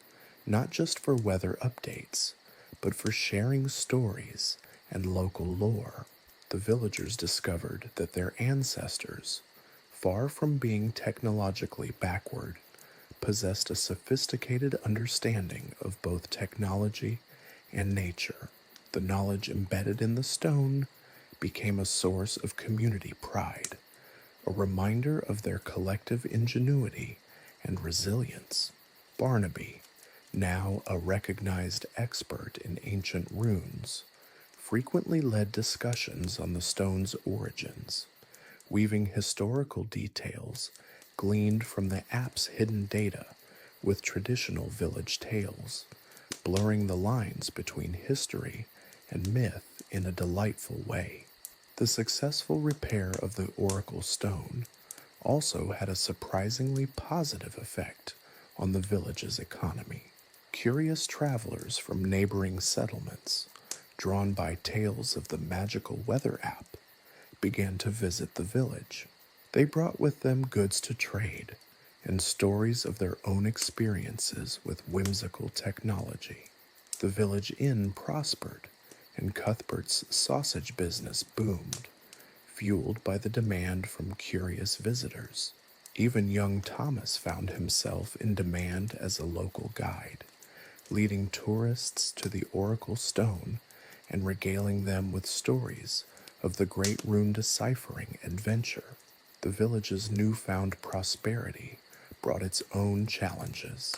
[SPEAKER 1] not just for weather updates, but for sharing stories and local lore. The villagers discovered that their ancestors, far from being technologically backward, possessed a sophisticated understanding of both technology and nature. The knowledge embedded in the stone became a source of community pride, a reminder of their collective ingenuity and resilience. Barnaby, now a recognized expert in ancient runes, frequently led discussions on the stone's origins, weaving historical details gleaned from the app's hidden data with traditional village tales, blurring the lines between history and myth in a delightful way. The successful repair of the Oracle Stone also had a surprisingly positive effect on the village's economy. Curious travelers from neighboring settlements, drawn by tales of the magical weather app, began to visit the village. They brought with them goods to trade and stories of their own experiences with whimsical technology. The village inn prospered, and Cuthbert's sausage business boomed, fueled by the demand from curious visitors. Even young Thomas found himself in demand as a local guide, leading tourists to the Oracle Stone and regaling them with stories of the great rune deciphering adventure. The village's newfound prosperity brought its own challenges,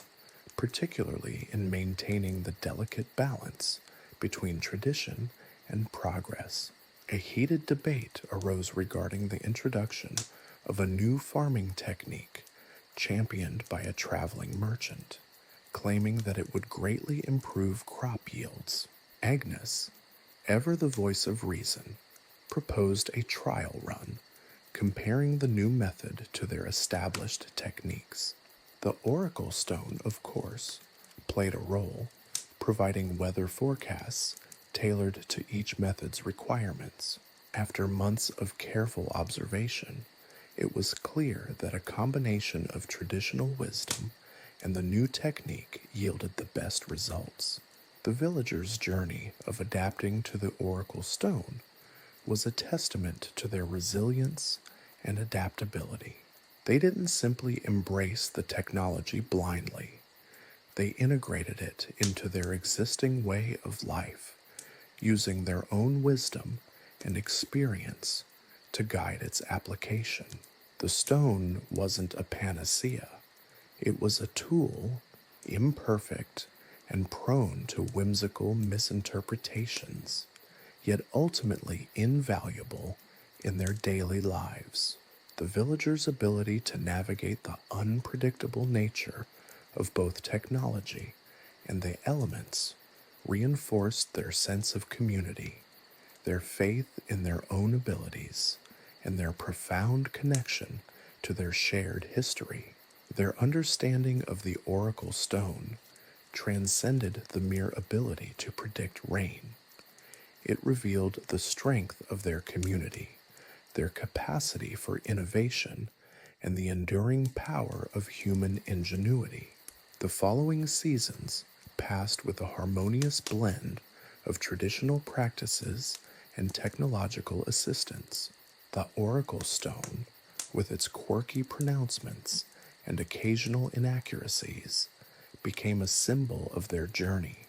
[SPEAKER 1] particularly in maintaining the delicate balance between tradition and progress. A heated debate arose regarding the introduction of a new farming technique championed by a traveling merchant, claiming that it would greatly improve crop yields. Agnes, ever the voice of reason, proposed a trial run, comparing the new method to their established techniques. The Oracle Stone, of course, played a role, providing weather forecasts tailored to each method's requirements. After months of careful observation, it was clear that a combination of traditional wisdom and the new technique yielded the best results. The villagers' journey of adapting to the Oracle Stone was a testament to their resilience and adaptability. They didn't simply embrace the technology blindly, they integrated it into their existing way of life, using their own wisdom and experience to guide its application. The stone wasn't a panacea, it was a tool, imperfect and prone to whimsical misinterpretations, yet ultimately invaluable in their daily lives. The villagers' ability to navigate the unpredictable nature of both technology and the elements reinforced their sense of community, their faith in their own abilities, and their profound connection to their shared history. Their understanding of the Oracle Stone transcended the mere ability to predict rain. It revealed the strength of their community, their capacity for innovation, and the enduring power of human ingenuity. The following seasons passed with a harmonious blend of traditional practices and technological assistance. The Oracle Stone, with its quirky pronouncements and occasional inaccuracies, became a symbol of their journey,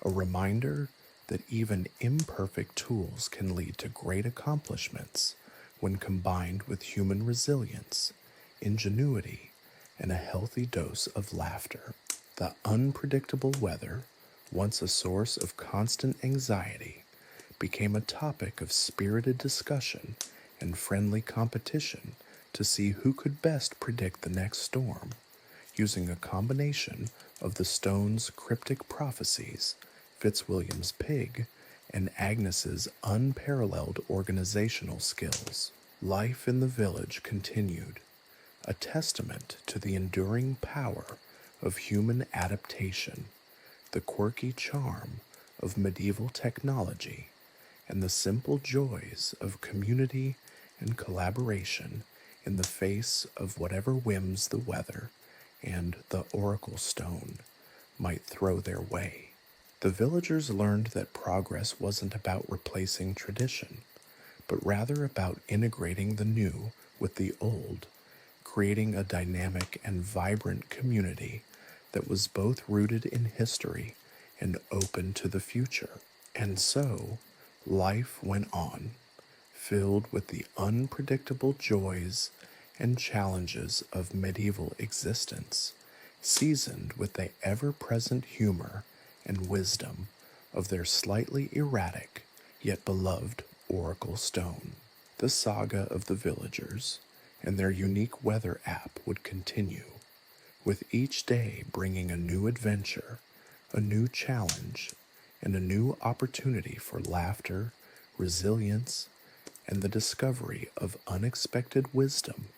[SPEAKER 1] a reminder that even imperfect tools can lead to great accomplishments when combined with human resilience, ingenuity, and a healthy dose of laughter. The unpredictable weather, once a source of constant anxiety, became a topic of spirited discussion and friendly competition to see who could best predict the next storm, using a combination of the stone's cryptic prophecies, Fitzwilliam's pig, and Agnes's unparalleled organizational skills, life in the village continued, a testament to the enduring power of human adaptation, the quirky charm of medieval technology, and the simple joys of community and collaboration in the face of whatever whims the weather and the oracle stone might throw their way. The villagers learned that progress wasn't about replacing tradition, but rather about integrating the new with the old, creating a dynamic and vibrant community that was both rooted in history and open to the future. And so, life went on, filled with the unpredictable joys and challenges of medieval existence, seasoned with the ever-present humor and wisdom of their slightly erratic yet beloved oracle stone. The saga of the villagers and their unique weather app would continue, with each day bringing a new adventure, a new challenge, and a new opportunity for laughter, resilience, and the discovery of unexpected wisdom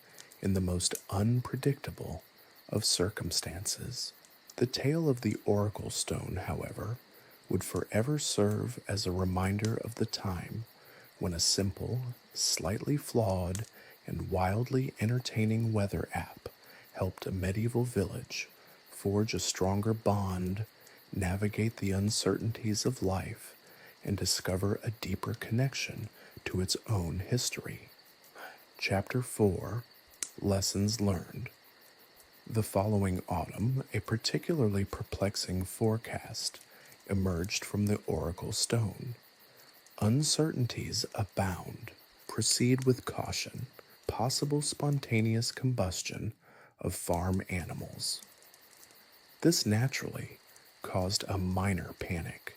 [SPEAKER 1] in the most unpredictable of circumstances. The tale of the oracle stone, however, would forever serve as a reminder of the time when a simple, slightly flawed, and wildly entertaining weather app helped a medieval village forge a stronger bond, navigate the uncertainties of life, and discover a deeper connection to its own history. Chapter 4, Lessons Learned. The following autumn, a particularly perplexing forecast emerged from the oracle stone. Uncertainties abound. Proceed with caution. Possible spontaneous combustion of farm animals. This naturally caused a minor panic,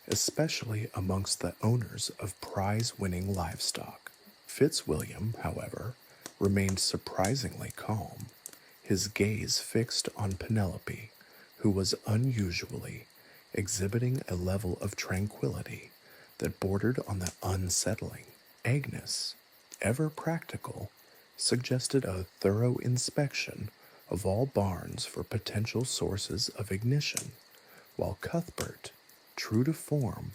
[SPEAKER 1] especially amongst the owners of prize-winning livestock. Fitzwilliam, however, remained surprisingly calm, his gaze fixed on Penelope, who was unusually exhibiting a level of tranquility that bordered on the unsettling. Agnes, ever practical, suggested a thorough inspection of all barns for potential sources of ignition, while Cuthbert, true to form,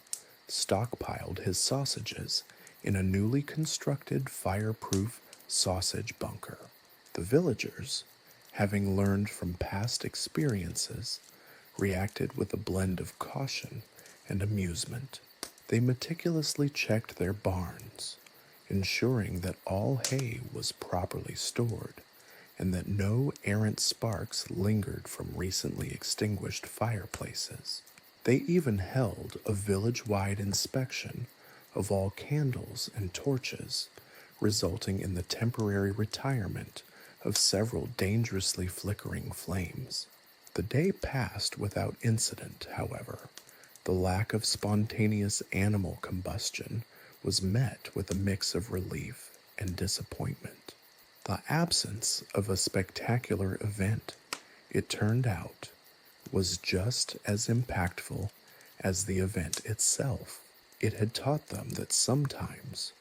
[SPEAKER 1] stockpiled his sausages in a newly constructed fireproof sausage bunker. The villagers, having learned from past experiences, reacted with a blend of caution and amusement. They meticulously checked their barns, ensuring that all hay was properly stored and that no errant sparks lingered from recently extinguished fireplaces. They even held a village-wide inspection of all candles and torches, resulting in the temporary retirement of several dangerously flickering flames. The day passed without incident, however. The lack of spontaneous animal combustion was met with a mix of relief and disappointment. The absence of a spectacular event, it turned out, was just as impactful as the event itself. It had taught them that sometimes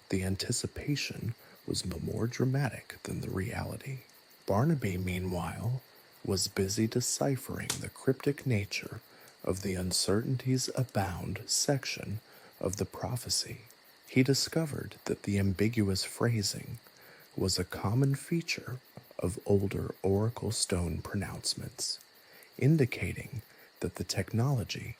[SPEAKER 1] the anticipation was more dramatic than the reality. Barnaby, meanwhile, was busy deciphering the cryptic nature of the uncertainties abound section of the prophecy. He discovered that the ambiguous phrasing was a common feature of older oracle stone pronouncements, indicating that the technology,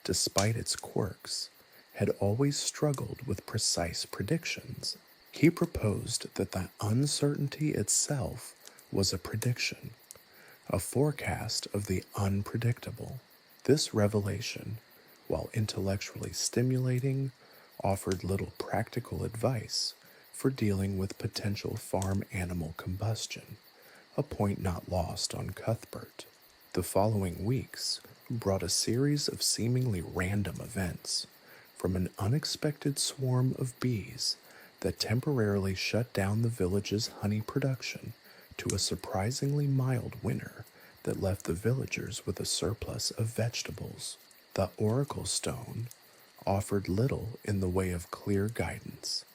[SPEAKER 1] despite its quirks, had always struggled with precise predictions. He proposed that the uncertainty itself was a prediction, a forecast of the unpredictable. This revelation, while intellectually stimulating, offered little practical advice for dealing with potential farm animal combustion, a point not lost on Cuthbert. The following weeks brought a series of seemingly random events, from an unexpected swarm of bees that temporarily shut down the village's honey production to a surprisingly mild winter that left the villagers with a surplus of vegetables. The oracle stone offered little in the way of clear guidance,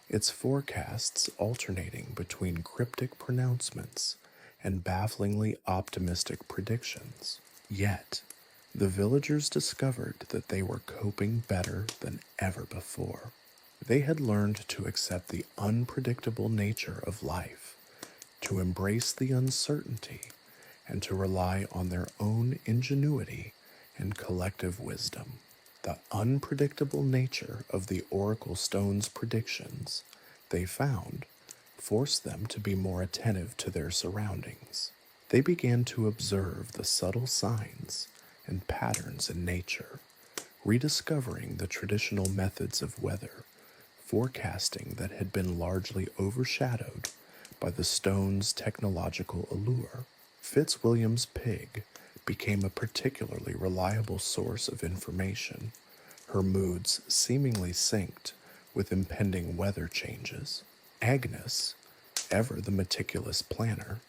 [SPEAKER 1] its forecasts alternating between cryptic pronouncements and bafflingly optimistic predictions. Yet, the villagers discovered that they were coping better than ever before. They had learned to accept the unpredictable nature of life, to embrace the uncertainty, and to rely on their own ingenuity and collective wisdom. The unpredictable nature of the Oracle Stone's predictions, they found, forced them to be more attentive to their surroundings. They began to observe the subtle signs and patterns in nature, rediscovering the traditional methods of weather forecasting that had been largely overshadowed by the stone's technological allure. Fitzwilliam's pig became a particularly reliable source of information, her moods seemingly synced with impending weather changes. Agnes, ever the meticulous planner,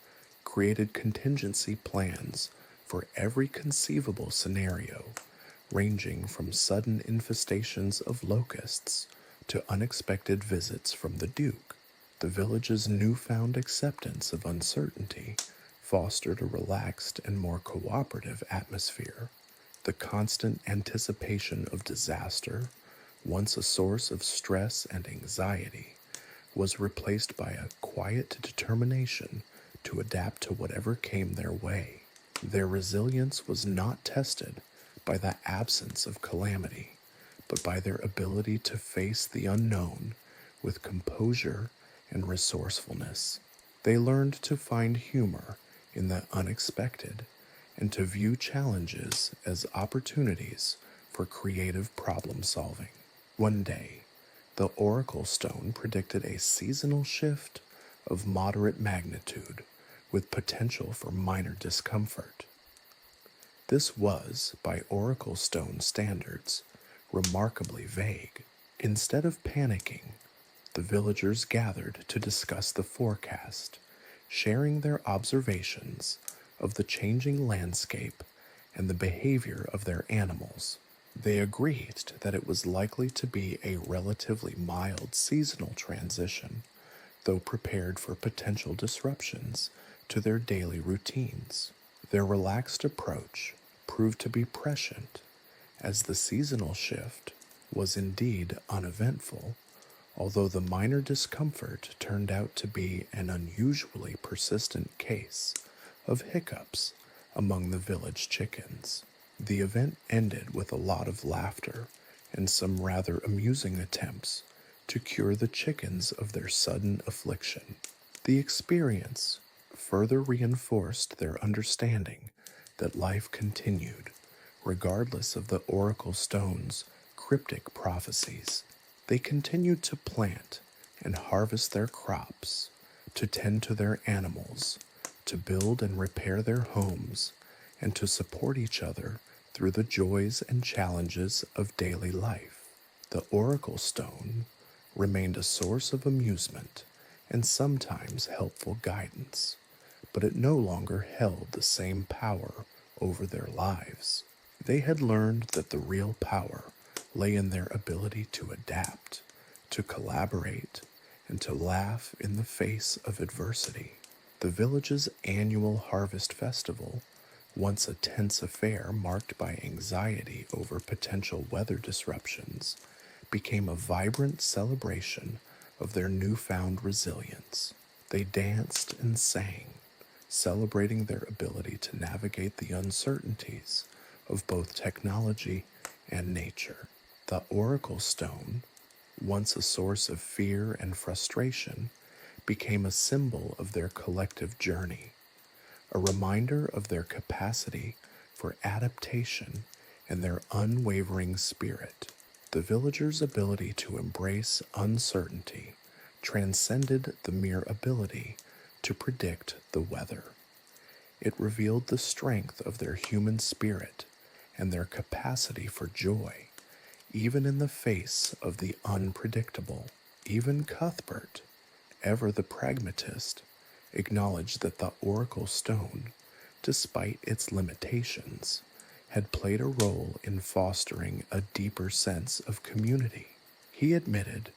[SPEAKER 1] created contingency plans for every conceivable scenario, ranging from sudden infestations of locusts to unexpected visits from the Duke. The village's newfound acceptance of uncertainty fostered a relaxed and more cooperative atmosphere. The constant anticipation of disaster, once a source of stress and anxiety, was replaced by a quiet determination to adapt to whatever came their way. Their resilience was not tested by the absence of calamity, but by their ability to face the unknown with composure and resourcefulness. They learned to find humor in the unexpected and to view challenges as opportunities for creative problem solving. One day, the Oracle Stone predicted a seasonal shift of moderate magnitude with potential for minor discomfort. This was, by Oracle Stone standards, remarkably vague. Instead of panicking, the villagers gathered to discuss the forecast, sharing their observations of the changing landscape and the behavior of their animals. They agreed that it was likely to be a relatively mild seasonal transition, though prepared for potential disruptions to their daily routines. Their relaxed approach proved to be prescient, as the seasonal shift was indeed uneventful, although the minor discomfort turned out to be an unusually persistent case of hiccups among the village chickens. The event ended with a lot of laughter and some rather amusing attempts to cure the chickens of their sudden affliction. The experience further reinforced their understanding that life continued, regardless of the Oracle Stone's cryptic prophecies. They continued to plant and harvest their crops, to tend to their animals, to build and repair their homes, and to support each other through the joys and challenges of daily life. The Oracle Stone remained a source of amusement and sometimes helpful guidance, but it no longer held the same power over their lives. They had learned that the real power lay in their ability to adapt, to collaborate, and to laugh in the face of adversity. The village's annual harvest festival, once a tense affair marked by anxiety over potential weather disruptions, became a vibrant celebration of their newfound resilience. They danced and sang, celebrating their ability to navigate the uncertainties of both technology and nature. The Oracle Stone, once a source of fear and frustration, became a symbol of their collective journey, a reminder of their capacity for adaptation and their unwavering spirit. The villagers' ability to embrace uncertainty transcended the mere ability to predict the weather. It revealed the strength of their human spirit and their capacity for joy, even in the face of the unpredictable. Even Cuthbert, ever the pragmatist, acknowledged that the Oracle Stone, despite its limitations, had played a role in fostering a deeper sense of community. He admitted,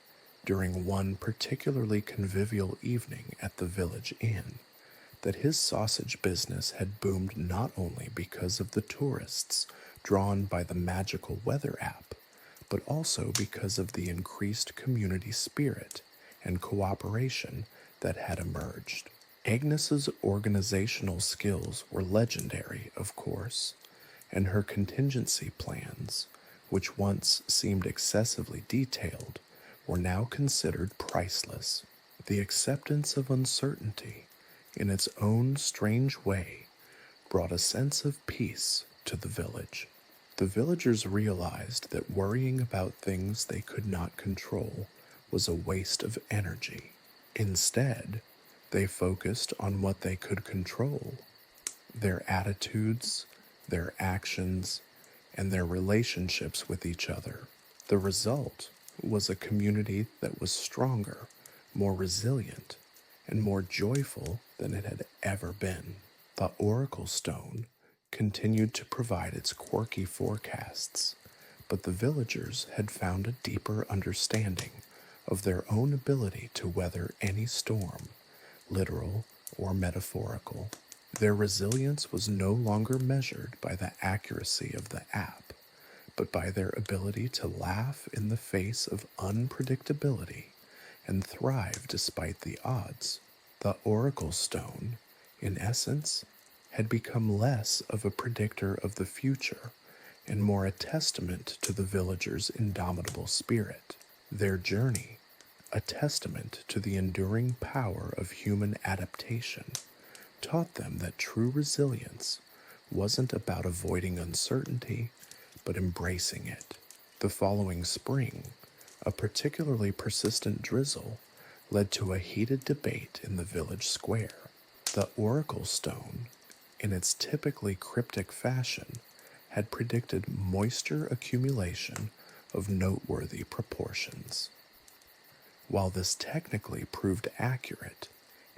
[SPEAKER 1] during one particularly convivial evening at the village inn, that his sausage business had boomed not only because of the tourists drawn by the magical weather app, but also because of the increased community spirit and cooperation that had emerged. Agnes's organizational skills were legendary, of course, and her contingency plans, which once seemed excessively detailed, were now considered priceless. The acceptance of uncertainty, in its own strange way, brought a sense of peace to the village. The villagers realized that worrying about things they could not control was a waste of energy. Instead, they focused on what they could control: their attitudes, their actions, and their relationships with each other. The result was a community that was stronger, more resilient, and more joyful than it had ever been. The Oracle Stone continued to provide its quirky forecasts, but the villagers had found a deeper understanding of their own ability to weather any storm, literal or metaphorical. Their resilience was no longer measured by the accuracy of the app, but by their ability to laugh in the face of unpredictability and thrive despite the odds. The Oracle Stone, in essence, had become less of a predictor of the future and more a testament to the villagers' indomitable spirit. Their journey, a testament to the enduring power of human adaptation, taught them that true resilience wasn't about avoiding uncertainty, but embracing it. The following spring, a particularly persistent drizzle led to a heated debate in the village square. The Oracle Stone, in its typically cryptic fashion, had predicted moisture accumulation of noteworthy proportions. While this technically proved accurate,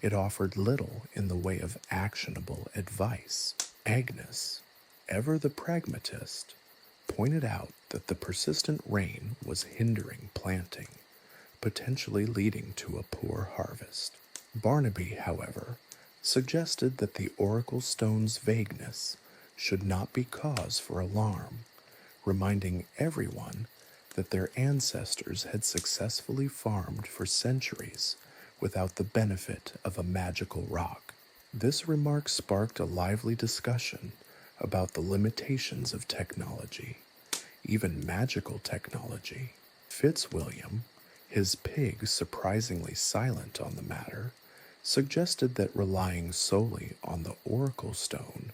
[SPEAKER 1] it offered little in the way of actionable advice. Agnes, ever the pragmatist, pointed out that the persistent rain was hindering planting, potentially leading to a poor harvest. Barnaby, however, suggested that the Oracle Stone's vagueness should not be cause for alarm, reminding everyone that their ancestors had successfully farmed for centuries without the benefit of a magical rock. This remark sparked a lively discussion about the limitations of technology, even magical technology. Fitzwilliam, his pig surprisingly silent on the matter, suggested that relying solely on the Oracle Stone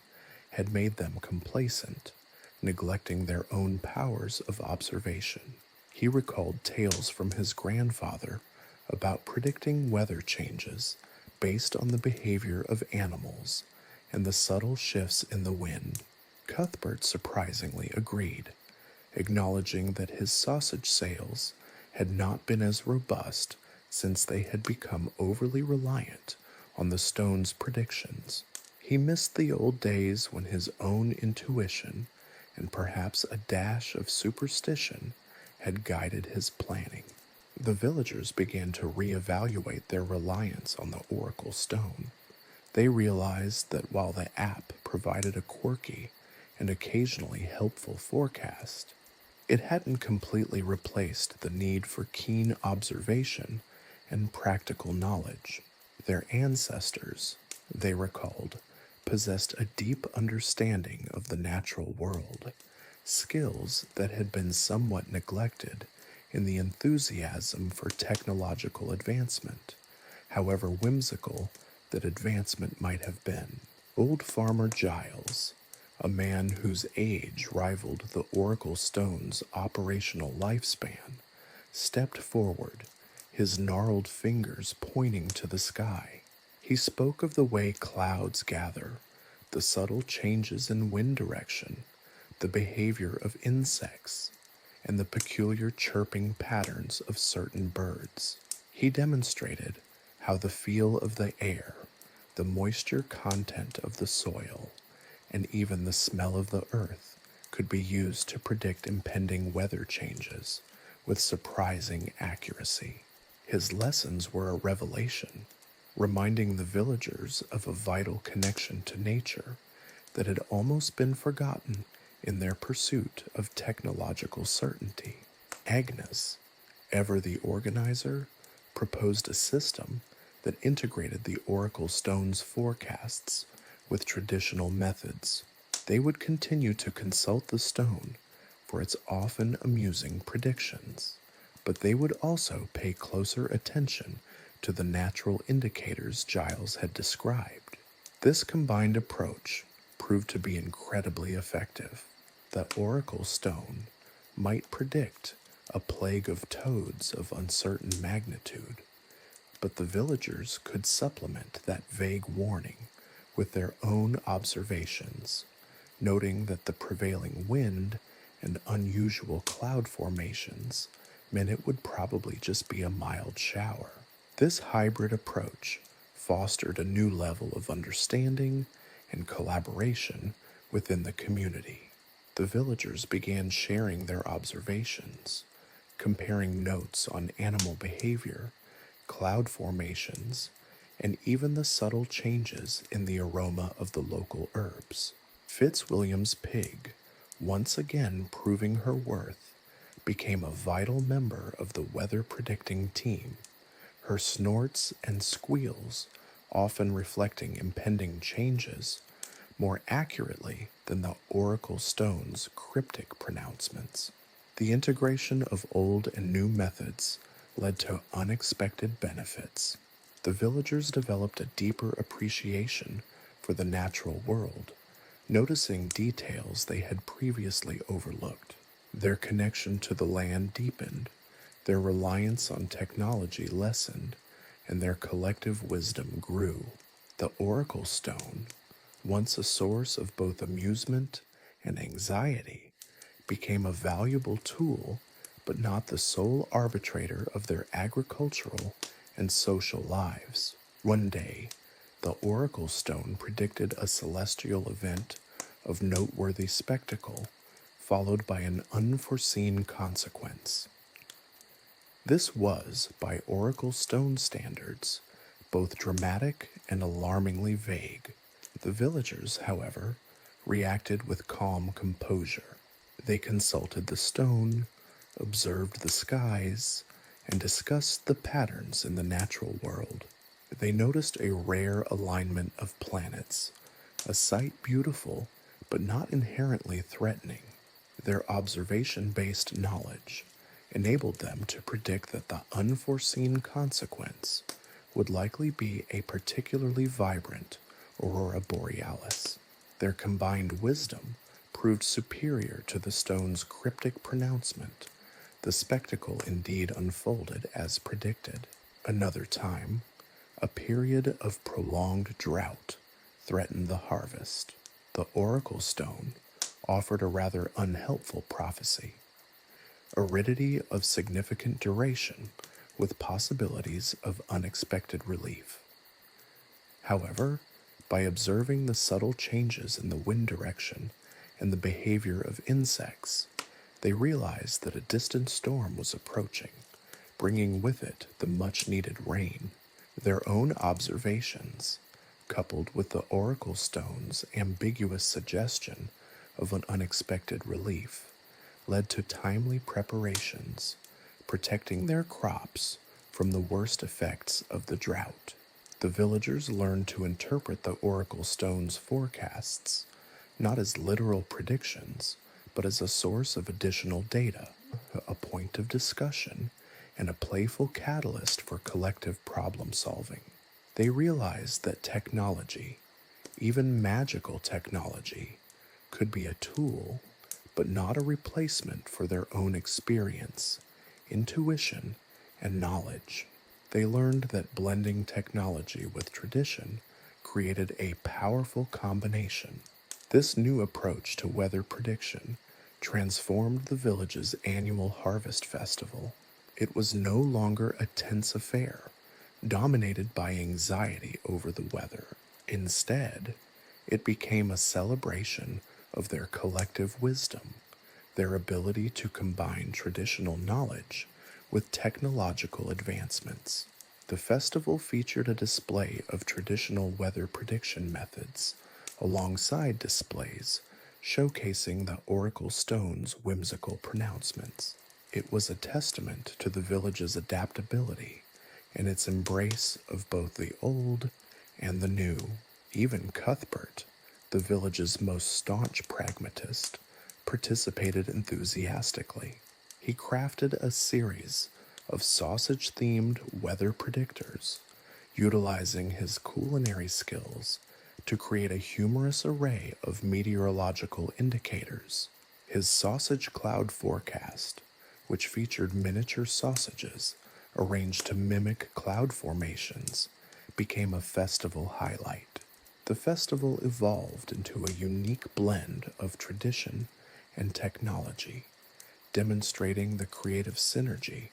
[SPEAKER 1] had made them complacent, neglecting their own powers of observation. He recalled tales from his grandfather about predicting weather changes based on the behavior of animals and the subtle shifts in the wind. Cuthbert surprisingly agreed, acknowledging that his sausage sales had not been as robust since they had become overly reliant on the stone's predictions. He missed the old days when his own intuition and perhaps a dash of superstition had guided his planning. The villagers began to reevaluate their reliance on the Oracle Stone. They realized that while the app provided a quirky and occasionally helpful forecast, it hadn't completely replaced the need for keen observation and practical knowledge. Their ancestors, they recalled, possessed a deep understanding of the natural world, skills that had been somewhat neglected in the enthusiasm for technological advancement, however whimsical that advancement might have been. Old Farmer Giles, a man whose age rivaled the Oracle Stone's operational lifespan, stepped forward, his gnarled fingers pointing to the sky. He spoke of the way clouds gather, the subtle changes in wind direction, the behavior of insects, and the peculiar chirping patterns of certain birds. He demonstrated how the feel of the air, the moisture content of the soil, and even the smell of the earth could be used to predict impending weather changes with surprising accuracy. His lessons were a revelation, reminding the villagers of a vital connection to nature that had almost been forgotten in their pursuit of technological certainty. Agnes, ever the organizer, proposed a system that integrated the Oracle Stone's forecasts with traditional methods. They would continue to consult the stone for its often amusing predictions, but they would also pay closer attention to the natural indicators Giles had described. This combined approach proved to be incredibly effective. The Oracle Stone might predict a plague of toads of uncertain magnitude, but the villagers could supplement that vague warning with their own observations, noting that the prevailing wind and unusual cloud formations meant it would probably just be a mild shower. This hybrid approach fostered a new level of understanding and collaboration within the community. The villagers began sharing their observations, comparing notes on animal behavior, cloud formations, and even the subtle changes in the aroma of the local herbs. Fitzwilliam's pig, once again proving her worth, became a vital member of the weather predicting team, her snorts and squeals often reflecting impending changes more accurately than the Oracle Stone's cryptic pronouncements. The integration of old and new methods led to unexpected benefits. The villagers developed a deeper appreciation for the natural world, noticing details they had previously overlooked. Their connection to the land deepened, their reliance on technology lessened, and their collective wisdom grew. The Oracle Stone, once a source of both amusement and anxiety, became a valuable tool, but not the sole arbitrator of their agricultural and social lives. One day, the Oracle Stone predicted a celestial event of noteworthy spectacle, followed by an unforeseen consequence. This was, by Oracle Stone standards, both dramatic and alarmingly vague. The villagers, however, reacted with calm composure. They consulted the stone, observed the skies, and discussed the patterns in the natural world. They noticed a rare alignment of planets, a sight beautiful but not inherently threatening. Their observation-based knowledge enabled them to predict that the unforeseen consequence would likely be a particularly vibrant aurora borealis. Their combined wisdom proved superior to the stone's cryptic pronouncement. The spectacle indeed unfolded as predicted. Another time, a period of prolonged drought threatened the harvest. The Oracle Stone offered a rather unhelpful prophecy: aridity of significant duration with possibilities of unexpected relief. However, by observing the subtle changes in the wind direction and the behavior of insects, they realized that a distant storm was approaching, bringing with it the much-needed rain. Their own observations, coupled with the Oracle Stone's ambiguous suggestion of an unexpected relief, led to timely preparations, protecting their crops from the worst effects of the drought. The villagers learned to interpret the Oracle Stone's forecasts not as literal predictions, but as a source of additional data, a point of discussion, and a playful catalyst for collective problem solving. They realized that technology, even magical technology, could be a tool, but not a replacement for their own experience, intuition, and knowledge. They learned that blending technology with tradition created a powerful combination. This new approach to weather prediction transformed the village's annual harvest festival. It was no longer a tense affair, dominated by anxiety over the weather. Instead, it became a celebration of their collective wisdom, their ability to combine traditional knowledge with technological advancements. The festival featured a display of traditional weather prediction methods, alongside displays showcasing the oracle stone's whimsical pronouncements. It was a testament to the village's adaptability and its embrace of both the old and the new. Even Cuthbert, the village's most staunch pragmatist, participated enthusiastically. He crafted a series of sausage themed weather predictors, utilizing his culinary skills to create a humorous array of meteorological indicators. His sausage cloud forecast, which featured miniature sausages arranged to mimic cloud formations, became a festival highlight. The festival evolved into a unique blend of tradition and technology, demonstrating the creative synergy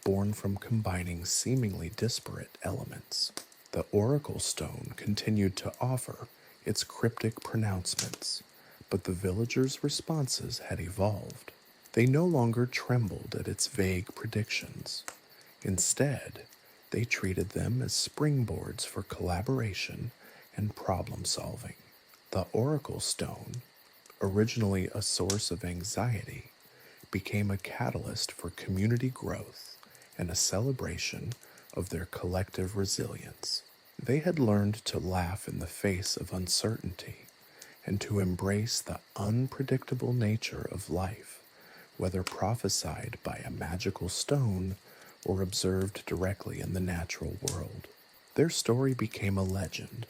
[SPEAKER 1] born from combining seemingly disparate elements. The Oracle Stone continued to offer its cryptic pronouncements, but the villagers' responses had evolved. They no longer trembled at its vague predictions. Instead, they treated them as springboards for collaboration and problem solving. The Oracle Stone, originally a source of anxiety, became a catalyst for community growth and a celebration of their collective resilience. They had learned to laugh in the face of uncertainty and to embrace the unpredictable nature of life, whether prophesied by a magical stone or observed directly in the natural world. Their story became a legend,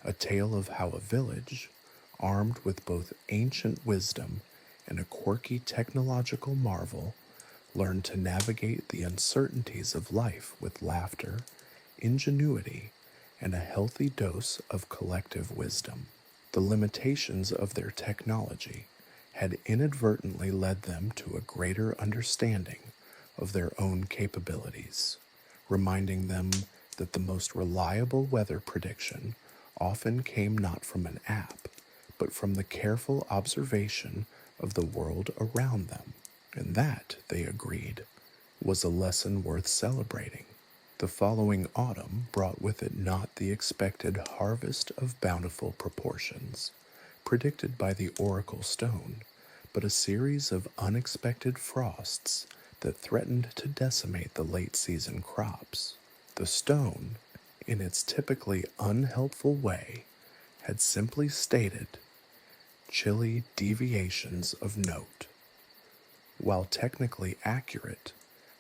[SPEAKER 1] a tale of how a village, armed with both ancient wisdom and a quirky technological marvel, learned to navigate the uncertainties of life with laughter, ingenuity, and a healthy dose of collective wisdom. The limitations of their technology had inadvertently led them to a greater understanding of their own capabilities, reminding them that the most reliable weather prediction often came not from an app, but from the careful observation of the world around them. And that, they agreed, was a lesson worth celebrating. The following autumn brought with it not the expected harvest of bountiful proportions, predicted by the Oracle Stone, but a series of unexpected frosts that threatened to decimate the late season crops. The stone, in its typically unhelpful way, had simply stated chilly deviations of note. While technically accurate,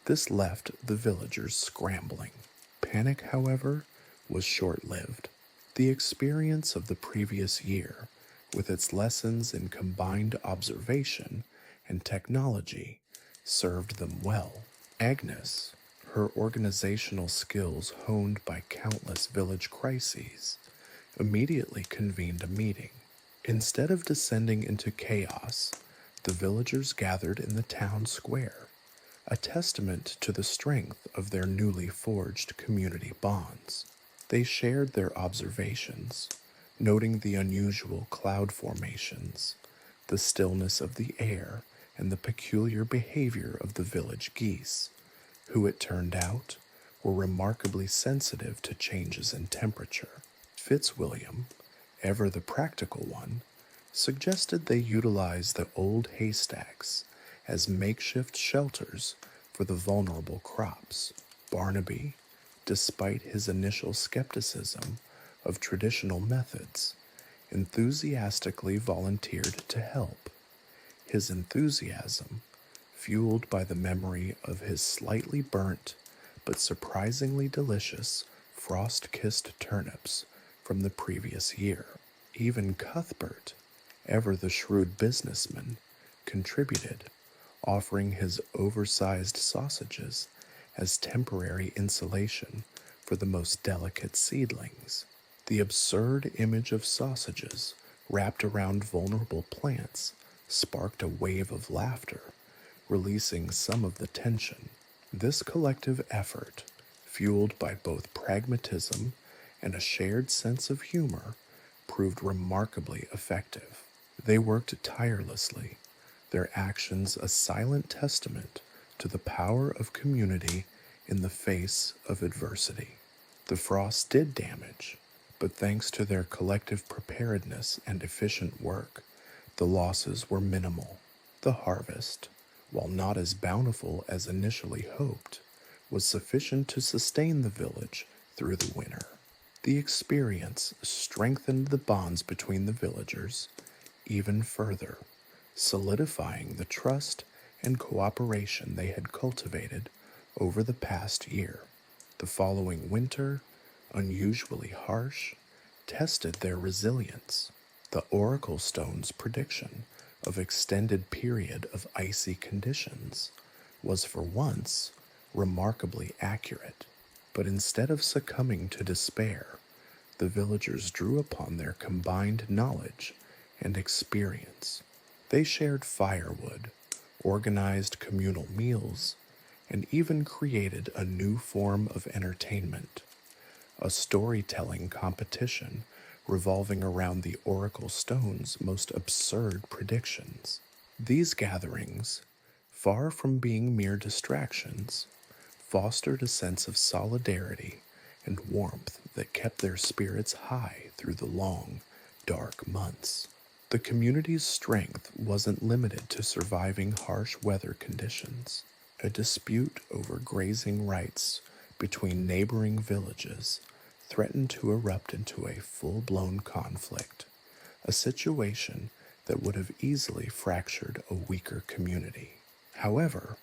[SPEAKER 1] this left the villagers scrambling. Panic, however, was short-lived. The experience of the previous year, with its lessons in combined observation and technology, served them well. Agnes, her organizational skills honed by countless village crises, immediately convened a meeting. Instead of descending into chaos, the villagers gathered in the town square, a testament to the strength of their newly forged community bonds. They shared their observations, noting the unusual cloud formations, the stillness of the air, and the peculiar behavior of the village geese, who it turned out were remarkably sensitive to changes in temperature. Fitzwilliam, ever the practical one, suggested they utilize the old haystacks as makeshift shelters for the vulnerable crops. Barnaby, despite his initial skepticism of traditional methods, enthusiastically volunteered to help. His enthusiasm, fueled by the memory of his slightly burnt but surprisingly delicious frost-kissed turnips from the previous year. Even Cuthbert, ever the shrewd businessman, contributed, offering his oversized sausages as temporary insulation for the most delicate seedlings. The absurd image of sausages wrapped around vulnerable plants sparked a wave of laughter, releasing some of the tension. This collective effort, fueled by both pragmatism and a shared sense of humor, proved remarkably effective. They worked tirelessly, their actions a silent testament to the power of community in the face of adversity. The frost did damage, but thanks to their collective preparedness and efficient work, the losses were minimal. The harvest, while not as bountiful as initially hoped, was sufficient to sustain the village through the winter. The experience strengthened the bonds between the villagers even further, solidifying the trust and cooperation they had cultivated over the past year. The following winter, unusually harsh, tested their resilience. The Oracle Stone's prediction of extended period of icy conditions was for once remarkably accurate. But instead of succumbing to despair, the villagers drew upon their combined knowledge and experience. They shared firewood, organized communal meals, and even created a new form of entertainment, a storytelling competition revolving around the Oracle Stone's most absurd predictions. These gatherings, far from being mere distractions, fostered a sense of solidarity and warmth that kept their spirits high through the long, dark months. The community's strength wasn't limited to surviving harsh weather conditions. A dispute over grazing rights between neighboring villages threatened to erupt into a full-blown conflict, a situation that would have easily fractured a weaker community. However,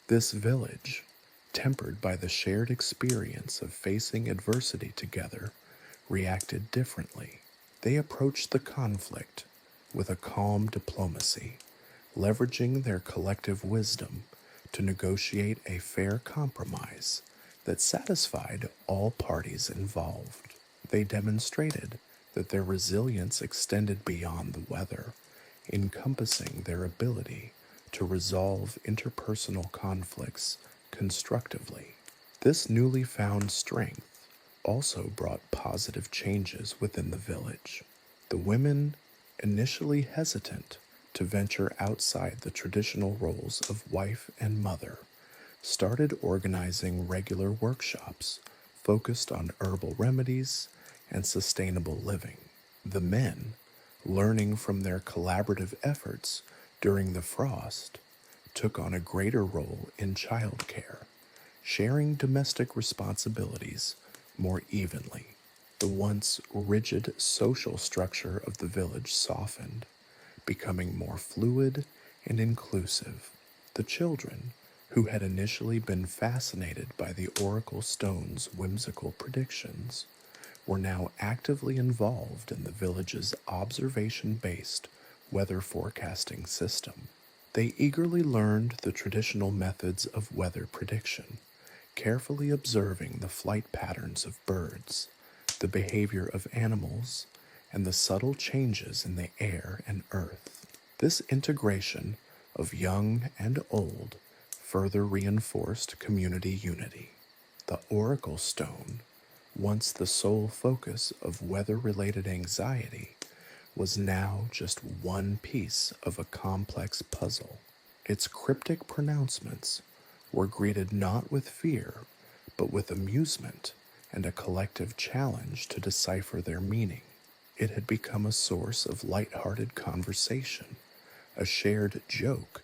[SPEAKER 1] this village, tempered by the shared experience of facing adversity together, reacted differently. They approached the conflict with a calm diplomacy, leveraging their collective wisdom to negotiate a fair compromise that satisfied all parties involved. They demonstrated that their resilience extended beyond the weather, encompassing their ability to resolve interpersonal conflicts constructively. This newly found strength also brought positive changes within the village. The women, initially hesitant to venture outside the traditional roles of wife and mother, started organizing regular workshops focused on herbal remedies and sustainable living. The men, learning from their collaborative efforts during the frost, took on a greater role in childcare, sharing domestic responsibilities more evenly. The once rigid social structure of the village softened, becoming more fluid and inclusive. The children, who had initially been fascinated by the Oracle Stone's whimsical predictions, were now actively involved in the village's observation-based weather forecasting system. They eagerly learned the traditional methods of weather prediction, carefully observing the flight patterns of birds, the behavior of animals, and the subtle changes in the air and earth. This integration of young and old further reinforced community unity. The Oracle Stone, once the sole focus of weather-related anxiety, was now just one piece of a complex puzzle. Its cryptic pronouncements were greeted not with fear, but with amusement and a collective challenge to decipher their meaning. It had become a source of light-hearted conversation, a shared joke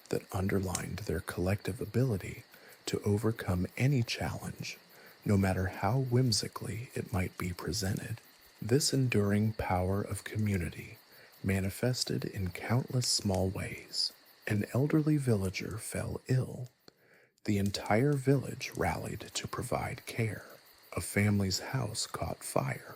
[SPEAKER 1] that underlined their collective ability to overcome any challenge, no matter how whimsically it might be presented. This enduring power of community manifested in countless small ways. An elderly villager fell ill. The entire village rallied to provide care. A family's house caught fire.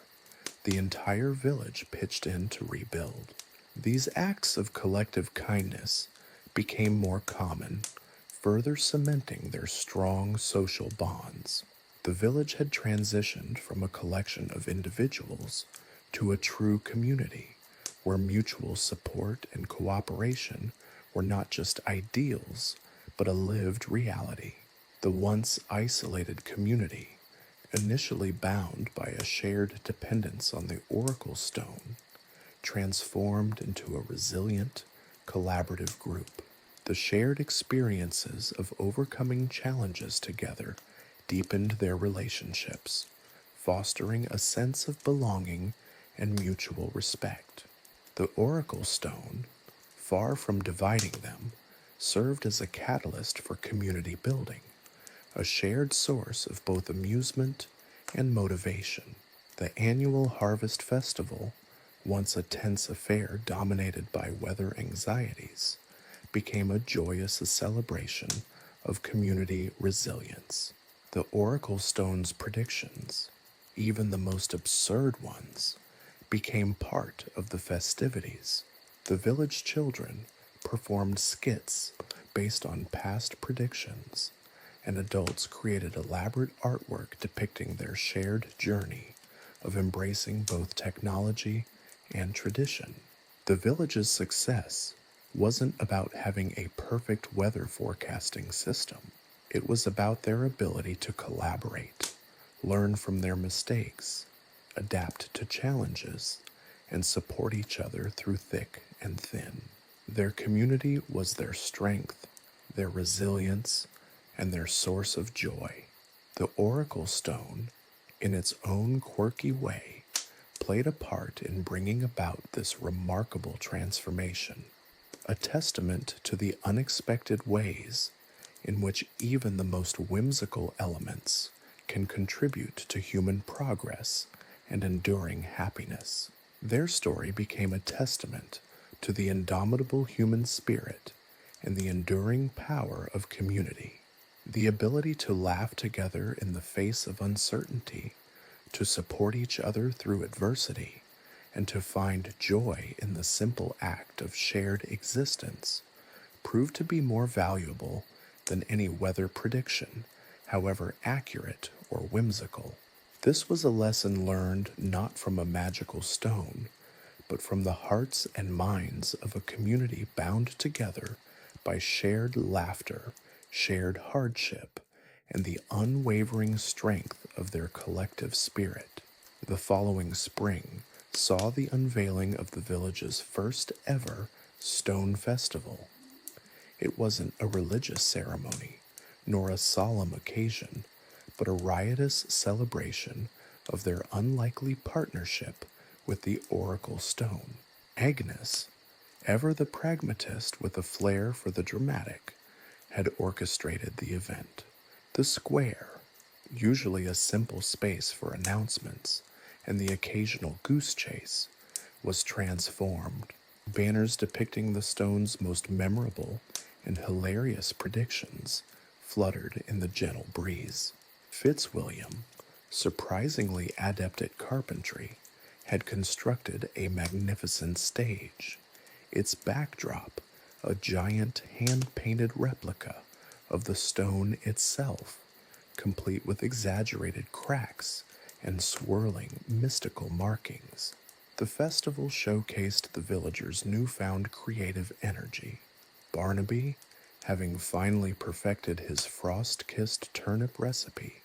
[SPEAKER 1] The entire village pitched in to rebuild. These acts of collective kindness became more common, further cementing their strong social bonds. The village had transitioned from a collection of individuals to a true community, where mutual support and cooperation were not just ideals, but a lived reality. The once isolated community, initially bound by a shared dependence on the Oracle Stone, transformed into a resilient, collaborative group. The shared experiences of overcoming challenges together deepened their relationships, fostering a sense of belonging and mutual respect. The Oracle Stone, far from dividing them, served as a catalyst for community building, a shared source of both amusement and motivation. The annual Harvest Festival, once a tense affair dominated by weather anxieties, became a joyous celebration of community resilience. The Oracle Stone's predictions, even the most absurd ones, became part of the festivities. The village children performed skits based on past predictions, and adults created elaborate artwork depicting their shared journey of embracing both technology and tradition. The village's success wasn't about having a perfect weather forecasting system. It was about their ability to collaborate, learn from their mistakes, adapt to challenges, and support each other through thick and thin. Their community was their strength, their resilience, and their source of joy. The Oracle Stone, in its own quirky way, played a part in bringing about this remarkable transformation, a testament to the unexpected ways in which even the most whimsical elements can contribute to human progress and enduring happiness. Their story became a testament to the indomitable human spirit and the enduring power of community. The ability to laugh together in the face of uncertainty, to support each other through adversity, and to find joy in the simple act of shared existence proved to be more valuable than any weather prediction, however accurate or whimsical. This was a lesson learned not from a magical stone, but from the hearts and minds of a community bound together by shared laughter, shared hardship, and the unwavering strength of their collective spirit. The following spring saw the unveiling of the village's first ever Stone Festival. It wasn't a religious ceremony, nor a solemn occasion, but a riotous celebration of their unlikely partnership with the Oracle Stone. Agnes, ever the pragmatist with a flair for the dramatic, had orchestrated the event. The square, usually a simple space for announcements and the occasional goose chase, was transformed. Banners depicting the stone's most memorable and hilarious predictions fluttered in the gentle breeze. Fitzwilliam, surprisingly adept at carpentry, had constructed a magnificent stage. Its backdrop, a giant hand-painted replica of the stone itself, complete with exaggerated cracks and swirling mystical markings. The festival showcased the villagers' newfound creative energy. Barnaby, having finally perfected his frost-kissed turnip recipe,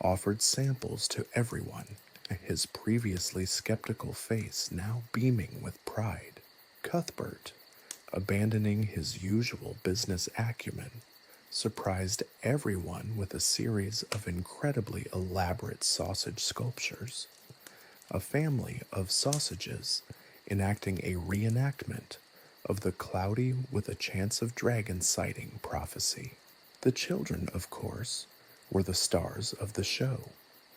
[SPEAKER 1] offered samples to everyone, his previously skeptical face now beaming with pride. Cuthbert, abandoning his usual business acumen, surprised everyone with a series of incredibly elaborate sausage sculptures. A family of sausages enacting a reenactment of the cloudy with a chance of dragon sighting prophecy. The children, of course, were the stars of the show.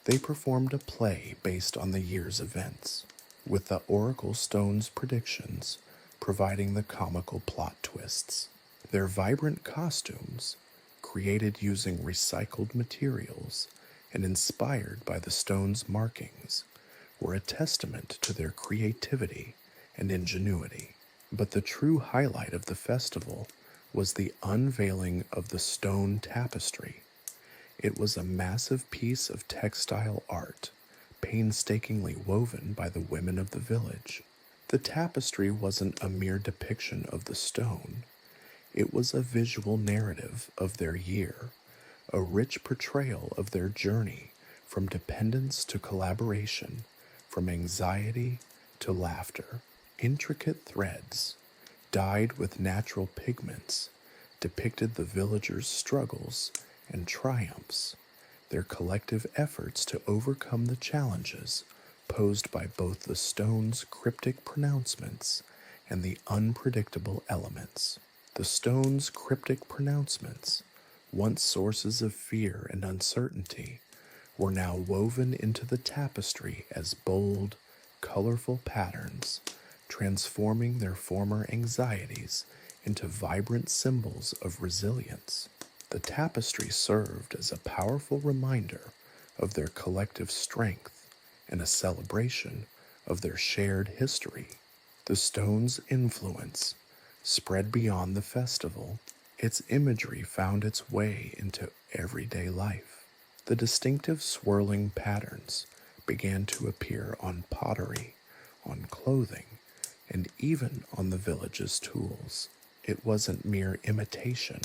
[SPEAKER 1] They performed a play based on the year's events, with the Oracle Stone's predictions providing the comical plot twists. Their vibrant costumes, created using recycled materials and inspired by the stone's markings, were a testament to their creativity and ingenuity. But the true highlight of the festival was the unveiling of the stone tapestry. It was a massive piece of textile art, painstakingly woven by the women of the village. The tapestry wasn't a mere depiction of the stone. It was a visual narrative of their year, a rich portrayal of their journey from dependence to collaboration, from anxiety to laughter. Intricate threads, dyed with natural pigments, depicted the villagers' struggles and triumphs, their collective efforts to overcome the challenges posed by both the stone's cryptic pronouncements and the unpredictable elements. The stone's cryptic pronouncements, once sources of fear and uncertainty, were now woven into the tapestry as bold, colorful patterns, transforming their former anxieties into vibrant symbols of resilience. The tapestry served as a powerful reminder of their collective strength and a celebration of their shared history. The stone's influence spread beyond the festival. Its imagery found its way into everyday life. The distinctive swirling patterns began to appear on pottery, on clothing, and even on the village's tools. It wasn't mere imitation.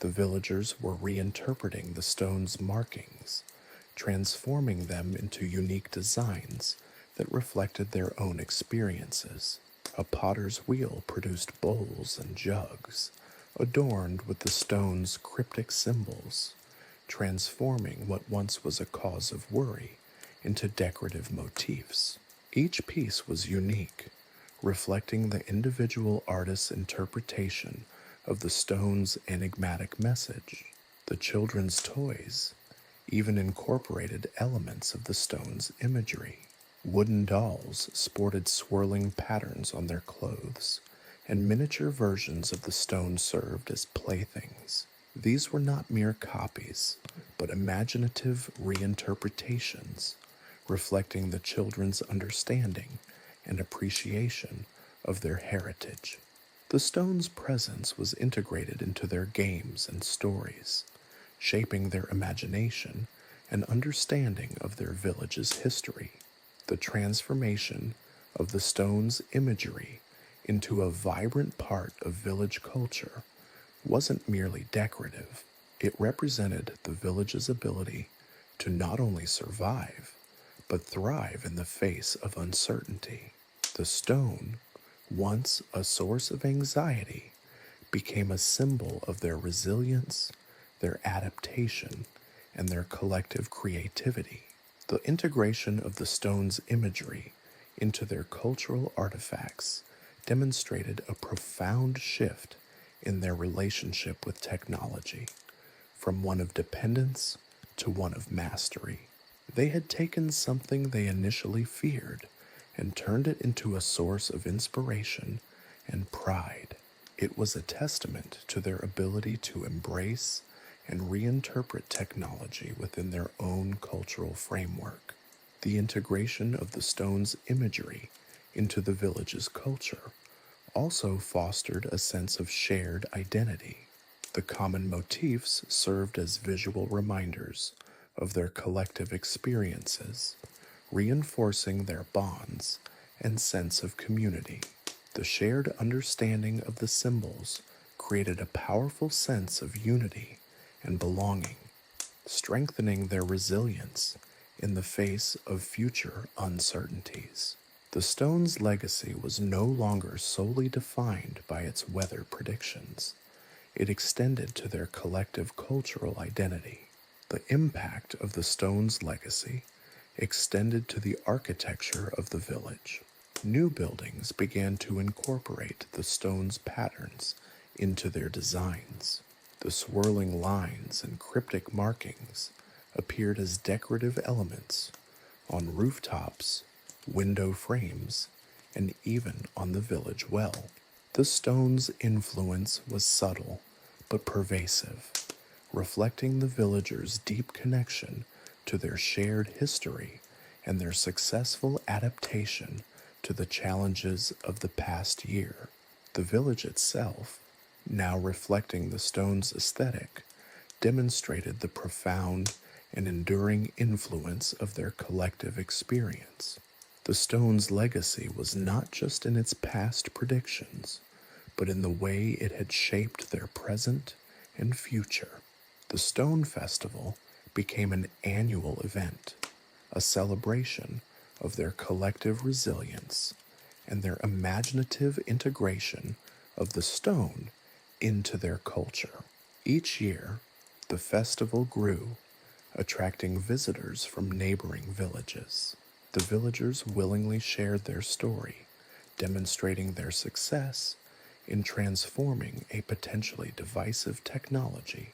[SPEAKER 1] The villagers were reinterpreting the stone's markings, transforming them into unique designs that reflected their own experiences. A potter's wheel produced bowls and jugs, adorned with the stone's cryptic symbols, transforming what once was a cause of worry into decorative motifs. Each piece was unique, reflecting the individual artist's interpretation of the stone's enigmatic message. The children's toys even incorporated elements of the stone's imagery. Wooden dolls sported swirling patterns on their clothes, and miniature versions of the stone served as playthings. These were not mere copies, but imaginative reinterpretations, reflecting the children's understanding and appreciation of their heritage. The stone's presence was integrated into their games and stories, shaping their imagination and understanding of their village's history. The transformation of the stone's imagery into a vibrant part of village culture wasn't merely decorative. It represented the village's ability to not only survive, but thrive in the face of uncertainty. The stone, once a source of anxiety, became a symbol of their resilience, their adaptation, and their collective creativity. The integration of the stone's imagery into their cultural artifacts demonstrated a profound shift in their relationship with technology, from one of dependence to one of mastery. They had taken something they initially feared and turned it into a source of inspiration and pride. It was a testament to their ability to embrace and reinterpret technology within their own cultural framework. The integration of the stone's imagery into the village's culture also fostered a sense of shared identity. The common motifs served as visual reminders of their collective experiences, reinforcing their bonds and sense of community. The shared understanding of the symbols created a powerful sense of unity and belonging, strengthening their resilience in the face of future uncertainties. The stone's legacy was no longer solely defined by its weather predictions. It extended to their collective cultural identity. The impact of the stone's legacy extended to the architecture of the village. New buildings began to incorporate the stone's patterns into their designs. The swirling lines and cryptic markings appeared as decorative elements on rooftops, window frames, and even on the village well. The stone's influence was subtle but pervasive, reflecting the villagers' deep connection to their shared history and their successful adaptation to the challenges of the past year. The village itself, now reflecting the stone's aesthetic, demonstrated the profound and enduring influence of their collective experience. The stone's legacy was not just in its past predictions, but in the way it had shaped their present and future. The Stone Festival became an annual event, a celebration of their collective resilience and their imaginative integration of the stone into their culture. Each year, the festival grew, attracting visitors from neighboring villages. The villagers willingly shared their story, demonstrating their success in transforming a potentially divisive technology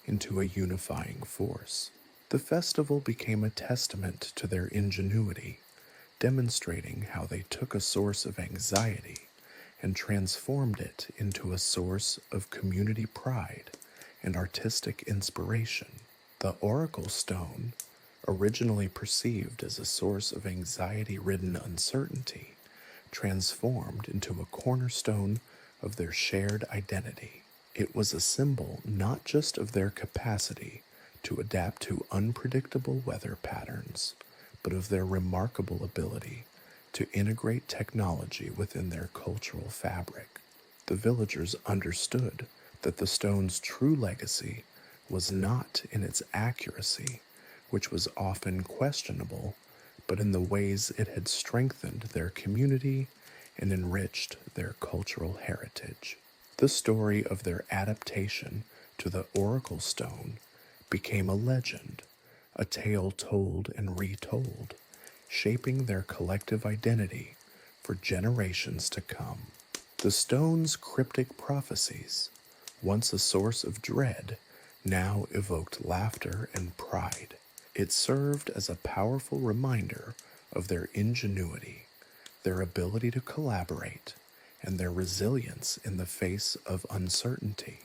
[SPEAKER 1] into a unifying force. The festival became a testament to their ingenuity, demonstrating how they took a source of anxiety and transformed it into a source of community pride and artistic inspiration. The Oracle Stone, originally perceived as a source of anxiety-ridden uncertainty, transformed into a cornerstone of their shared identity. It was a symbol not just of their capacity to adapt to unpredictable weather patterns, but of their remarkable ability to integrate technology within their cultural fabric. The villagers understood that the stone's true legacy was not in its accuracy, which was often questionable, but in the ways it had strengthened their community and enriched their cultural heritage. The story of their adaptation to the Oracle Stone became a legend, a tale told and retold, shaping their collective identity for generations to come. The stone's cryptic prophecies, once a source of dread, now evoked laughter and pride. It served as a powerful reminder of their ingenuity, their ability to collaborate, and their resilience in the face of uncertainty,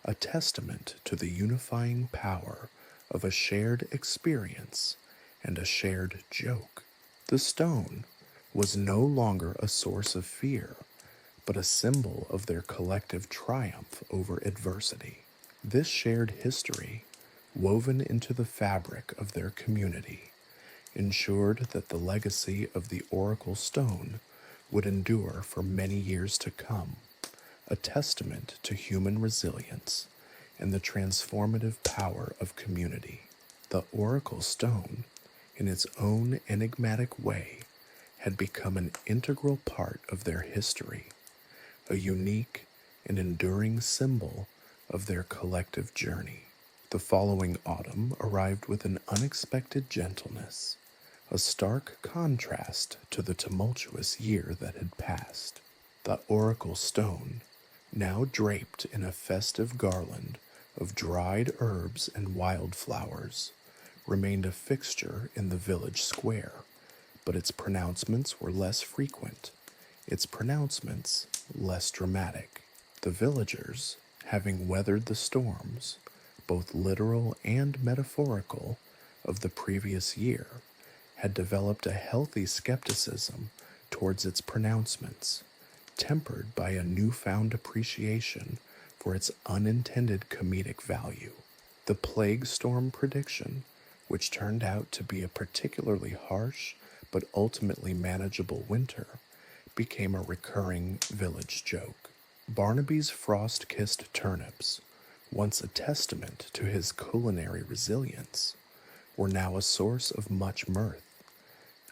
[SPEAKER 1] a testament to the unifying power of a shared experience and a shared joke. The stone was no longer a source of fear, but a symbol of their collective triumph over adversity. This shared history, woven into the fabric of their community, ensured that the legacy of the Oracle Stone would endure for many years to come, a testament to human resilience and the transformative power of community. The Oracle Stone, in its own enigmatic way, had become an integral part of their history, a unique and enduring symbol of their collective journey. The following autumn arrived with an unexpected gentleness, a stark contrast to the tumultuous year that had passed. The Oracle Stone, now draped in a festive garland of dried herbs and wildflowers, remained a fixture in the village square, but its pronouncements were less frequent, its pronouncements less dramatic. The villagers, having weathered the storms, both literal and metaphorical, of the previous year, had developed a healthy skepticism towards its pronouncements, tempered by a newfound appreciation for its unintended comedic value. The plague storm prediction, which turned out to be a particularly harsh but ultimately manageable winter, became a recurring village joke. Barnaby's frost-kissed turnips, once a testament to his culinary resilience, were now a source of much mirth,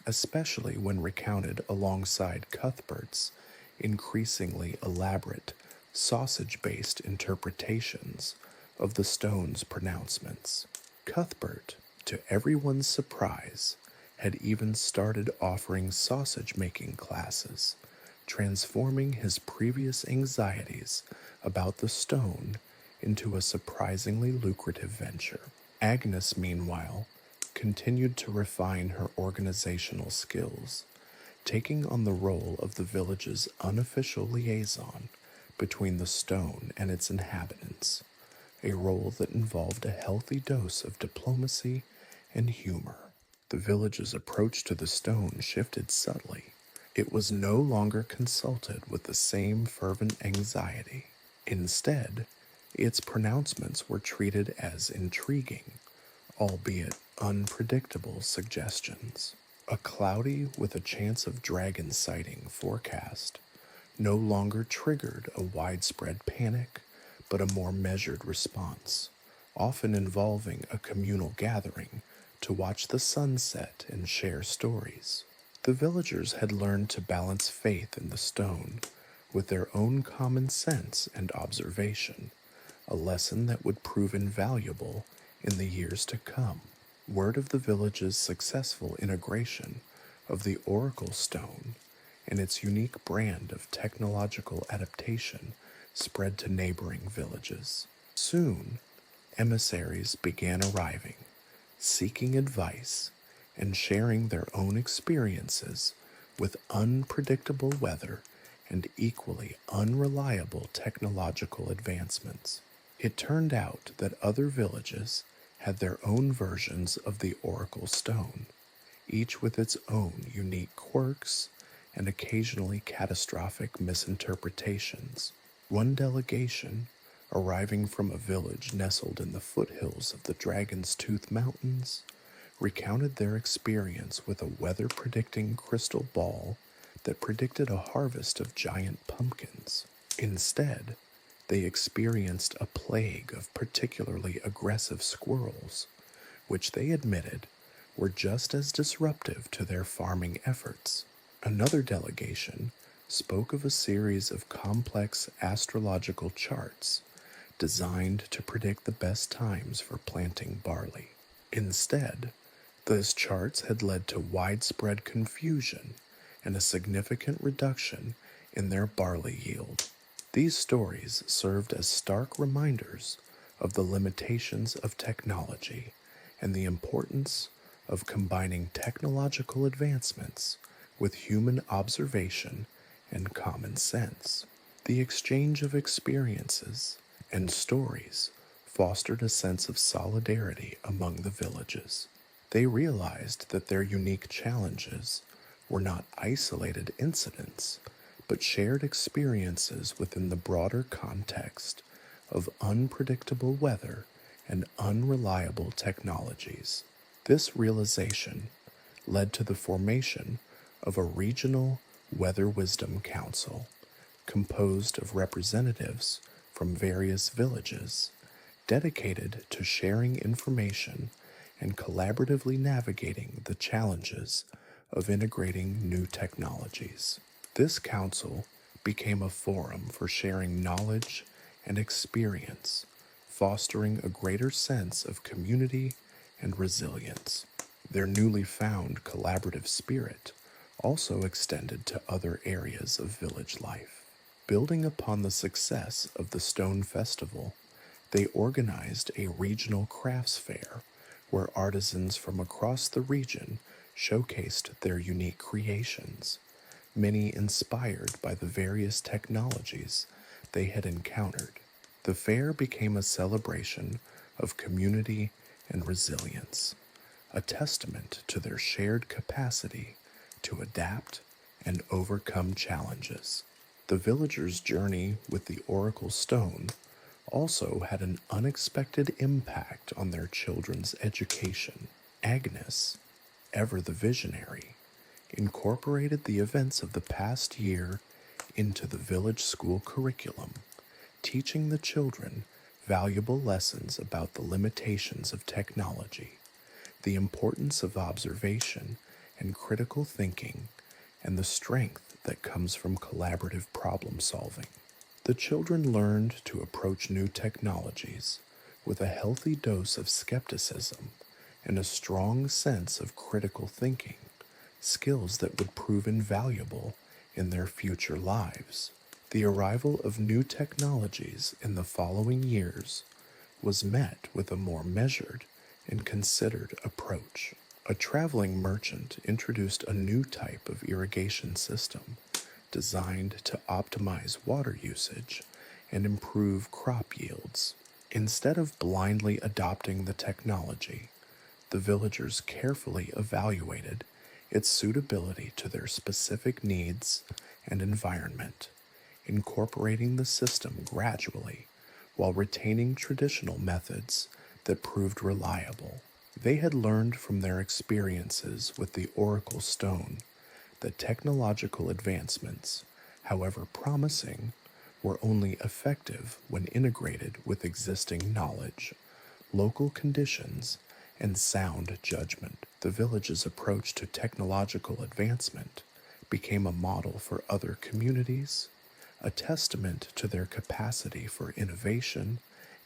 [SPEAKER 1] especially when recounted alongside Cuthbert's increasingly elaborate sausage-based interpretations of the stone's pronouncements. Cuthbert, to everyone's surprise, had even started offering sausage-making classes, transforming his previous anxieties about the stone into a surprisingly lucrative venture. Agnes, meanwhile, continued to refine her organizational skills, taking on the role of the village's unofficial liaison between the stone and its inhabitants, a role that involved a healthy dose of diplomacy and humor. The village's approach to the stone shifted subtly. It was no longer consulted with the same fervent anxiety. Instead, its pronouncements were treated as intriguing, albeit unpredictable suggestions. A cloudy with a chance of dragon sighting forecast no longer triggered a widespread panic, but a more measured response, often involving a communal gathering to watch the sunset and share stories. The villagers had learned to balance faith in the stone with their own common sense and observation, a lesson that would prove invaluable in the years to come. Word of the village's successful integration of the oracle stone and its unique brand of technological adaptation spread to neighboring villages. Soon, emissaries began arriving, seeking advice and sharing their own experiences with unpredictable weather and equally unreliable technological advancements. It turned out that other villages had their own versions of the oracle stone, each with its own unique quirks and occasionally catastrophic misinterpretations. One delegation, arriving from a village nestled in the foothills of the Dragon's Tooth Mountains, recounted their experience with a weather predicting crystal ball that predicted a harvest of giant pumpkins. Instead, they experienced a plague of particularly aggressive squirrels, which they admitted were just as disruptive to their farming efforts. Another delegation spoke of a series of complex astrological charts designed to predict the best times for planting barley. Instead, those charts had led to widespread confusion and a significant reduction in their barley yield. These stories served as stark reminders of the limitations of technology and the importance of combining technological advancements with human observation and common sense. The exchange of experiences and stories fostered a sense of solidarity among the villages. They realized that their unique challenges were not isolated incidents, but shared experiences within the broader context of unpredictable weather and unreliable technologies. This realization led to the formation of a regional Weather Wisdom Council composed of representatives from various villages dedicated to sharing information and collaboratively navigating the challenges of integrating new technologies. This council became a forum for sharing knowledge and experience, fostering a greater sense of community and resilience. Their newly found collaborative spirit also extended to other areas of village life. Building upon the success of the Stone Festival, they organized a regional crafts fair where artisans from across the region showcased their unique creations, many inspired by the various technologies they had encountered. The fair became a celebration of community and resilience, a testament to their shared capacity to adapt and overcome challenges. The villagers' journey with the Oracle Stone also had an unexpected impact on their children's education. Agnes, ever the visionary, incorporated the events of the past year into the village school curriculum, teaching the children valuable lessons about the limitations of technology, the importance of observation and critical thinking, and the strength that comes from collaborative problem solving. The children learned to approach new technologies with a healthy dose of skepticism and a strong sense of critical thinking, skills that would prove invaluable in their future lives. The arrival of new technologies in the following years was met with a more measured and considered approach. A traveling merchant introduced a new type of irrigation system designed to optimize water usage and improve crop yields. Instead of blindly adopting the technology, the villagers carefully evaluated its suitability to their specific needs and environment, incorporating the system gradually while retaining traditional methods that proved reliable. They had learned from their experiences with the Oracle Stone that technological advancements, however promising, were only effective when integrated with existing knowledge, local conditions, and sound judgment. The village's approach to technological advancement became a model for other communities, a testament to their capacity for innovation,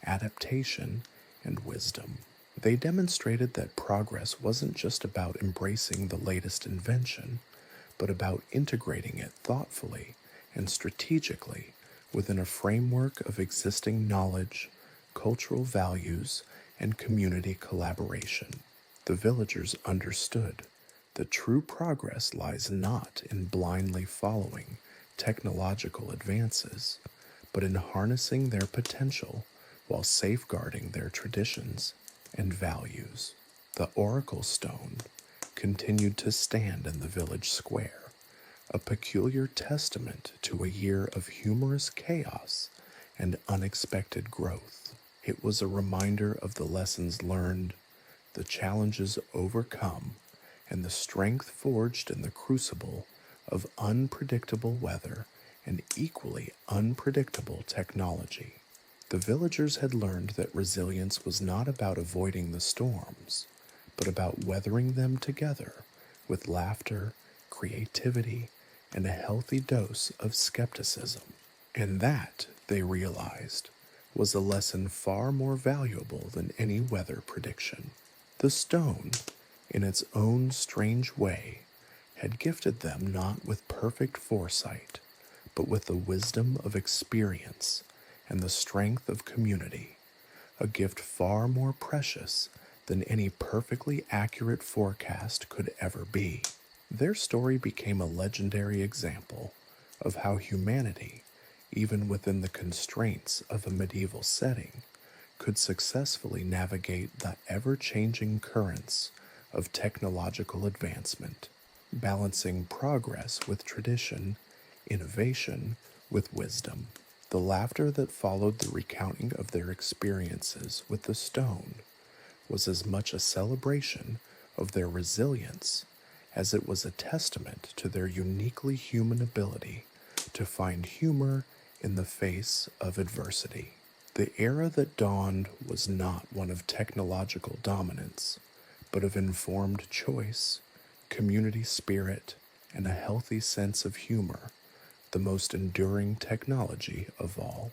[SPEAKER 1] adaptation, and wisdom. They demonstrated that progress wasn't just about embracing the latest invention, but about integrating it thoughtfully and strategically within a framework of existing knowledge, cultural values, and community collaboration. The villagers understood that true progress lies not in blindly following technological advances, but in harnessing their potential while safeguarding their traditions and values. The oracle stone continued to stand in the village square, a peculiar testament to a year of humorous chaos and unexpected growth. It was a reminder of the lessons learned, the challenges overcome, and the strength forged in the crucible of unpredictable weather and equally unpredictable technology. The villagers had learned that resilience was not about avoiding the storms, but about weathering them together with laughter, creativity, and a healthy dose of skepticism. And that, they realized, was a lesson far more valuable than any weather prediction. The stone, in its own strange way, had gifted them not with perfect foresight, but with the wisdom of experience and the strength of community, a gift far more precious than any perfectly accurate forecast could ever be. Their story became a legendary example of how humanity, even within the constraints of a medieval setting, could successfully navigate the ever-changing currents of technological advancement, balancing progress with tradition, innovation with wisdom. The laughter that followed the recounting of their experiences with the stone was as much a celebration of their resilience as it was a testament to their uniquely human ability to find humor in the face of adversity. The era that dawned was not one of technological dominance, but of informed choice, community spirit, and a healthy sense of humor, the most enduring technology of all.